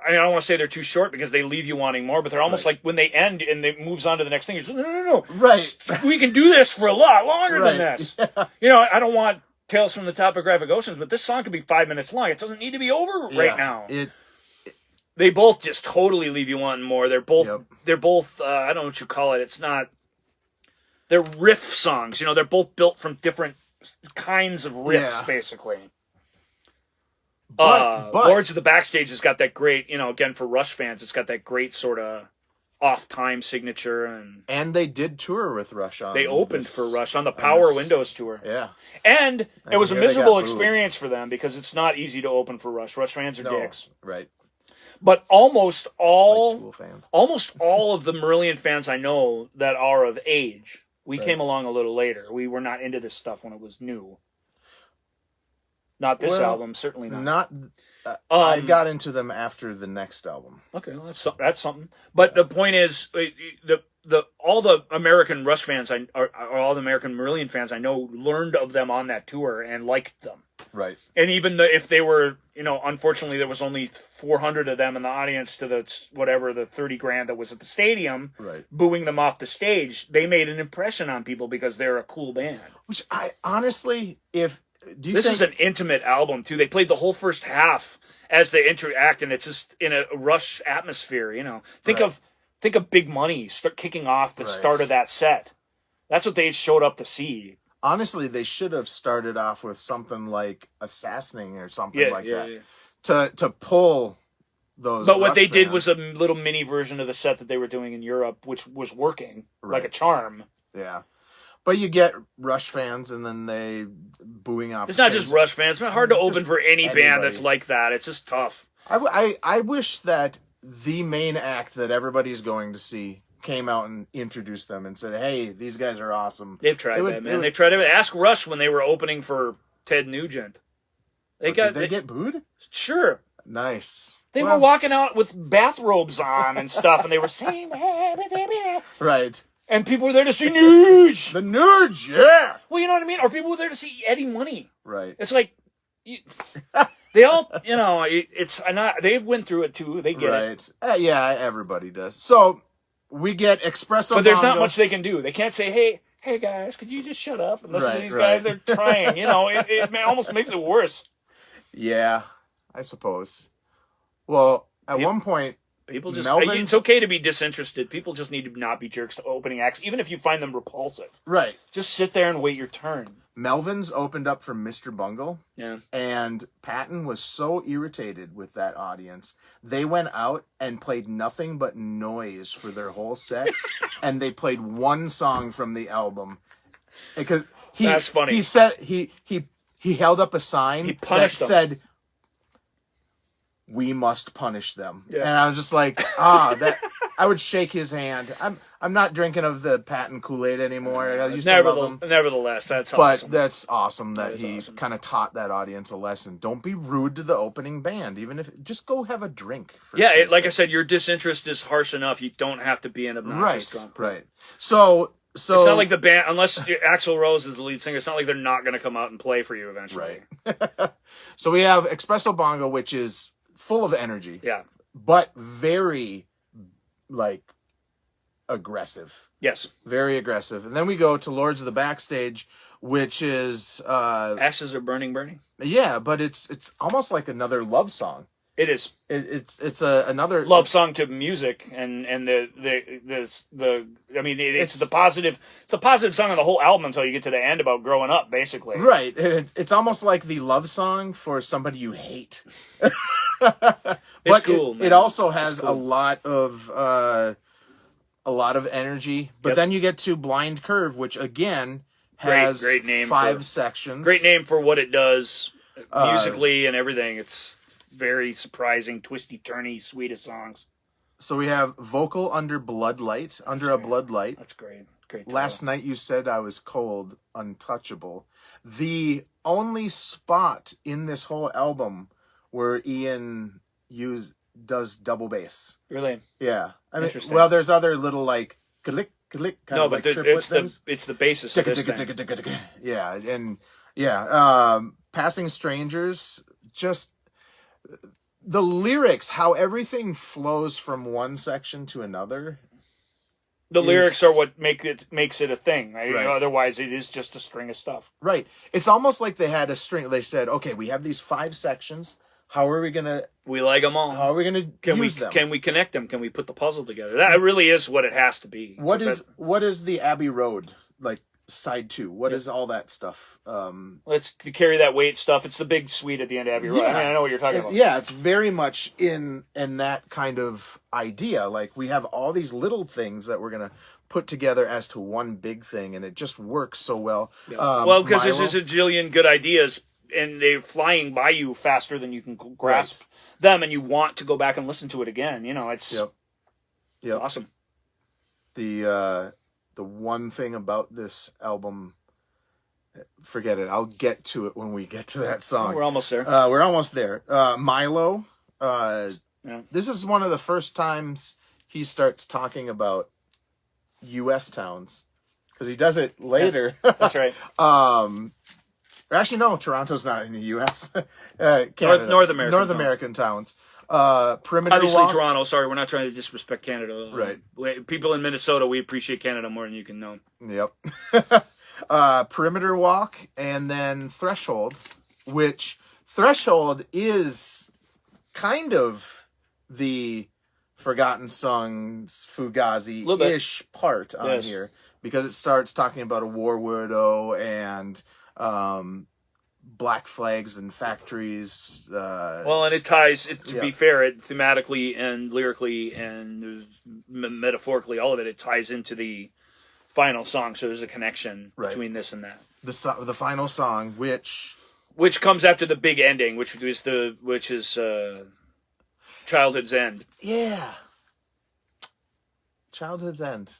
B: I don't want to say they're too short because they leave you wanting more, but they're almost like when they end and it moves on to the next thing, you're just, no.
A: Right.
B: We can do this for a lot longer than this. Yeah. I don't want Tales from the Topographic Oceans, but this song could be 5 minutes long. It doesn't need to be over right now. They both just totally leave you wanting more. They're both, I don't know what you call it. It's not, they're riff songs. They're both built from different kinds of riffs, basically. But Lords of the Backstage has got that great, again, for Rush fans, it's got that great sort of off-time signature.
A: And they did tour with Rush on.
B: They opened for Rush on the Power Windows tour.
A: Yeah.
B: And it was a miserable experience for them because it's not easy to open for Rush. Rush fans are dicks.
A: Right.
B: But almost all
A: Tool fans.
B: Almost all of the Marillion fans I know that are of age, we came along a little later. We were not into this stuff when it was new. Not this album, certainly not.
A: I got into them after the next album.
B: Okay, well, that's something. But the point is, all the American Rush fans, or all the American Marillion fans I know, learned of them on that tour and liked them.
A: Right.
B: And even if they were, unfortunately there was only 400 of them in the audience to the 30 grand that was at the stadium, booing them off the stage, they made an impression on people because they're a cool band. Which
A: I honestly,
B: this is an intimate album too. They played the whole first half as they interact, and it's just in a Rush atmosphere. Think of Big Money start kicking off the start of that set. That's what they showed up to see.
A: Honestly, they should have started off with something like Assassinating or something like that to pull those.
B: But what
A: Rush
B: they did
A: fans.
B: was a little mini version of the set that they were doing in Europe, which was working like a charm.
A: Yeah. But you get Rush fans, and then they booing off.
B: It's not just Rush fans. It's not hard to open for any band that's like that. It's just tough.
A: I wish that the main act that everybody's going to see came out and introduced them and said, "Hey, these guys are awesome."
B: They've tried that, man. They tried to ask Rush when they were opening for Ted Nugent.
A: Did they get booed?
B: Sure.
A: Nice.
B: They were walking out with bathrobes on and stuff, and they were saying,
A: right.
B: And people were there to see Nuge.
A: The Nuge, yeah.
B: Well, you know what I mean? Or people were there to see Eddie Money.
A: Right.
B: It's like, they all, they went through it too. They get it.
A: Yeah, everybody does. So we get Espresso
B: But there's
A: Bongo.
B: not much they can do. They can't say, hey guys, could you just shut up and listen to these
A: right.
B: guys? They're trying. It almost makes it worse.
A: Yeah, I suppose. Well, at one point,
B: people just, it's okay to be disinterested. People just need to not be jerks to opening acts, even if you find them repulsive.
A: Right.
B: Just sit there and wait your turn.
A: Melvin's opened up for Mr. Bungle.
B: Yeah.
A: And Patton was so irritated with that audience. They went out and played nothing but noise for their whole set. And they played one song from the album. Because
B: that's funny.
A: He said he held up a sign that said, "We must punish them." Yeah. And I was just like, that I would shake his hand. I'm not drinking of the Patton Kool-Aid anymore. I used to love him.
B: Nevertheless, that's awesome.
A: But that's awesome that he kind of taught that audience a lesson. Don't be rude to the opening band, even if just go have a drink.
B: Like I said, your disinterest is harsh enough. You don't have to be an obnoxious drunk.
A: Right. So it's
B: not like the band, unless Axl Rose is the lead singer. It's not like they're not going to come out and play for you eventually.
A: Right. So we have Espresso Bongo, which is full of energy.
B: Yeah.
A: But very aggressive.
B: Yes.
A: Very aggressive. And then we go to Lords of the Backstage, which is
B: Ashes Are Burning.
A: Yeah, but it's almost like another love song.
B: It is.
A: It's another
B: love song to music and it's the positive song on the whole album until you get to the end about growing up, basically.
A: Right. It's almost like the love song for somebody you hate.
B: It's cool.
A: It also has a lot of energy. But then you get to Blind Curve, which again has
B: great name
A: 5 sections.
B: Great name for what it does musically and everything. It's very surprising, twisty, turny, sweet of songs.
A: So we have Vocal Under Bloodlight, Under a Bloodlight.
B: That's great. Great title.
A: Last Night You Said I Was Cold, Untouchable. The only spot in this whole album where Ian does double bass.
B: Really?
A: Yeah.
B: Interesting.
A: Well, there's other little click, kind of triplet things.
B: It's the basis of this thing.
A: Yeah, and Passing Strangers, just the lyrics, how everything flows from one section to another.
B: The lyrics are what makes it a thing, right?
A: Right.
B: Otherwise, it is just a string of stuff.
A: Right. It's almost like they had a string. They said, okay, we have these 5 sections. How are we going to...
B: We like them all.
A: How are we going to use them?
B: Can we connect them? Can we put the puzzle together? That really is what it has to be.
A: What is the Abbey Road, side 2? What is all that stuff?
B: Let's carry that weight stuff. It's the big suite at the end of Abbey Road.
A: Yeah.
B: I know what you're talking about.
A: Yeah, it's very much in that kind of idea. Like, we have all these little things that we're going to put together as to one big thing, and it just works so well.
B: Yeah. Because there's a jillion good ideas, and they're flying by you faster than you can grasp them, and you want to go back and listen to it again. It's awesome.
A: The one thing about this album, forget it. I'll get to it when we get to that song.
B: We're almost there.
A: We're almost there. Milo. This is one of the first times he starts talking about U.S. towns, because he does it later.
B: That's right.
A: Actually, no, Toronto's not in the U.S. Canada.
B: North
A: American towns. Perimeter
B: Obviously,
A: Walk.
B: Toronto. Sorry, we're not trying to disrespect Canada.
A: Right.
B: People in Minnesota, we appreciate Canada more than you can know.
A: Yep. Perimeter Walk, and then Threshold, which Threshold is kind of the Forgotten Songs Fugazi-ish part on here, because it starts talking about a war widow and black flags and factories.
B: And it ties, to be fair, it thematically and lyrically and metaphorically, all of it ties into the final song. So there's a connection between this and that.
A: The final song, which
B: comes after the big ending, which is Childhood's End.
A: Yeah. Childhood's End.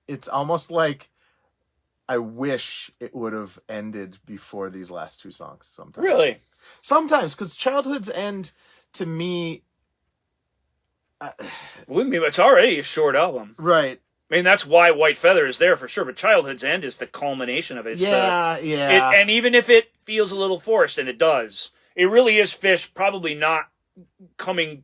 A: It's almost like I wish it would have ended before these last 2 songs sometimes.
B: Really?
A: Sometimes, because Childhood's End, to me,
B: Well, I mean, it's already a short album.
A: Right.
B: I mean, that's why White Feather is there for sure. But Childhood's End is the culmination of it. It's and even if it feels a little forced, and it does, it really is Fish probably not coming.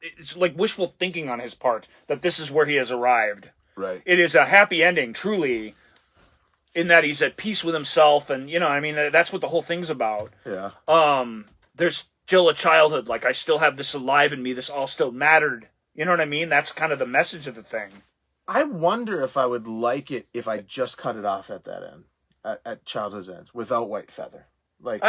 B: It's like wishful thinking on his part that this is where he has arrived.
A: Right.
B: It is a happy ending, truly, in that he's at peace with himself, and I mean, that's what the whole thing's about.
A: Yeah.
B: There's still a childhood, like I still have this alive in me. This all still mattered. You know what I mean? That's kind of the message of the thing.
A: I wonder if I would like it if I just cut it off at that end, at Childhood's End, without White Feather. Like,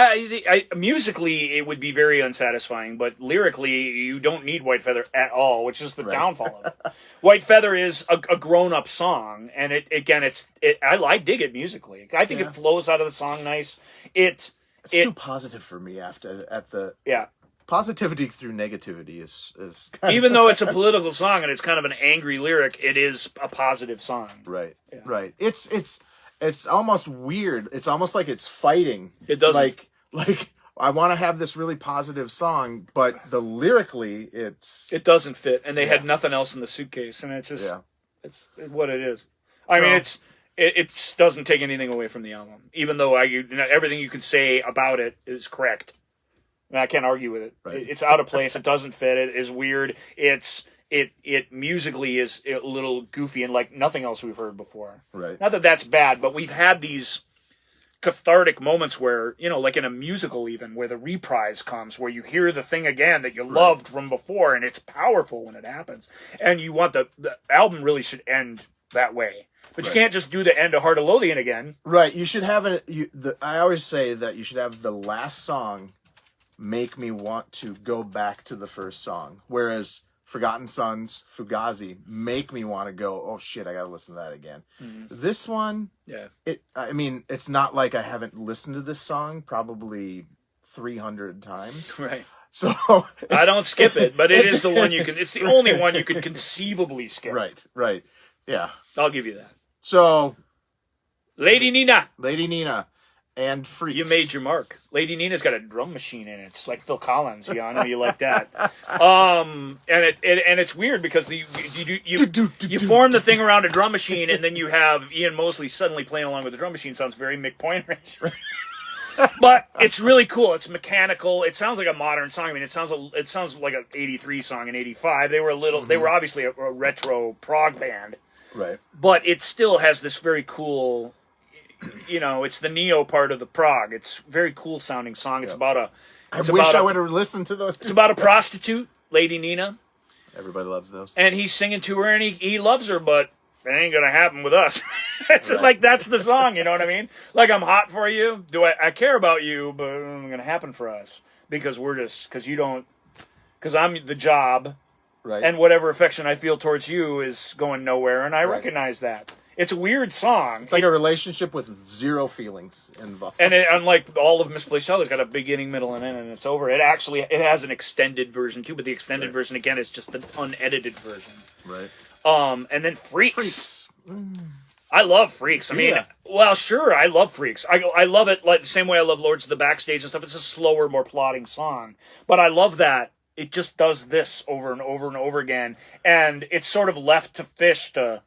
B: musically, it would be very unsatisfying, but lyrically, you don't need White Feather at all, which is the downfall of it. White Feather is a grown-up song, and I dig it musically. I think it flows out of the song nice. It's too
A: positive for me at the
B: yeah.
A: Positivity through negativity is
B: even though it's a political song and it's kind of an angry lyric, it is a positive song.
A: Right. Yeah. Right. It's almost weird. It's almost like it's fighting.
B: It doesn't
A: like I want to have this really positive song, but lyrically it doesn't
B: fit, and they had nothing else in the suitcase, and it's just it's what it is. I mean, it doesn't take anything away from the album, even though everything you can say about it is correct. I can't argue with it. Right. It's out of place. It doesn't fit. It is weird. It musically is a little goofy and like nothing else we've heard before.
A: Right.
B: Not that that's bad, but we've had these cathartic moments where, like in a musical even, where the reprise comes, where you hear the thing again that you loved from before, and it's powerful when it happens. And you want the album really should end that way. But you can't just do the end of Heart of Lothian again.
A: Right. You should have I always say that you should have the last song make me want to go back to the first song. Whereas Forgotten Sons, Fugazi, make me want to go, oh shit, I gotta listen to that again. Mm-hmm. This one, it's not like I haven't listened to this song probably 300 times.
B: Right.
A: So
B: I don't skip it, but it is the one it's the only one you can conceivably skip.
A: Right. Yeah.
B: I'll give you that.
A: So
B: Lady Nina.
A: And Freaks.
B: You made your mark. Lady Nina's got a drum machine in it. It's like Phil Collins. I know you like that. And it's weird because you form the thing around a drum machine, and then you have Ian Mosley suddenly playing along with the drum machine. Sounds very Mick Pointerish. But it's really cool. It's mechanical. It sounds like a modern song. I mean, it sounds like an '83 song in '85. They were they were obviously a retro prog band.
A: Right.
B: But it still has this very cool. It's the neo part of the prog. It's a very cool sounding song. It's about a.
A: I wish I would have listened to those.
B: It's about a prostitute, Lady Nina.
A: Everybody loves those.
B: And he's singing to her, and he loves her, but it ain't gonna happen with us. It's like that's the song. You know what I mean? Like, I'm hot for you. I care about you, but it ain't gonna happen for us because because I'm the job,
A: right?
B: And whatever affection I feel towards you is going nowhere, and I recognize that. It's a weird song.
A: It's like a relationship with zero feelings involved.
B: And unlike all of Misplaced Child, it's got a beginning, middle, and end, and it's over. It has an extended version too, but the extended version again is just the unedited version.
A: Right.
B: And then Freaks. I love Freaks. I mean, well, sure, I love Freaks. I love it like the same way I love Lords of the Backstage and stuff. It's a slower, more plodding song, but I love that it just does this over and over and over again, and it's sort of left to Fish to.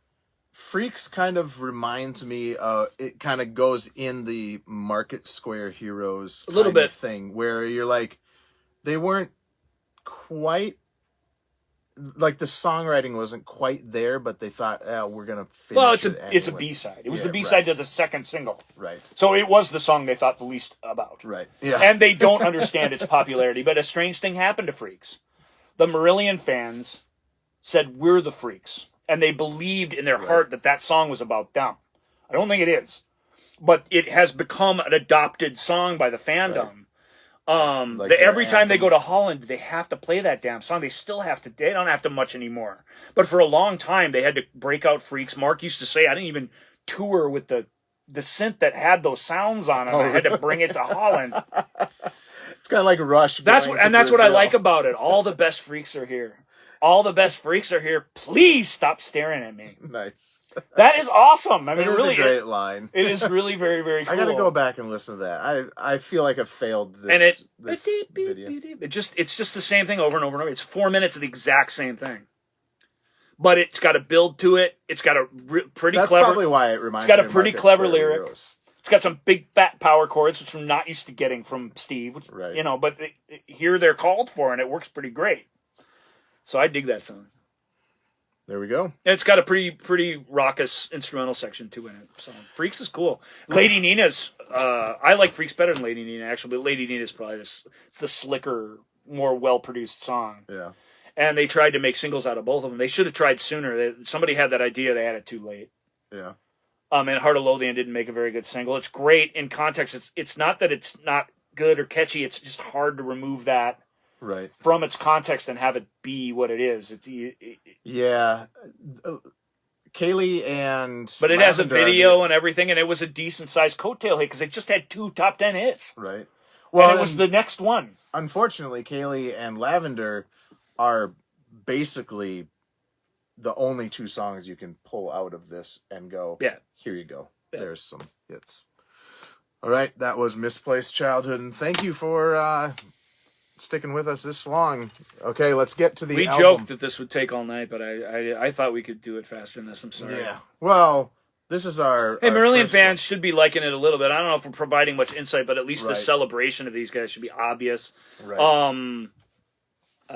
A: Freaks kind of reminds me, it kind of goes in the Market Square Heroes
B: a little bit
A: thing, where you're like, they weren't quite, like the songwriting wasn't quite there, but they thought, we're going to finish it anyway.
B: It's a B-side. It was the B-side to the second single.
A: Right.
B: So it was the song they thought the least about.
A: Right. Yeah.
B: And they don't understand its popularity, but a strange thing happened to Freaks. The Marillion fans said, we're the Freaks. And they believed in their heart that song was about them. I don't think it is. But it has become an adopted song by the fandom. Right. Every time they go to Holland, they have to play that damn song. They still have to. They don't have to much anymore. But for a long time, they had to break out Freaks. Mark used to say, I didn't even tour with the synth that had those sounds on it. I had to bring it to Holland.
A: It's kind of like Rush.
B: That's what I like about it. All the best Freaks are here. all the best freaks are here. Please stop staring at me.
A: Nice.
B: That is awesome. I mean,
A: it is
B: really,
A: a great line.
B: It is really very, very cool.
A: I gotta go back and listen to that. I feel like I failed this, this video.
B: It's just the same thing over and over and over. It's 4 minutes of the exact same thing. But it's got a build to it. It's got a pretty
A: That's
B: clever...
A: That's probably why it reminds me
B: It's got
A: of
B: a pretty
A: Market
B: clever
A: Square
B: lyric.
A: Heroes.
B: It's got some big fat power chords, which I'm not used to getting from Steve. Which,
A: right.
B: You know, but here they're called for, and it works pretty great. So I dig that song.
A: There we go.
B: And it's got a pretty raucous instrumental section too in it. So Freaks is cool. Lady Nina's I like Freaks better than Lady Nina actually, but Lady Nina's probably it's the slicker, more well produced song.
A: Yeah.
B: And they tried to make singles out of both of them. They should have tried sooner. Somebody had that idea. They had it too late.
A: Yeah.
B: And Heart of Lothian didn't make a very good single. It's great in context. It's not that it's not good or catchy. It's just hard to remove that from its context and have it be what it is.
A: Yeah. Kaylee and
B: but it
A: Lavender
B: has a video and everything, and it was a decent sized coattail hit because they just had 2 top 10 hits.
A: Right. Well,
B: and it was the next one.
A: Unfortunately, Kaylee and Lavender are basically the only 2 songs you can pull out of this and go,
B: yeah,
A: here you go.
B: Yeah.
A: There's some hits. All right, that was Misplaced Childhood, and thank you for sticking with us this long. Okay, let's get to the album.
B: We joked that this would take all night, but I thought we could do it faster than this. I'm sorry.
A: Yeah. Well, this is our...
B: Hey,
A: our
B: Marillion fans should be liking it a little bit. I don't know if we're providing much insight, but at least the celebration of these guys should be obvious.
A: Right.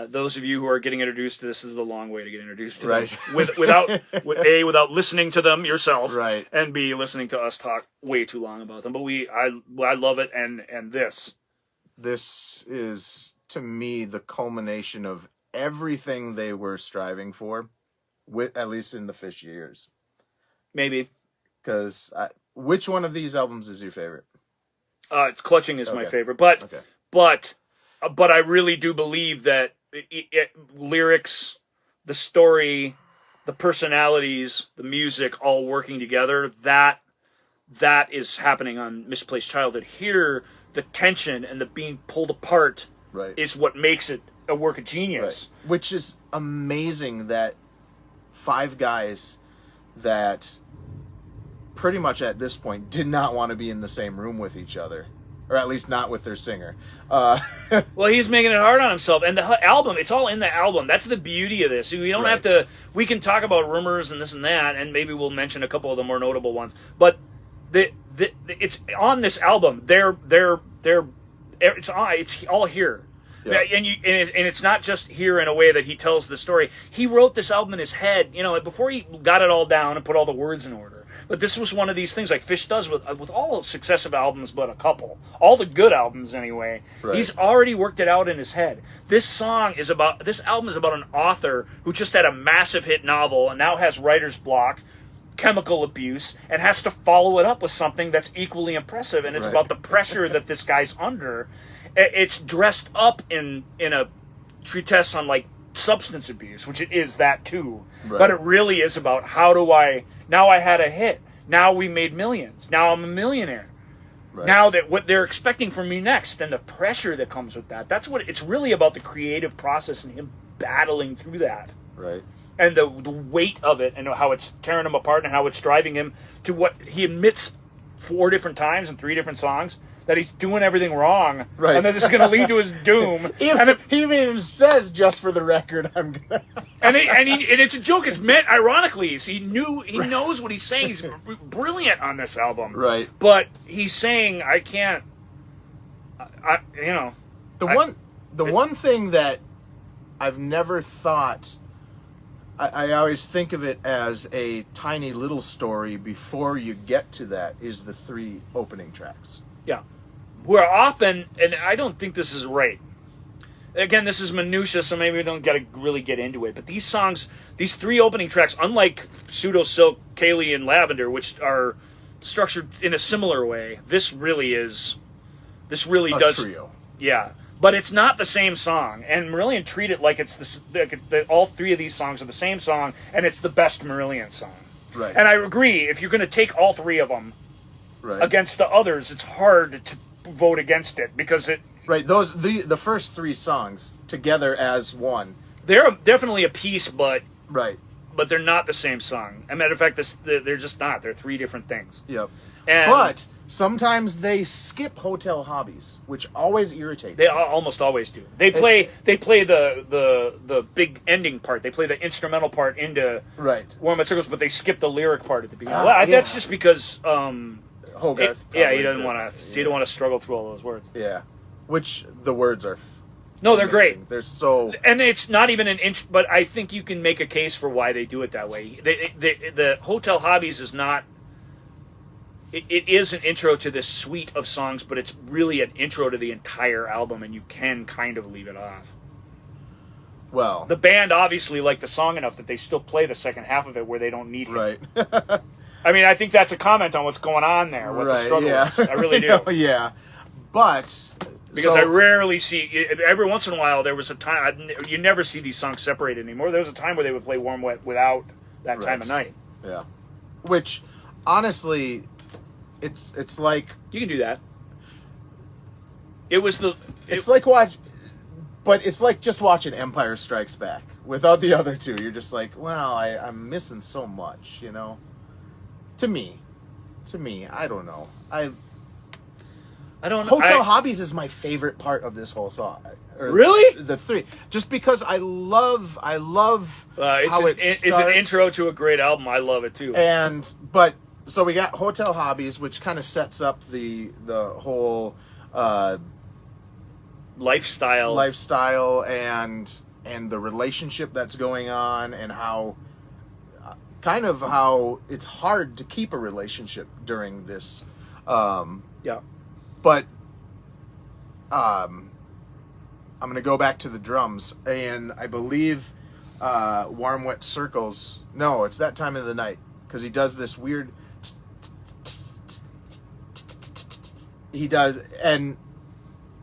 B: Those of you who are getting introduced to this is the long way to get introduced to them. Without listening to them yourself, and B, listening to us talk way too long about them. But I love it, and this is, to me, the culmination of everything they were striving for, at least in the Fish years. Maybe.
A: Because which one of these albums is your favorite?
B: Clutching is my favorite, but I really do believe that lyrics, the story, the personalities, the music, all working together, that is happening on Misplaced Childhood. Here, the tension and the being pulled apart is what makes it a work of genius.
A: Right. Which is amazing that 5 guys that pretty much at this point did not want to be in the same room with each other. Or at least not with their singer.
B: Well, he's making it hard on himself. And the album, it's all in the album. That's the beauty of this. We don't have to... We can talk about rumors and this and that, and maybe we'll mention a couple of the more notable ones. But it's on this album. It's all here. Yeah. And it's not just here in a way that he tells the story. He wrote this album in his head, before he got it all down and put all the words in order. But this was one of these things like Fish does with all successive albums, but a couple. All the good albums, anyway. Right. He's already worked it out in his head. This album is about an author who just had a massive hit novel and now has writer's block, chemical abuse, and has to follow it up with something that's equally impressive. And it's about the pressure that this guy's under. It's dressed up in a treatise on substance abuse, which it is that too. Right. But it really is about now I had a hit. Now we made millions. Now I'm a millionaire. Right. Now that what they're expecting from me next and the pressure that comes with that. That's what it's really about, the creative process and him battling through that.
A: Right.
B: And the weight of it and how it's tearing him apart and how it's driving him to what he admits 4 different times in 3 different songs, that he's doing everything wrong, and that it's going to lead to his doom.
A: He even says, just for the record, I'm gonna...
B: and it's a joke. It's meant ironically. So he knows what he's saying. He's brilliant on this album.
A: Right.
B: But he's saying, I can't,
A: The one thing that I've never thought... I always think of it as a tiny little story before you get to that, is the 3 opening tracks.
B: Yeah. Where often, and I don't think this is right. Again, this is minutia, so maybe we don't really get into it. But these songs, these 3 opening tracks, unlike Pseudo, Silk, Kaylee, and Lavender, which are structured in a similar way, this really does
A: trio.
B: Yeah. But it's not the same song, and Marillion treat it like it's all 3 of these songs are the same song, and it's the best Marillion song.
A: Right.
B: And I agree, if you're going to take all 3 of them against the others, it's hard to vote against it because it.
A: Right. The first 3 songs together as one
B: They're definitely a piece, but
A: Right.
B: they're not the same song. As a matter of fact, they're just not. They're three different things.
A: Yep.
B: And
A: But sometimes they skip Hotel Hobbies, which always irritates
B: they
A: me.
B: almost always do. They play the big ending part. They play the instrumental part into
A: Right.
B: Warm Wet Circles, but they skip the lyric part at the beginning.
A: Yeah.
B: That's just because
A: Hogarth.
B: he doesn't want to. He don't want to struggle through all those words.
A: Yeah. Which the words are.
B: No, they're
A: amazing.
B: great.
A: They're so.
B: And it's not even an inch, but I think you can make a case for why they do it that way. The Hotel Hobbies is not. It is an intro to this suite of songs, but it's really an intro to the entire album, and you can kind of leave it off.
A: Well.
B: The band obviously liked the song enough that they still play the second half of it where they don't need him.
A: Right.
B: I mean, I think that's a comment on what's going on there, what the struggle is. I really do.
A: Yeah. But.
B: Because I rarely see, every once in a while, there was a time, you never see these songs separated anymore. There was a time where they would play Warm Wet without that time of night.
A: Yeah. Which, honestly, it's like...
B: You can do that. It was the...
A: It's like watch... But it's like just watching Empire Strikes Back. Without the other two, you're just like, well, I'm missing so much, you know? To me, I don't know. Hotel Hobbies is my favorite part of this whole song.
B: Really?
A: The three. Just because I love how it starts.
B: It's an intro to a great album. I love it too.
A: So we got Hotel Hobbies, which kind of sets up the whole lifestyle and the relationship that's going on, and how it's hard to keep a relationship during this.
B: Yeah.
A: But I'm going to go back to the drums, and I believe Warm Wet Circles. No, it's that time of the night, because he does this weird. He does, and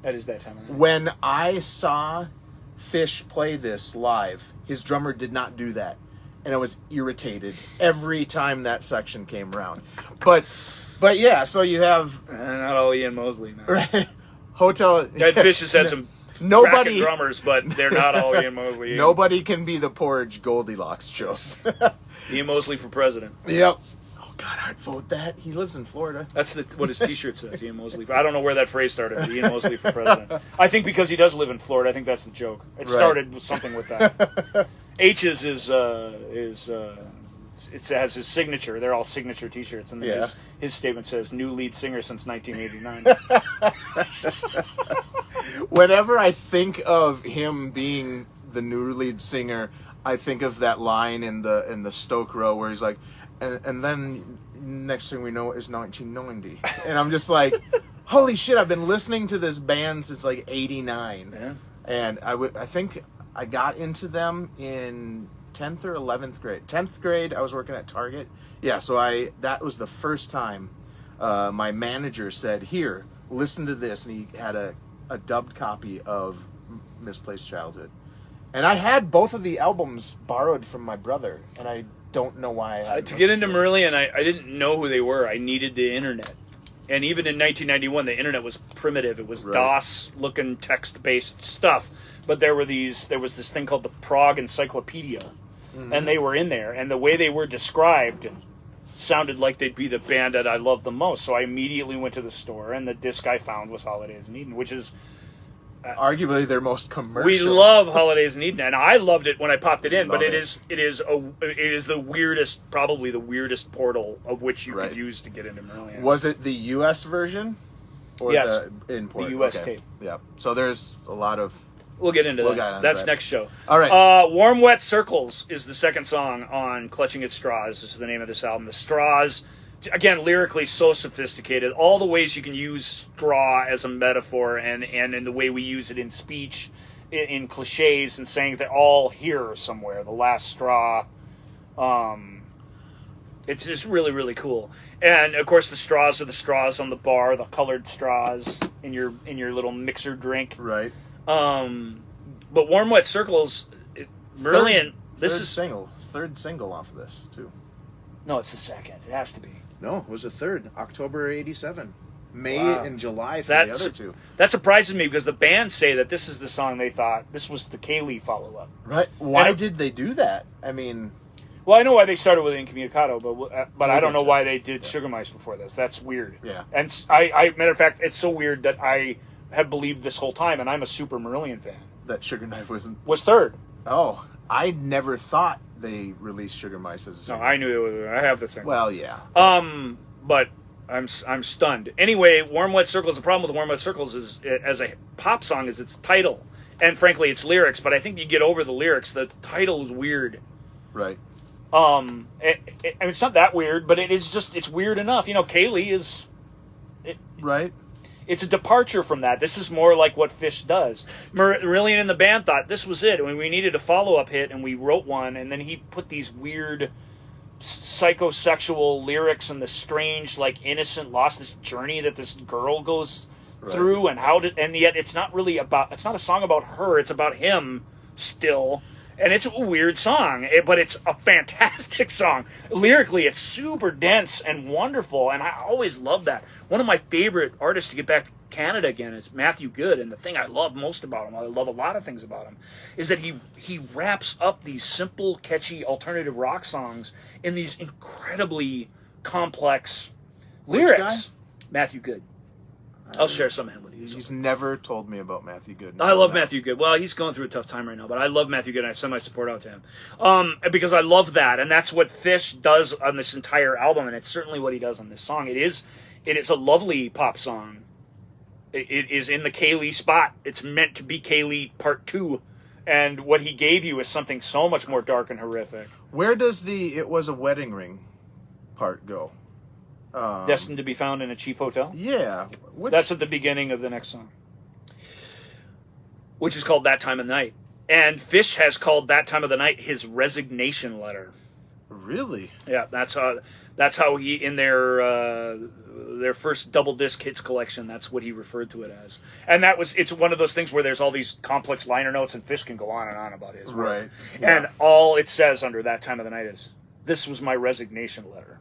B: that is that time of night.
A: When I saw Fish play this live, his drummer did not do that, and I was irritated every time that section came around. But yeah, so you have
B: not all Ian Mosley, no.
A: Right? Hotel.
B: That Fish has had some
A: nobody
B: drummers, but they're not all Ian Mosley.
A: Nobody can be the Porridge Goldilocks chose.
B: Ian Mosley for president.
A: Yep. Oh God, I'd vote that. He lives in Florida.
B: That's what his T-shirt says. Ian Mosley. I don't know where that phrase started. But Ian Mosley for president. I think because he does live in Florida. I think that's the joke. It started with something with that. H's is it has his signature. They're all signature T-shirts, and then his statement says "new lead singer since 1989."
A: Whenever I think of him being the new lead singer, I think of that line in the Stoke Row where he's like, and then next thing we know is 1990, and I'm just like, holy shit! I've been listening to this band since like '89, and I think I got into them in 10th or 11th grade. 10th grade, I was working at Target. Yeah, so that was the first time my manager said, here, listen to this. And he had a dubbed copy of Misplaced Childhood. And I had both of the albums borrowed from my brother, and I don't know why.
B: To get into Marillion, I didn't know who they were. I needed the internet. And even in 1991, the internet was primitive. It was DOS-looking text-based stuff. But there was this thing called the Prog Encyclopedia. Mm-hmm. And they were in there. And the way they were described sounded like they'd be the band that I loved the most. So I immediately went to the store, and the disc I found was Holidays in Eden, which is...
A: arguably their most commercial.
B: We love Holidays in Eden, and I loved it when I popped it in. But it is the weirdest, probably the weirdest portal of which you could use to get into Marillion.
A: Was it the U.S. version, or
B: yes,
A: the import?
B: The U.S. tape.
A: Yeah. So there's a lot of.
B: We'll get into that. That's next show.
A: All right.
B: Warm Wet Circles is the second song on Clutching at Straws. This is the name of this album. The straws. Again, lyrically so sophisticated. All the ways you can use straw as a metaphor, and in the way we use it in speech, in cliches, and saying they're all here somewhere. The last straw. It's just really, really cool. And of course, the straws are the straws on the bar, the colored straws in your little mixer drink.
A: Right.
B: But Warm Wet Circles, Marillion.
A: Third single off of this too.
B: No, it's the second. It has to be.
A: No, it was the third. October '87. May and July for the other two.
B: That surprises me because the band say that this is the song they thought this was the Kaylee follow-up.
A: Right? Why did they do that? I mean,
B: well, I know why they started with Incommunicado, but I don't know why they did Sugar Mice before this. That's weird.
A: Yeah.
B: And matter of fact, it's so weird that I have believed this whole time, and I'm a super Marillion fan.
A: That Sugar Knife
B: was third.
A: Oh, I never thought they released Sugar Mice as a single.
B: No, I knew it was. I have the single.
A: Well, yeah.
B: But I'm stunned. Anyway, Warm Wet Circles. The problem with Warm Wet Circles is, as a pop song, is its title, and frankly, its lyrics. But I think you get over the lyrics. The title is weird.
A: Right.
B: I mean, it's not that weird, but it's weird enough. You know, Kaylee is.
A: Right.
B: It's a departure from that. This is more like what Fish does. Marillion and the band thought this was it. I mean, we needed a follow-up hit, and we wrote one, and then he put these weird psychosexual lyrics and the strange, like, innocent lost this journey that this girl goes through, and yet it's not a song about her, it's about him still. And it's a weird song, but it's a fantastic song. Lyrically, it's super dense and wonderful, and I always love that. One of my favorite artists to get back to Canada again is Matthew Good, and the thing I love most about him, I love a lot of things about him, is that he wraps up these simple, catchy, alternative rock songs in these incredibly complex lyrics. Matthew Good. I'll share some of him with you.
A: He's never told me about Matthew Good.
B: I love Matthew Good. Well, he's going through a tough time right now, but I love Matthew Good, and I send my support out to him. Because I love that, and that's what Fish does on this entire album, and it's certainly what he does on this song. It is a lovely pop song. It is in the Kaylee spot. It's meant to be Kaylee Part 2, and what he gave you is something so much more dark and horrific.
A: Where does the "It Was a Wedding Ring" part go?
B: Destined to be found in a cheap hotel?
A: Yeah.
B: That's at the beginning of the next song, which is called That Time of Night. And Fish has called That Time of the Night his resignation letter.
A: Really?
B: Yeah, that's how he, in their first double disc hits collection, that's what he referred to it as. And it's one of those things where there's all these complex liner notes, and Fish can go on and on about his work.
A: Right. Yeah.
B: And all it says under That Time of the Night is, "This was my resignation letter."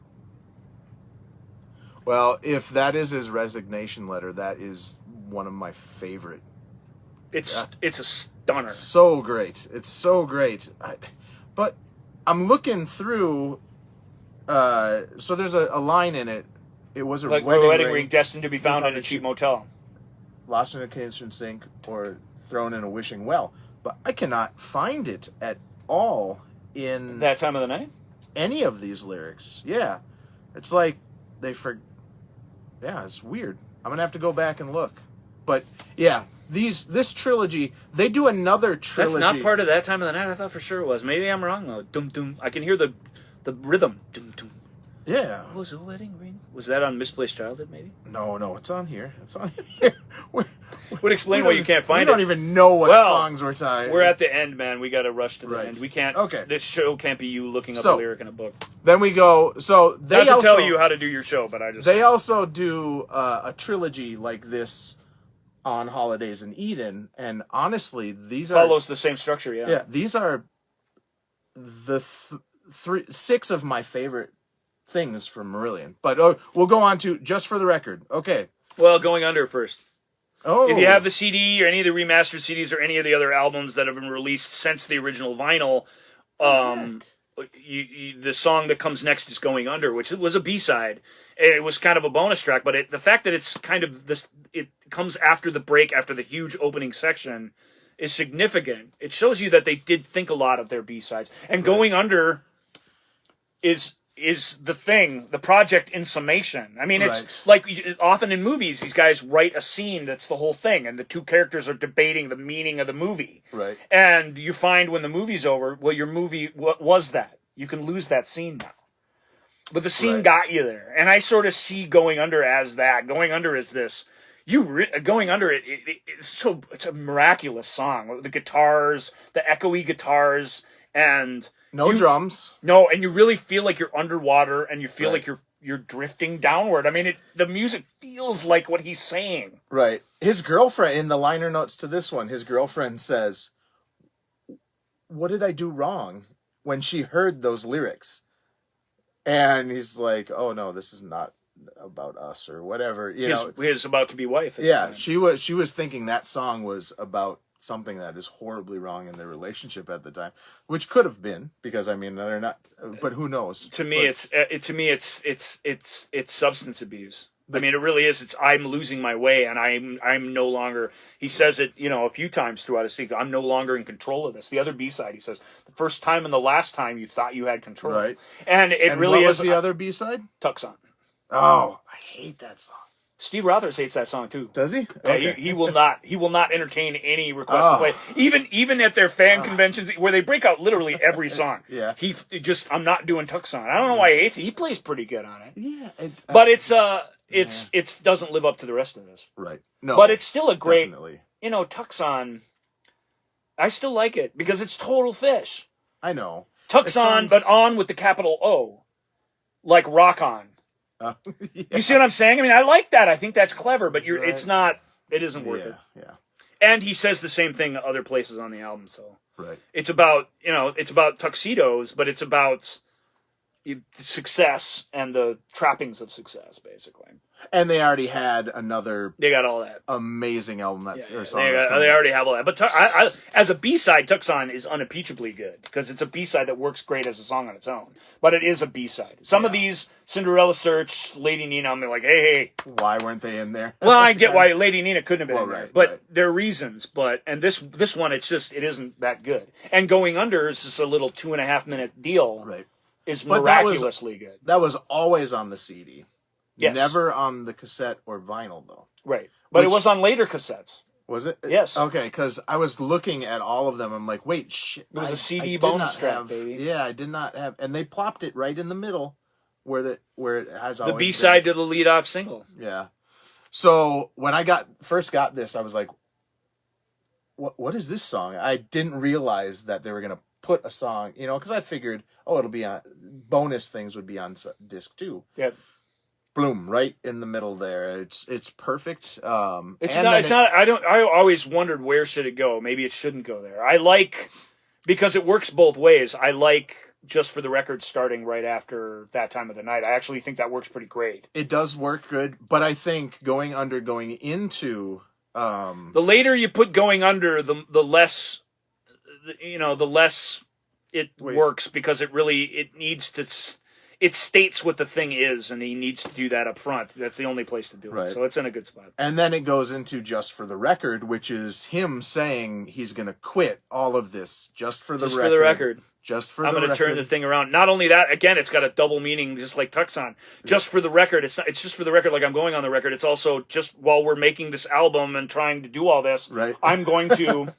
A: Well, if that is his resignation letter, that is one of my favorite.
B: It's a stunner.
A: So great. It's so great. But I'm looking through. So there's a line in it. It was a wedding ring
B: destined to be found in a cheap motel.
A: Lost in a kitchen sink or thrown in a wishing well. But I cannot find it at all in
B: That Time of the Night?
A: Any of these lyrics. Yeah. It's like yeah, it's weird. I'm gonna have to go back and look. But yeah, this trilogy, they do another trilogy.
B: That's not part of That Time of the Night. I thought for sure it was. Maybe I'm wrong though. Dum dum. I can hear the rhythm. Dum dum.
A: Yeah.
B: It was a wedding ring. Was that on Misplaced Childhood? Maybe.
A: No, it's on here. It's on here.
B: Would explain why you can't find it.
A: We don't even know what songs we're tying.
B: We're at the end, man. We got to rush to the end. We can't.
A: Okay.
B: This show can't be you looking up a lyric in a book.
A: Then we go. So they
B: not to tell you how to do your show, but I just.
A: They also do a trilogy like this on Holidays in Eden, and honestly, these
B: follows the same structure. Yeah.
A: Yeah. These are the 6 of my favorite things from Marillion. But we'll go on to Just for the Record. Okay.
B: Well, Going Under first.
A: Oh.
B: If you have the CD or any of the remastered CDs or any of the other albums that have been released since the original vinyl, the song that comes next is Going Under, which was a B-side. It was kind of a bonus track, but the fact that it's kind of this, it comes after the break, after the huge opening section, is significant. It shows you that they did think a lot of their B-sides. And Going Under is the project in summation. I mean, it's like often in movies, these guys write a scene that's the whole thing, and the two characters are debating the meaning of the movie.
A: Right.
B: And you find when the movie's over, well, your movie, what was that? You can lose that scene now. But the scene got you there. And I sort of see Going Under as that. Going Under is this. Going Under it's a miraculous song. The guitars, the echoey guitars, and
A: no drums.
B: No, and you really feel like you're underwater, and you feel like you're drifting downward. I mean, the music feels like what he's saying.
A: Right. His girlfriend, in the liner notes to this one, his girlfriend says, "What did I do wrong?" when she heard those lyrics. And he's like, "Oh no, this is not about us or whatever.
B: His about to be wife.
A: Yeah, she was thinking that song was about something that is horribly wrong in their relationship at the time, which could have been, because I mean they're not, but who knows?
B: To me, it's substance abuse. I mean, it really is. It's I'm losing my way, and I'm no longer. He says it, a few times throughout his sequence. I'm no longer in control of this. The other B-side, he says, the first time and the last time you thought you had control,
A: right?
B: And really
A: what
B: is.
A: Was the other B-side?
B: Tucson.
A: Oh, I hate that song.
B: Steve Rothers hates that song too.
A: Does he?
B: Yeah,
A: Okay.
B: he will not entertain any request to play. Even at their fan conventions where they break out literally every song.
A: Yeah.
B: I'm not doing Tucson. I don't know why he hates it. He plays pretty good on it.
A: Yeah.
B: But it doesn't live up to the rest of this.
A: Right. No.
B: But it's still a great,
A: definitely.
B: Tucson. I still like it because it's total fish.
A: I know.
B: Tucson, but on with the capital O, like rock on.
A: Yeah.
B: You see what I'm saying? I mean, I like that. I think that's clever, but it's not. It isn't worth it.
A: Yeah.
B: And he says the same thing other places on the album. So
A: right.
B: It's about it's about tuxedos, but it's about success and the trappings of success, basically.
A: And they already had another.
B: They got all that
A: amazing album. Or song
B: they already have all that. But as a B-side, Tucson is unimpeachably good because it's a B-side that works great as a song on its own. But it is a B-side. Some of these, Cinderella Search, Lady Nina, I'm like, hey.
A: Why weren't they in there?
B: Well, I get why Lady Nina couldn't have been in there.
A: Right,
B: but there are reasons. And this one, it isn't that good. And Going Under is just a little 2.5 minute deal.
A: Right.
B: Is miraculously good.
A: That was always on the CD.
B: Yes.
A: Never on the cassette or vinyl, though.
B: Right. But it was on later cassettes.
A: Was it?
B: Yes.
A: Okay, because I was looking at all of them. I'm like, wait, shit.
B: It was a CD bonus track, baby.
A: Yeah, I did not have... And they plopped it right in the middle where it has always
B: the B-side to the lead-off single.
A: Yeah. So when I first got this, I was like, what is this song? I didn't realize that they were going to put a song, because I figured, it'll be on... Bonus things would be on disc 2.
B: Yep.
A: Bloom, right in the middle there. It's perfect.
B: I always wondered where should it go. Maybe it shouldn't go there. I like, because it works both ways. I like Just for the Record starting right after That Time of the Night. I actually think that works pretty great.
A: It does work good, but I think going into
B: the later you put Going Under, the less the less it works, because it needs to. It states what the thing is, and he needs to do that up front. That's the only place to do it. So it's in a good spot.
A: And then it goes into Just for the Record, which is him saying he's going to quit all of this just for the record. I'm going to turn the thing around. Not only that, again, it's got a double meaning, just like Tucson. Just for the record. It's just for the record, like I'm going on the record. It's also just while we're making this album and trying to do all this, I'm going to...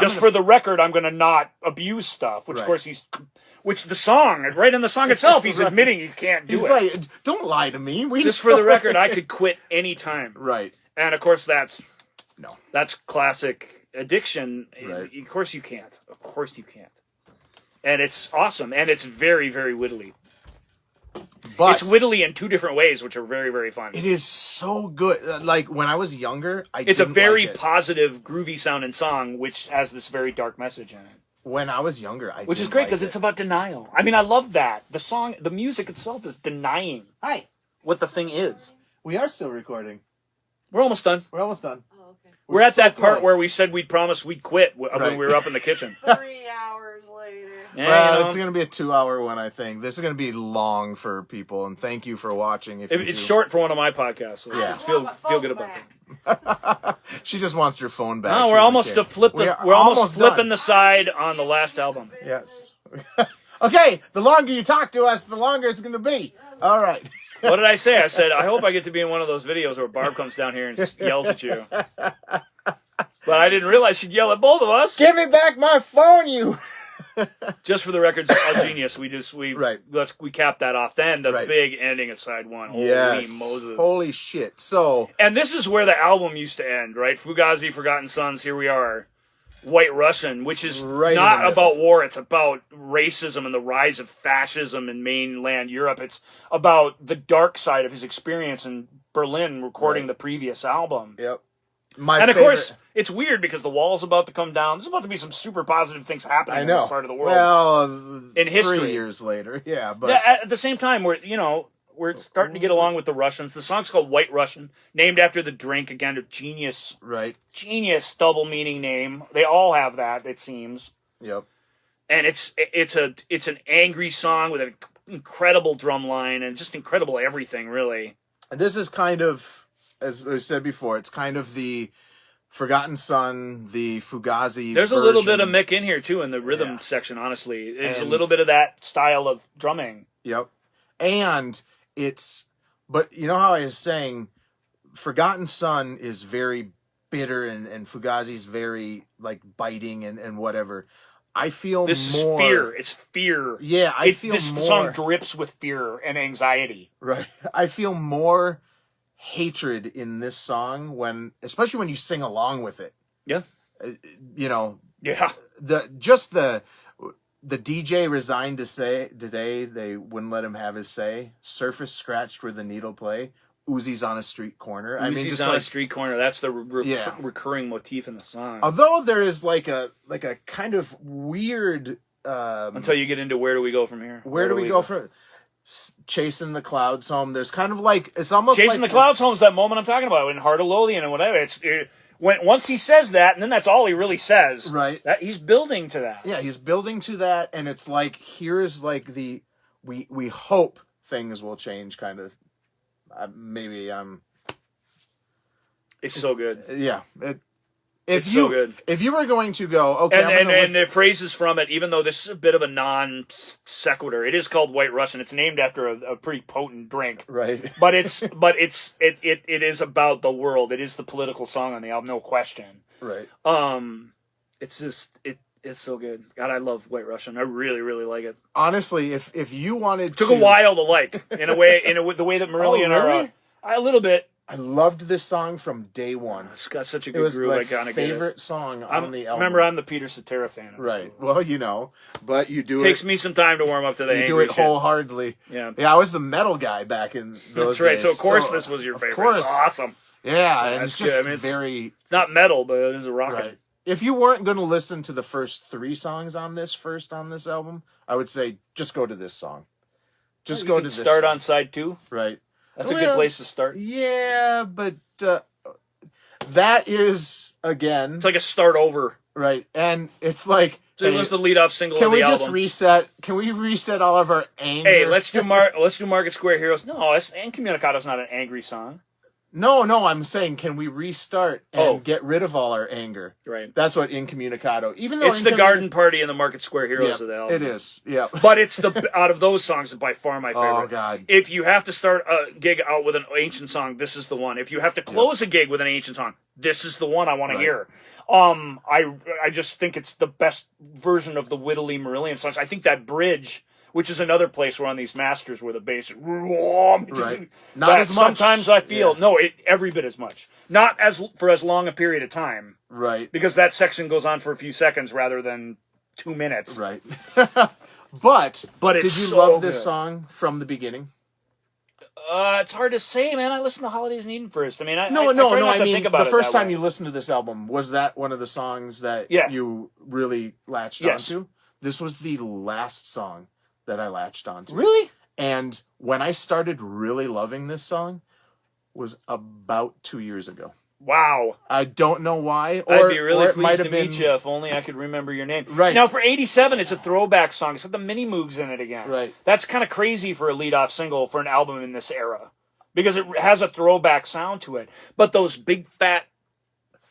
A: for the record, I'm going to not abuse stuff, which of course which the song, right in the song itself, he's admitting you can't do it. He's like, don't lie to me.
B: Just for the record, I could quit any time.
A: Right.
B: And of course that's classic addiction.
A: Right.
B: Of course you can't. Of course you can't. And it's awesome. And it's very, very wittily. But it's wittily in two different ways, which are very, very fun.
A: It is so good. Like, when I was younger,
B: it's a very positive, groovy sounding song, which has this very dark message in it.
A: When I was younger,
B: which is great because it's about denial. I mean, I love that. The music itself is denying what the thing is.
A: We are still recording.
B: We're almost done.
A: Oh, okay.
B: We're at that part where we said we'd promise we'd quit when we were up in the kitchen.
C: 3 hours later.
A: Yeah, this is going to be a 2-hour one, I think. This is going to be long for people, and thank you for watching.
B: It's short for one of my podcasts, so just feel good about
A: that. She just wants your phone back.
B: No, we're almost flipping the side on the last album.
A: Yes. Okay, the longer you talk to us, the longer it's going to be. All right.
B: What did I say? I said, I hope I get to be in one of those videos where Barb comes down here and yells at you. But I didn't realize she'd yell at both of us.
A: Give me back my phone, you.
B: Just for the record, genius. We capped that off. Then the big ending of side one. Holy Moses.
A: Holy shit. So.
B: And this is where the album used to end, right? Fugazi, Forgotten Sons, Here We Are. White Russian, which is not about war. It's about racism and the rise of fascism in mainland Europe. It's about the dark side of his experience in Berlin recording the previous album.
A: Yep.
B: Of course, it's weird because the wall's about to come down. There's about to be some super positive things happening in this part of the world.
A: Well,
B: in history.
A: 3 years later, but
B: at the same time, we're starting to get along with the Russians. The song's called White Russian, named after the drink. Again, a genius double meaning name. They all have that, it seems.
A: Yep.
B: And it's an angry song with an incredible drum line and just incredible everything, really.
A: And this is kind of, as we said before, it's kind of the Forgotten Son, the Fugazi.
B: There's a little bit of Mick in here too in the rhythm section. Honestly, there's a little bit of that style of drumming.
A: Yep, and but you know how I was saying, Forgotten Son is very bitter and Fugazi's very like biting and whatever. I feel
B: this
A: more...
B: is fear. It's fear.
A: Yeah, I feel
B: this
A: more...
B: This song drips with fear and anxiety.
A: Right. I feel more hatred in this song especially when you sing along with it.
B: Yeah.
A: You know.
B: Yeah.
A: The DJ resigned to say today they wouldn't let him have his say. Surface scratched where the needle play. Uzi's on a street corner.
B: Uzi's on a street corner. That's the recurring motif in the song.
A: Although there is like a kind of weird.
B: Until you get into where do we go from here?
A: Where do we go from? Chasing the clouds home. There's kind of like it's almost
B: chasing
A: like
B: the clouds home is that moment I'm talking about in Heart of Lothian and whatever. Once he says that, and then that's all he really says.
A: Right.
B: That he's building to that.
A: Yeah, he's building to that, and it's like here's like we hope things will change kind of.
B: It's so good.
A: Yeah.
B: It's so good.
A: If you were going to go, okay,
B: and the phrases from it, even though this is a bit of a non sequitur, it is called White Russian. It's named after a pretty potent drink,
A: right?
B: But it is about the world. It is the political song on the album, no question.
A: Right.
B: It's so good. God, I love White Russian. I really, really like it.
A: Honestly, if you wanted
B: took a while to like in a way the way that Marillion
A: really?
B: are a little bit.
A: I loved this song from day one.
B: It's got such a good groove.
A: It was my favorite song on the album.
B: Remember, I'm the Peter Cetera fan.
A: Right. Well, but you do it.
B: Takes me some time to warm up to the angry
A: You do it
B: shit.
A: wholeheartedly.
B: Yeah.
A: Yeah, I was the metal guy back in those
B: That's right.
A: days.
B: So, of course, this was your favorite. Of
A: course.
B: It's awesome.
A: Yeah, and it's just
B: good.
A: very...
B: It's not metal, but it is a rocket.
A: Right. If you weren't going to listen to the first 3 songs on this album, I would say just go to this song. Just go to this.
B: Start on side 2.
A: Right.
B: That's a good place to start.
A: Yeah, but that is again.
B: It's like a start over.
A: Right, and it's like.
B: So it was the lead-off single of the album.
A: Can we just reset? Can we reset all of our anger?
B: Hey, let's do Market Square Heroes. No, Incommunicado's not an angry song.
A: No, I'm saying, can we restart and get rid of all our anger?
B: Right.
A: That's what Incommunicado. Even though
B: it's the Garden Party and the Market Square Heroes of the album.
A: It is, yeah.
B: But it's out of those songs, by far my favorite.
A: Oh God!
B: If you have to start a gig out with an ancient song, this is the one. If you have to close a gig with an ancient song, this is the one I want to hear. I just think it's the best version of the Whittly Marillion songs. I think that bridge, which is another place where on these masters where the bass is
A: right. Not as much.
B: Sometimes I feel every bit as much. Not for as long a period of time.
A: Right.
B: Because that section goes on for a few seconds rather than 2 minutes.
A: Right. but
B: it's
A: did you
B: so
A: love this
B: good.
A: song from the beginning?
B: It's hard to say, man. I listened to Holidays in Eden first. I mean, I
A: mean,
B: think about
A: the first time
B: way.
A: you listened to this album, was that one of the songs that you really latched onto? This was the last song that I latched onto.
B: Really?
A: And when I started really loving this song was about 2 years ago.
B: Wow.
A: I don't know why.
B: I'd be really pleased to meet you if only I could remember your name.
A: Right.
B: Now, for 87, it's a throwback song. It's got the Mini Moogs in it again.
A: Right.
B: That's kind of crazy for a lead-off single for an album in this era. Because it has a throwback sound to it. But those big, fat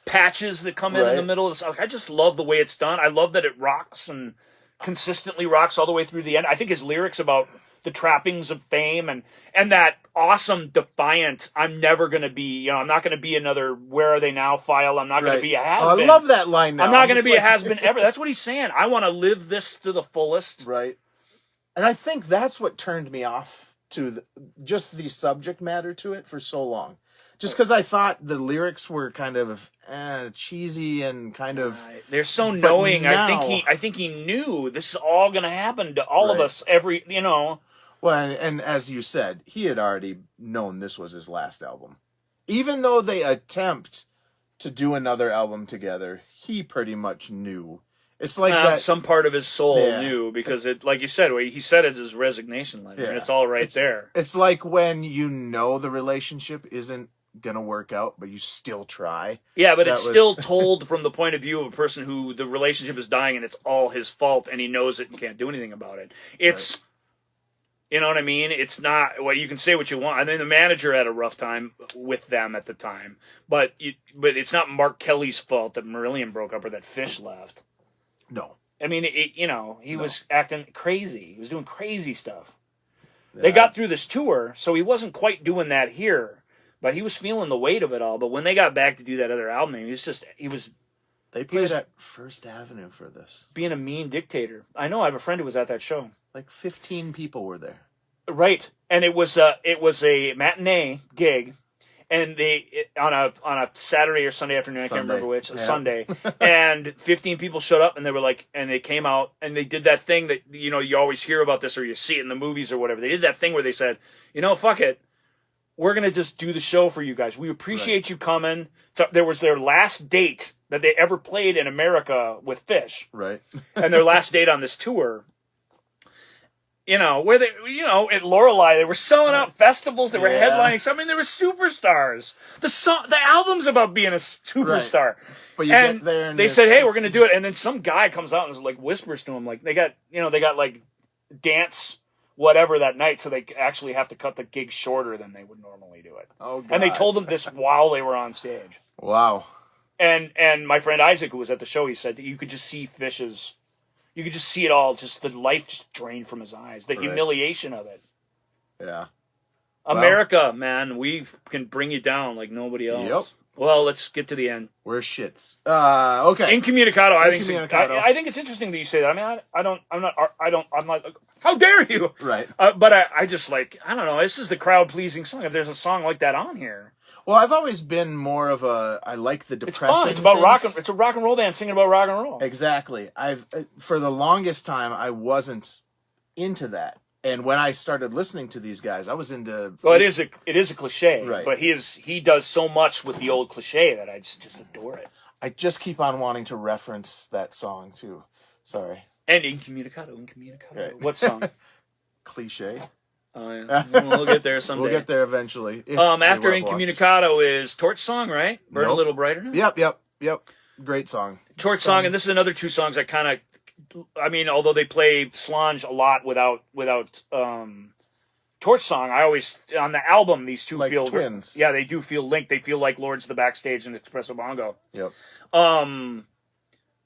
B: patches that come in the middle of the song, I just love the way it's done. I love that it rocks and consistently rocks all the way through the end. I think his lyrics about the trappings of fame and that awesome defiant, I'm never going to be, I'm not going to be another Where Are They Now file. I'm not going to be a has-been.
A: I love that line now.
B: I'm not going to be a has-been ever. That's what he's saying. I want to live this to the fullest.
A: Right. And I think that's what turned me off to just the subject matter to it for so long. Just because I thought the lyrics were kind of cheesy and kind of
B: they're so knowing.
A: Now,
B: I think he knew this is all going to happen to all of us.
A: Well, and as you said, he had already known this was his last album. Even though they attempt to do another album together, he pretty much knew It's like that.
B: Some part of his soul
A: Yeah.
B: knew, because it, like you said, he said it's his resignation letter, and it's all there.
A: It's like when you know the relationship isn't gonna work out, but you still try.
B: Yeah, but it's still told from the point of view of a person who the relationship is dying and it's all his fault and he knows it and can't do anything about it. It's, you know what I mean? It's not, well, you can say what you want. I mean, the manager had a rough time with them at the time, but it's not Mark Kelly's fault that Marillion broke up or that Fish left.
A: No.
B: I mean, he was acting crazy. He was doing crazy stuff. Yeah. They got through this tour, so he wasn't quite doing that here. But he was feeling the weight of it all. But when they got back to do that other album,
A: They played at First Avenue for this.
B: Being a mean dictator. I know. I have a friend who was at that show.
A: Like 15 people were there.
B: Right, and it was a matinee gig, and on a Saturday or Sunday afternoon. I can't remember which. Sunday, and 15 people showed up, and they were like, and they came out, and they did that thing that you always hear about this, or you see it in the movies or whatever. They did that thing where they said, fuck it. We're going to just do the show for you guys. We appreciate you coming. So there was their last date that they ever played in America with Fish.
A: Right.
B: And their last date on this tour. Where they, at Lorelei, they were selling out festivals. They were headlining. So, I mean, they were superstars. The album's about being a superstar. Right.
A: But you get there and
B: they said, hey, we're going to do it. And then some guy comes out and like whispers to him, like, they got like dance whatever that night, so they actually have to cut the gig shorter than they would normally do it.
A: Oh, God.
B: And they told them this while they were on stage.
A: Wow.
B: And my friend Isaac, who was at the show, he said that you could just see you could just see it all, just the life just drained from his eyes, the humiliation of it.
A: Yeah.
B: America, man, we can bring you down like nobody else. Yep. Well, let's get to the end.
A: We're shits. Okay.
B: Incommunicado. I think it's interesting that you say that. I mean, I'm not. How dare you?
A: Right.
B: But I just like, I don't know. This is the crowd pleasing song. If there's a song like that on here.
A: Well, I've always been more of I like the depressing.
B: It's fun. It's about it's a rock and roll band singing about rock and roll.
A: Exactly. For the longest time I wasn't into that. And when I started listening to these guys, I was into.
B: Well, it is a cliche,
A: right?
B: But he does so much with the old cliche that I just adore it.
A: I just keep on wanting to reference that song too. Sorry.
B: And Incommunicado. Right. What song?
A: Cliche.
B: Oh yeah, we'll get there someday.
A: We'll get there eventually.
B: After Incommunicado is Torch Song, right? Burn a Little Brighter.
A: Yep. Great song.
B: Torch Song, and this is another two songs I kind of. I mean, although they play Slange a lot without Torch Song, I always on the album these two
A: like
B: feel
A: twins.
B: Yeah, they do feel linked. They feel like Lords of the Backstage and Espresso Bongo.
A: Yep.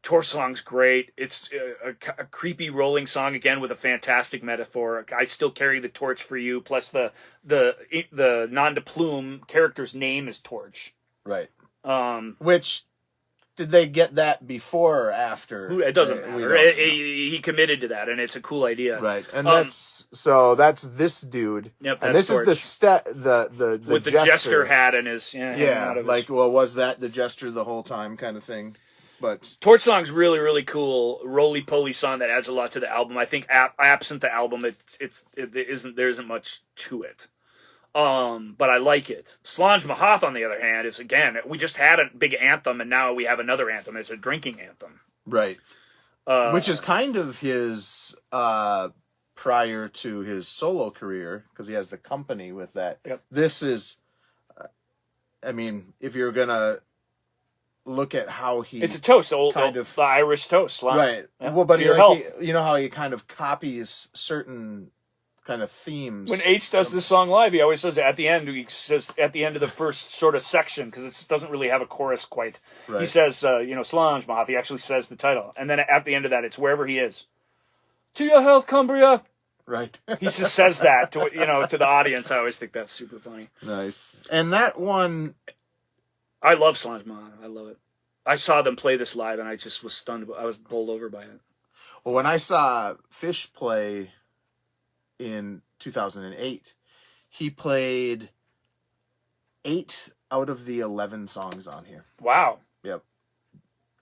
B: Torch Song's great. It's a creepy rolling song again with a fantastic metaphor. I still carry the torch for you. Plus the non de plume character's name is Torch.
A: Right. Which. Did they get that before or after?
B: It doesn't matter. He committed to that, and it's a cool idea.
A: Right, and that's this dude.
B: Yep,
A: and this
B: Torch.
A: is the
B: with the jester hat and his
A: was that the jester the whole time kind of thing? But
B: Torch Song's really really cool, roly poly song that adds a lot to the album. I think absent the album, there isn't much to it. But I like it. Slange Mahath, on the other hand, is again, we just had a big anthem, and now we have another anthem. It's a drinking anthem,
A: right? Which is kind of his prior to his solo career, because he has the company with that.
B: Yep.
A: This is, I mean, if you're gonna look at how
B: it's a toast, the Irish toast, Slange.
A: Right?
B: Yeah.
A: Well, but
B: you
A: know how he kind of copies certain kind of themes.
B: When H does this song live, he always says at the end. He says at the end of the first sort of section, because it doesn't really have a chorus quite. Right. He says, Slange Mahath. He actually says the title, and then at the end of that, it's wherever he is. To your health, Cumbria.
A: Right.
B: He just says that to the audience. I always think that's super funny.
A: Nice. And that one,
B: I love Slange Mahath. I love it. I saw them play this live, and I just was stunned. I was bowled over by it.
A: Well, when I saw Fish play in 2008, he played 8 out of the 11 songs on here.
B: Wow.
A: Yep.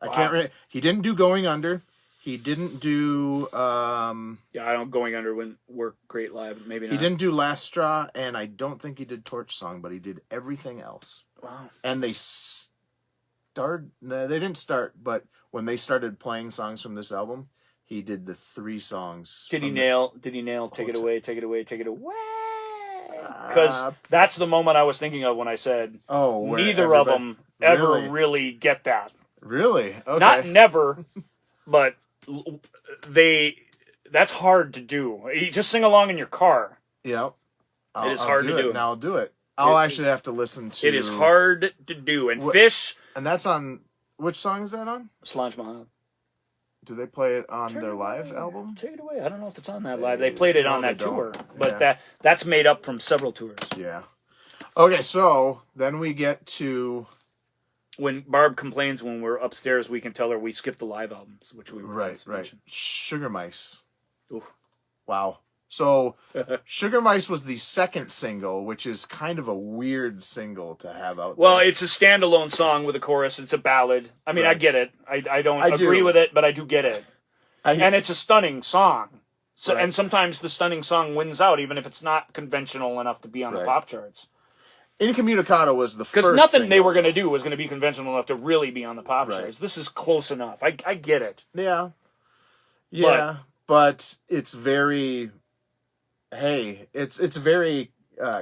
A: I can't remember. He didn't do Going Under. He didn't do
B: I don't Going Under wouldn't work great live. Maybe not.
A: He didn't do Last Straw, and I don't think he did Torch Song, but he did everything else.
B: Wow.
A: And they didn't start, but when they started playing songs from this album, he did the 3 songs.
B: Did he nail Take It Away, Take It Away, Take It Away? Because that's the moment I was thinking of when I said neither of them ever really get that.
A: Really? Okay.
B: Not never, but that's hard to do. You just sing along in your car.
A: Yep.
B: It is hard to do.
A: Now I'll do it. I'll actually have to listen to...
B: It is hard to do. And Fish...
A: And that's on... Which song is that on?
B: Solange Mahal.
A: Do they play it on their live album?
B: Take It Away. I don't know if it's on that live. They played it on that tour. But that's made up from several tours.
A: Yeah. Okay, so then we get to...
B: When Barb complains when we're upstairs, we can tell her we skipped the live albums, which we were
A: Right. Sugar Mice.
B: Oof.
A: Wow. So, Sugar Mice was the second single, which is kind of a weird single to have out there.
B: Well, it's a standalone song with a chorus. It's a ballad. I mean, I get it. I don't agree with it, but I do get it. And it's a stunning song. So, and sometimes the stunning song wins out, even if it's not conventional enough to be on the pop charts.
A: Incommunicado was the first
B: Because nothing
A: single
B: they were going to do was going to be conventional enough to really be on the pop charts. This is close enough. I get it.
A: Yeah. Yeah, but it's very... Hey, it's very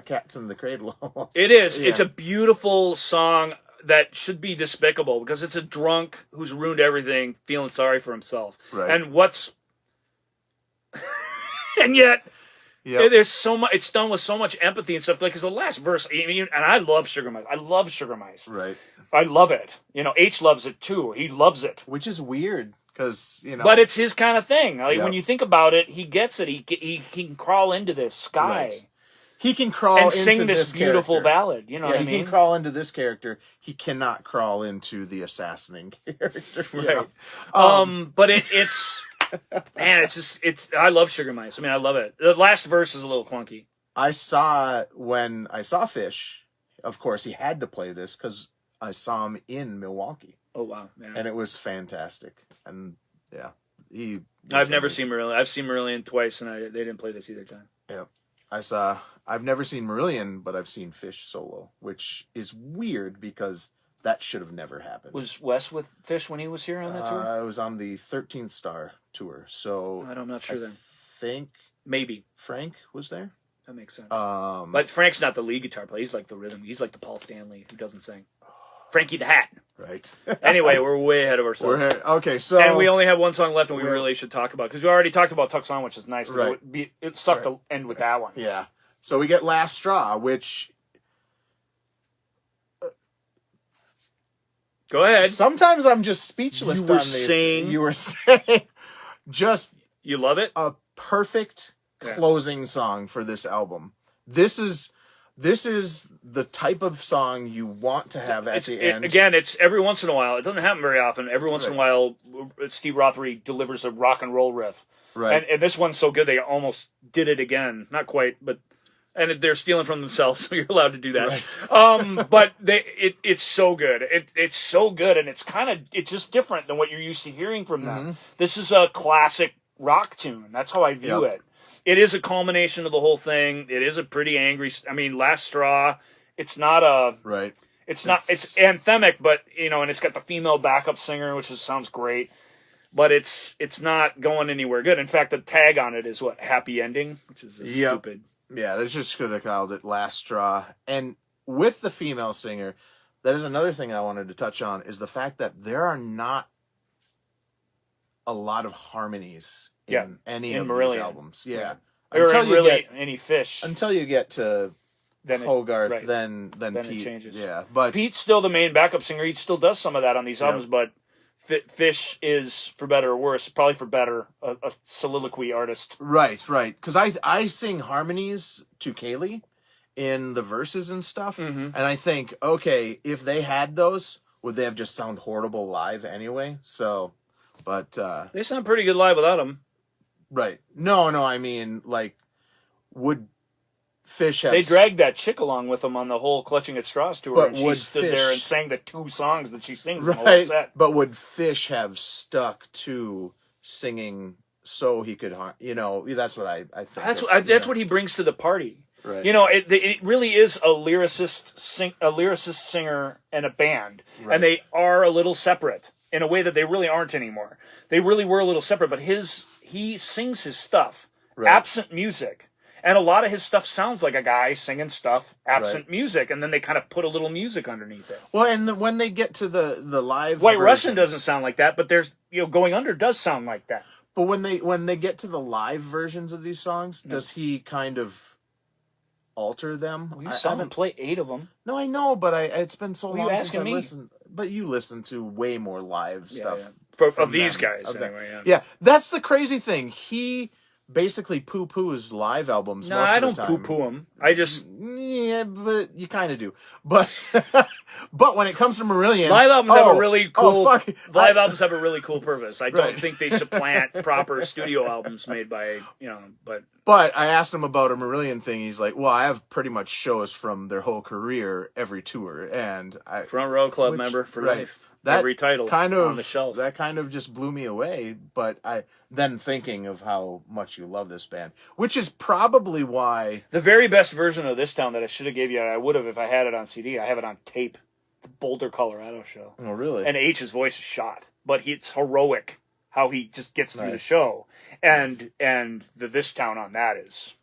A: Cats in the Cradle almost.
B: It is. Yeah. It's a beautiful song that should be despicable because it's a drunk who's ruined everything, feeling sorry for himself. Right. And and yet there's so much. It's done with so much empathy and stuff. Like, because the last verse, and I love Sugar Mice. I love Sugar Mice.
A: Right.
B: I love it. H loves it too. He loves it,
A: which is weird. Because,
B: but it's his kind of thing. Like, when you think about it, he gets it. He can crawl into this sky.
A: Right. He can crawl
B: and
A: into
B: sing this beautiful ballad. You know what I mean?
A: He can crawl into this character. He cannot crawl into the assassinating character.
B: Right. But it's man, it's I love Sugar Mice. I mean, I love it. The last verse is a little clunky.
A: When I saw Fish, of course, he had to play this because I saw him in Milwaukee.
B: Oh wow! Yeah.
A: And it was fantastic. And yeah,
B: I've never seen Marillion. I've seen Marillion twice, and they didn't play this either time.
A: Yeah, I've never seen Marillion, but I've seen Fish solo, which is weird because that should have never happened.
B: Was Wes with Fish when he was here on that tour?
A: I was on the 13th Star tour, so
B: I'm not sure.
A: I think
B: maybe
A: Frank was there.
B: That makes sense. But Frank's not the lead guitar player. He's like the rhythm. He's like the Paul Stanley who doesn't sing. Frankie the Hat.
A: Right.
B: Anyway, we're way ahead of ourselves.
A: Okay, so...
B: And we only have one song left, and we really should talk about, because we already talked about Tucson, which is nice, because it sucked to end with that one.
A: Yeah. So we get Last Straw, which...
B: Go ahead.
A: Sometimes I'm just speechless on these. You were saying... Just...
B: You love it?
A: A perfect closing song for this album. This is the type of song you want to have at the end.
B: Again, it's every once in a while. It doesn't happen very often. Every once in a while, Steve Rothery delivers a rock and roll riff. Right. And this one's so good, they almost did it again. Not quite, but... And they're stealing from themselves, so you're allowed to do that. Right. But it's so good. It's so good, and it's just different than what you're used to hearing from them. Mm-hmm. This is a classic rock tune. That's how I view it. It is a culmination of the whole thing. It is a pretty angry... I mean, Last Straw, it's not a...
A: Right.
B: It's anthemic, but, and it's got the female backup singer, which sounds great. But it's not going anywhere good. In fact, the tag on it is what? Happy Ending? Which is stupid.
A: Yeah, they just could have called it Last Straw. And with the female singer, that is another thing I wanted to touch on, is the fact that there are not a lot of harmonies in any of
B: Marillion.
A: These albums. Yeah.
B: Until you get any Fish.
A: Until you get to Hogarth, then Pete.
B: It changes.
A: Yeah, but
B: Pete's still the main backup singer. He still does some of that on these albums, but Fish is, for better or worse, probably for better, a soliloquy artist.
A: Right. Because I sing harmonies to Kaylee in the verses and stuff, and I think, okay, if they had those, would they have just sound horrible live anyway? So, but
B: they sound pretty good live without them.
A: Right. No, I mean, like, would Fish have...
B: They dragged that chick along with them on the whole Clutching at Straws tour, and she stood there and sang the 2 songs that she sings in the whole set.
A: But would Fish have stuck to singing so he could... that's what I think.
B: That's what he brings to the party.
A: Right.
B: It really is a lyricist singer, and a band, and they are a little separate. in a way that they really aren't anymore. They really were a little separate, but he sings his stuff absent music. And a lot of his stuff sounds like a guy singing stuff absent music, and then they kind of put a little music underneath it.
A: Well, and when they get to the live
B: White
A: versions,
B: Russian doesn't sound like that, but there's Going Under does sound like that.
A: But when they get to the live versions of these songs, does he kind of alter them?
B: Well, you saw him play 8 of them.
A: No, I know, but it's been so long since I
B: me?
A: listened. But you listen to way more live stuff
B: Of these guys, anyway.
A: Yeah, that's the crazy thing. He basically poo-poos live albums.
B: No,
A: most
B: I
A: of the
B: don't
A: time.
B: poo-poo them. I just
A: but you kind of do. But but when it comes to Marillion,
B: live albums have a really cool.
A: Live
B: albums have a really cool purpose. I don't think they supplant proper studio albums made by
A: But I asked him about a Marillion thing. He's like, "Well, I have pretty much shows from their whole career every tour, and
B: Front Row Club member for life."
A: That
B: every title
A: kind of
B: on the shelf.
A: That kind of just blew me away. But I then thinking of how much you love this band, which is probably why
B: the very best version of This Town that I should have gave you, I would have if I had it on CD. I have it on tape. The Boulder, Colorado show.
A: Oh, really?
B: And H's voice is shot, but it's heroic how he just gets through the show. And the This Town on that is.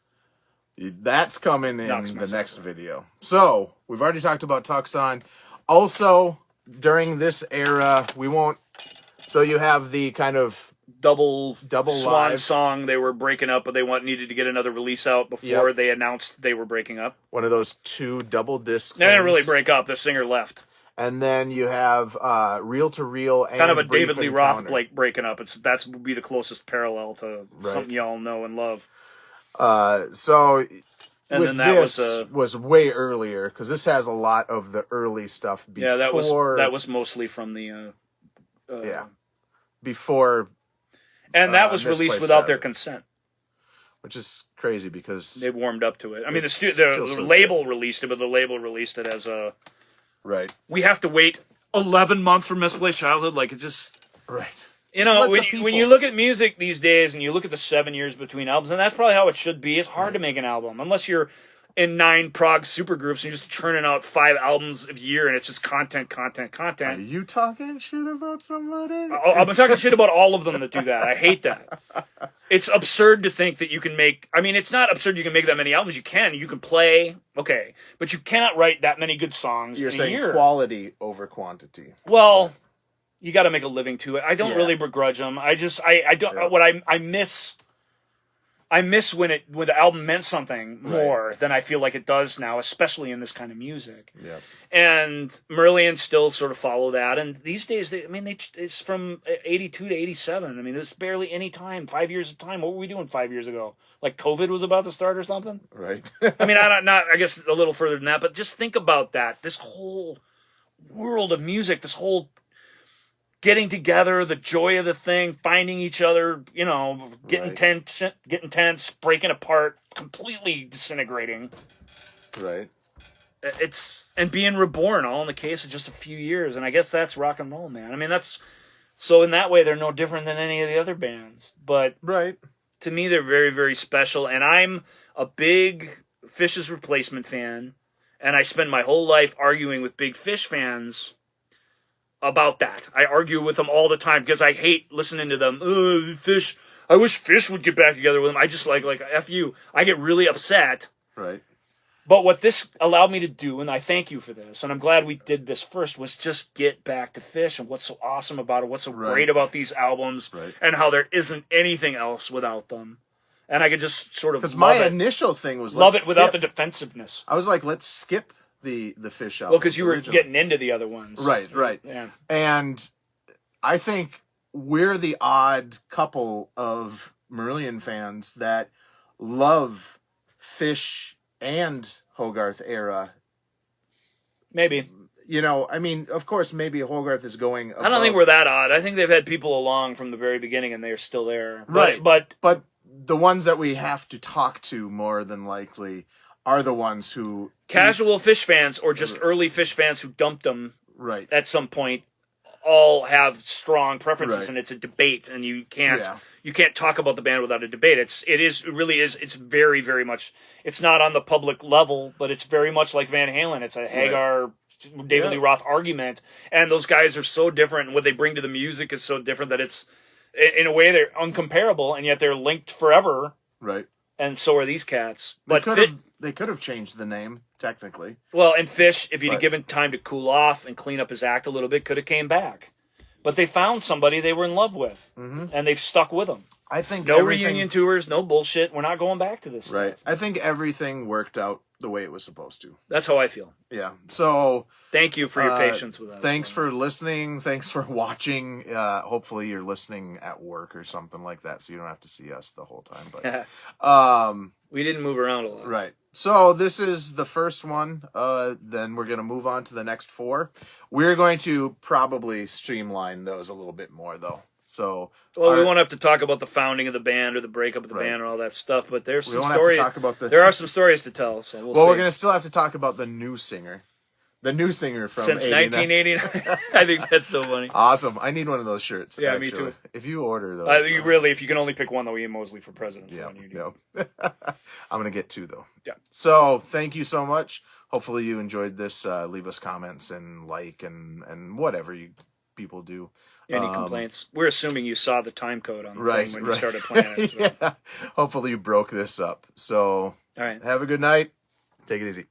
A: That's coming in the next video. So we've already talked about Tucson. Also, during this era, we won't. So you have the kind of
B: double swan
A: live
B: song. They were breaking up, but they needed to get another release out before they announced they were breaking up.
A: One of those 2 double discs.
B: They didn't really break up. The singer left.
A: And then you have Reel to Reel and
B: kind of a
A: Brief
B: David Lee
A: Encounter.
B: Roth breaking up. That's would be the closest parallel to something y'all know and love.
A: So.
B: And
A: with
B: then that
A: was way earlier because this has a lot of the early stuff before.
B: Yeah, that was mostly from the
A: before,
B: and that was released without their consent,
A: which is crazy because
B: they warmed up to it. I mean, the label released it, but the label released it as a We have to wait 11 months for Misplaced Childhood. Like it's just when you look at music these days and you look at the 7 years between albums, and that's probably how it should be. It's hard to make an album unless you're in 9 prog supergroups and you're just churning out 5 albums a year and it's just content.
A: Are you talking shit about somebody?
B: I'm talking shit about all of them that do that. I hate that. It's absurd to think that you can make. I mean, it's not absurd you can make that many albums. You can play, okay, but you cannot write that many good songs.
A: You're
B: in
A: saying
B: a year.
A: Quality over quantity.
B: Well. You got to make a living to it. I don't really begrudge them. I don't. Yeah. What I miss when the album meant something more than I feel like it does now, especially in this kind of music.
A: Yeah.
B: And Marillion still sort of follow that. And these days, it's from 82 to 87. I mean, there's barely any time. 5 years of time. What were we doing 5 years ago? Like COVID was about to start or something.
A: Right.
B: I mean, I guess a little further than that. But just think about that. This whole world of music. This whole getting together, the joy of the thing, finding each other, getting tense, breaking apart, completely disintegrating.
A: Right.
B: And being reborn all in the case of just a few years. And I guess that's rock and roll, man. I mean, so in that way, they're no different than any of the other bands. But to me, they're very, very special. And I'm a big Fish's Replacement fan. And I spend my whole life arguing with big Fish fans about that. I argue with them all the time because I hate listening to them. Fish. I wish Fish would get back together with them. I just like F you. I get really upset.
A: Right.
B: But what this allowed me to do, and I thank you for this, and I'm glad we did this first, was just get back to Fish and what's so awesome about it, what's so great about these albums, and how there isn't anything else without them. And I could just sort of
A: because my initial thing was
B: love it without the defensiveness.
A: I was like, let's skip the Fish album.
B: Well, because you were getting into the other ones.
A: Right.
B: Yeah.
A: And I think we're the odd couple of Marillion fans that love Fish and Hogarth era.
B: Maybe.
A: I mean, of course, maybe Hogarth is going above.
B: I don't think we're that odd. I think they've had people along from the very beginning and they're still there.
A: Right.
B: But
A: the ones that we have to talk to more than likely are the ones who
B: casual Fish fans or just early Fish fans who dumped them at some point all have strong preferences and it's a debate and you can't talk about the band without a debate. It really is it's very, very much, it's not on the public level, but it's very much like Van Halen. It's a Hagar David Lee Roth argument, and those guys are so different, and what they bring to the music is so different that it's, in a way, they're uncomparable, and yet they're linked forever.
A: Right.
B: And so are these cats.
A: But they could have changed the name, technically.
B: Well, and Fish, if you'd given time to cool off and clean up his act a little bit, could have came back. But they found somebody they were in love with, and they've stuck with them.
A: I think
B: no reunion tours, no bullshit. We're not going back to this.
A: Right.
B: Stuff.
A: I think everything worked out the way it was supposed to.
B: That's how I feel.
A: Yeah. So
B: thank you for your patience with us.
A: Thanks for listening. Thanks for watching. Hopefully you're listening at work or something like that, so you don't have to see us the whole time. But
B: we didn't move around a lot.
A: Right. So this is the first one. Then we're going to move on to the next 4. We're going to probably streamline those a little bit more, though. So,
B: we won't have to talk about the founding of the band or the breakup of the band or all that stuff, but there's some stories. There are some stories to tell, so we'll see.
A: We're going to still have to talk about the new singer. The new singer from
B: since 1989. I think that's so funny.
A: Awesome. I need one of those shirts.
B: Yeah,
A: actually.
B: me too.
A: If you order those.
B: If you can only pick one, though, Ian Mosley for president.
A: Yeah,
B: so
A: I'm going to get 2, though.
B: Yeah.
A: So, thank you so much. Hopefully you enjoyed this. Leave us comments and and whatever you people do.
B: Any complaints? We're assuming you saw the time code on the thing when you started playing it. So.
A: Yeah. Hopefully you broke this up. So,
B: all right.
A: Have a good night. Take it easy.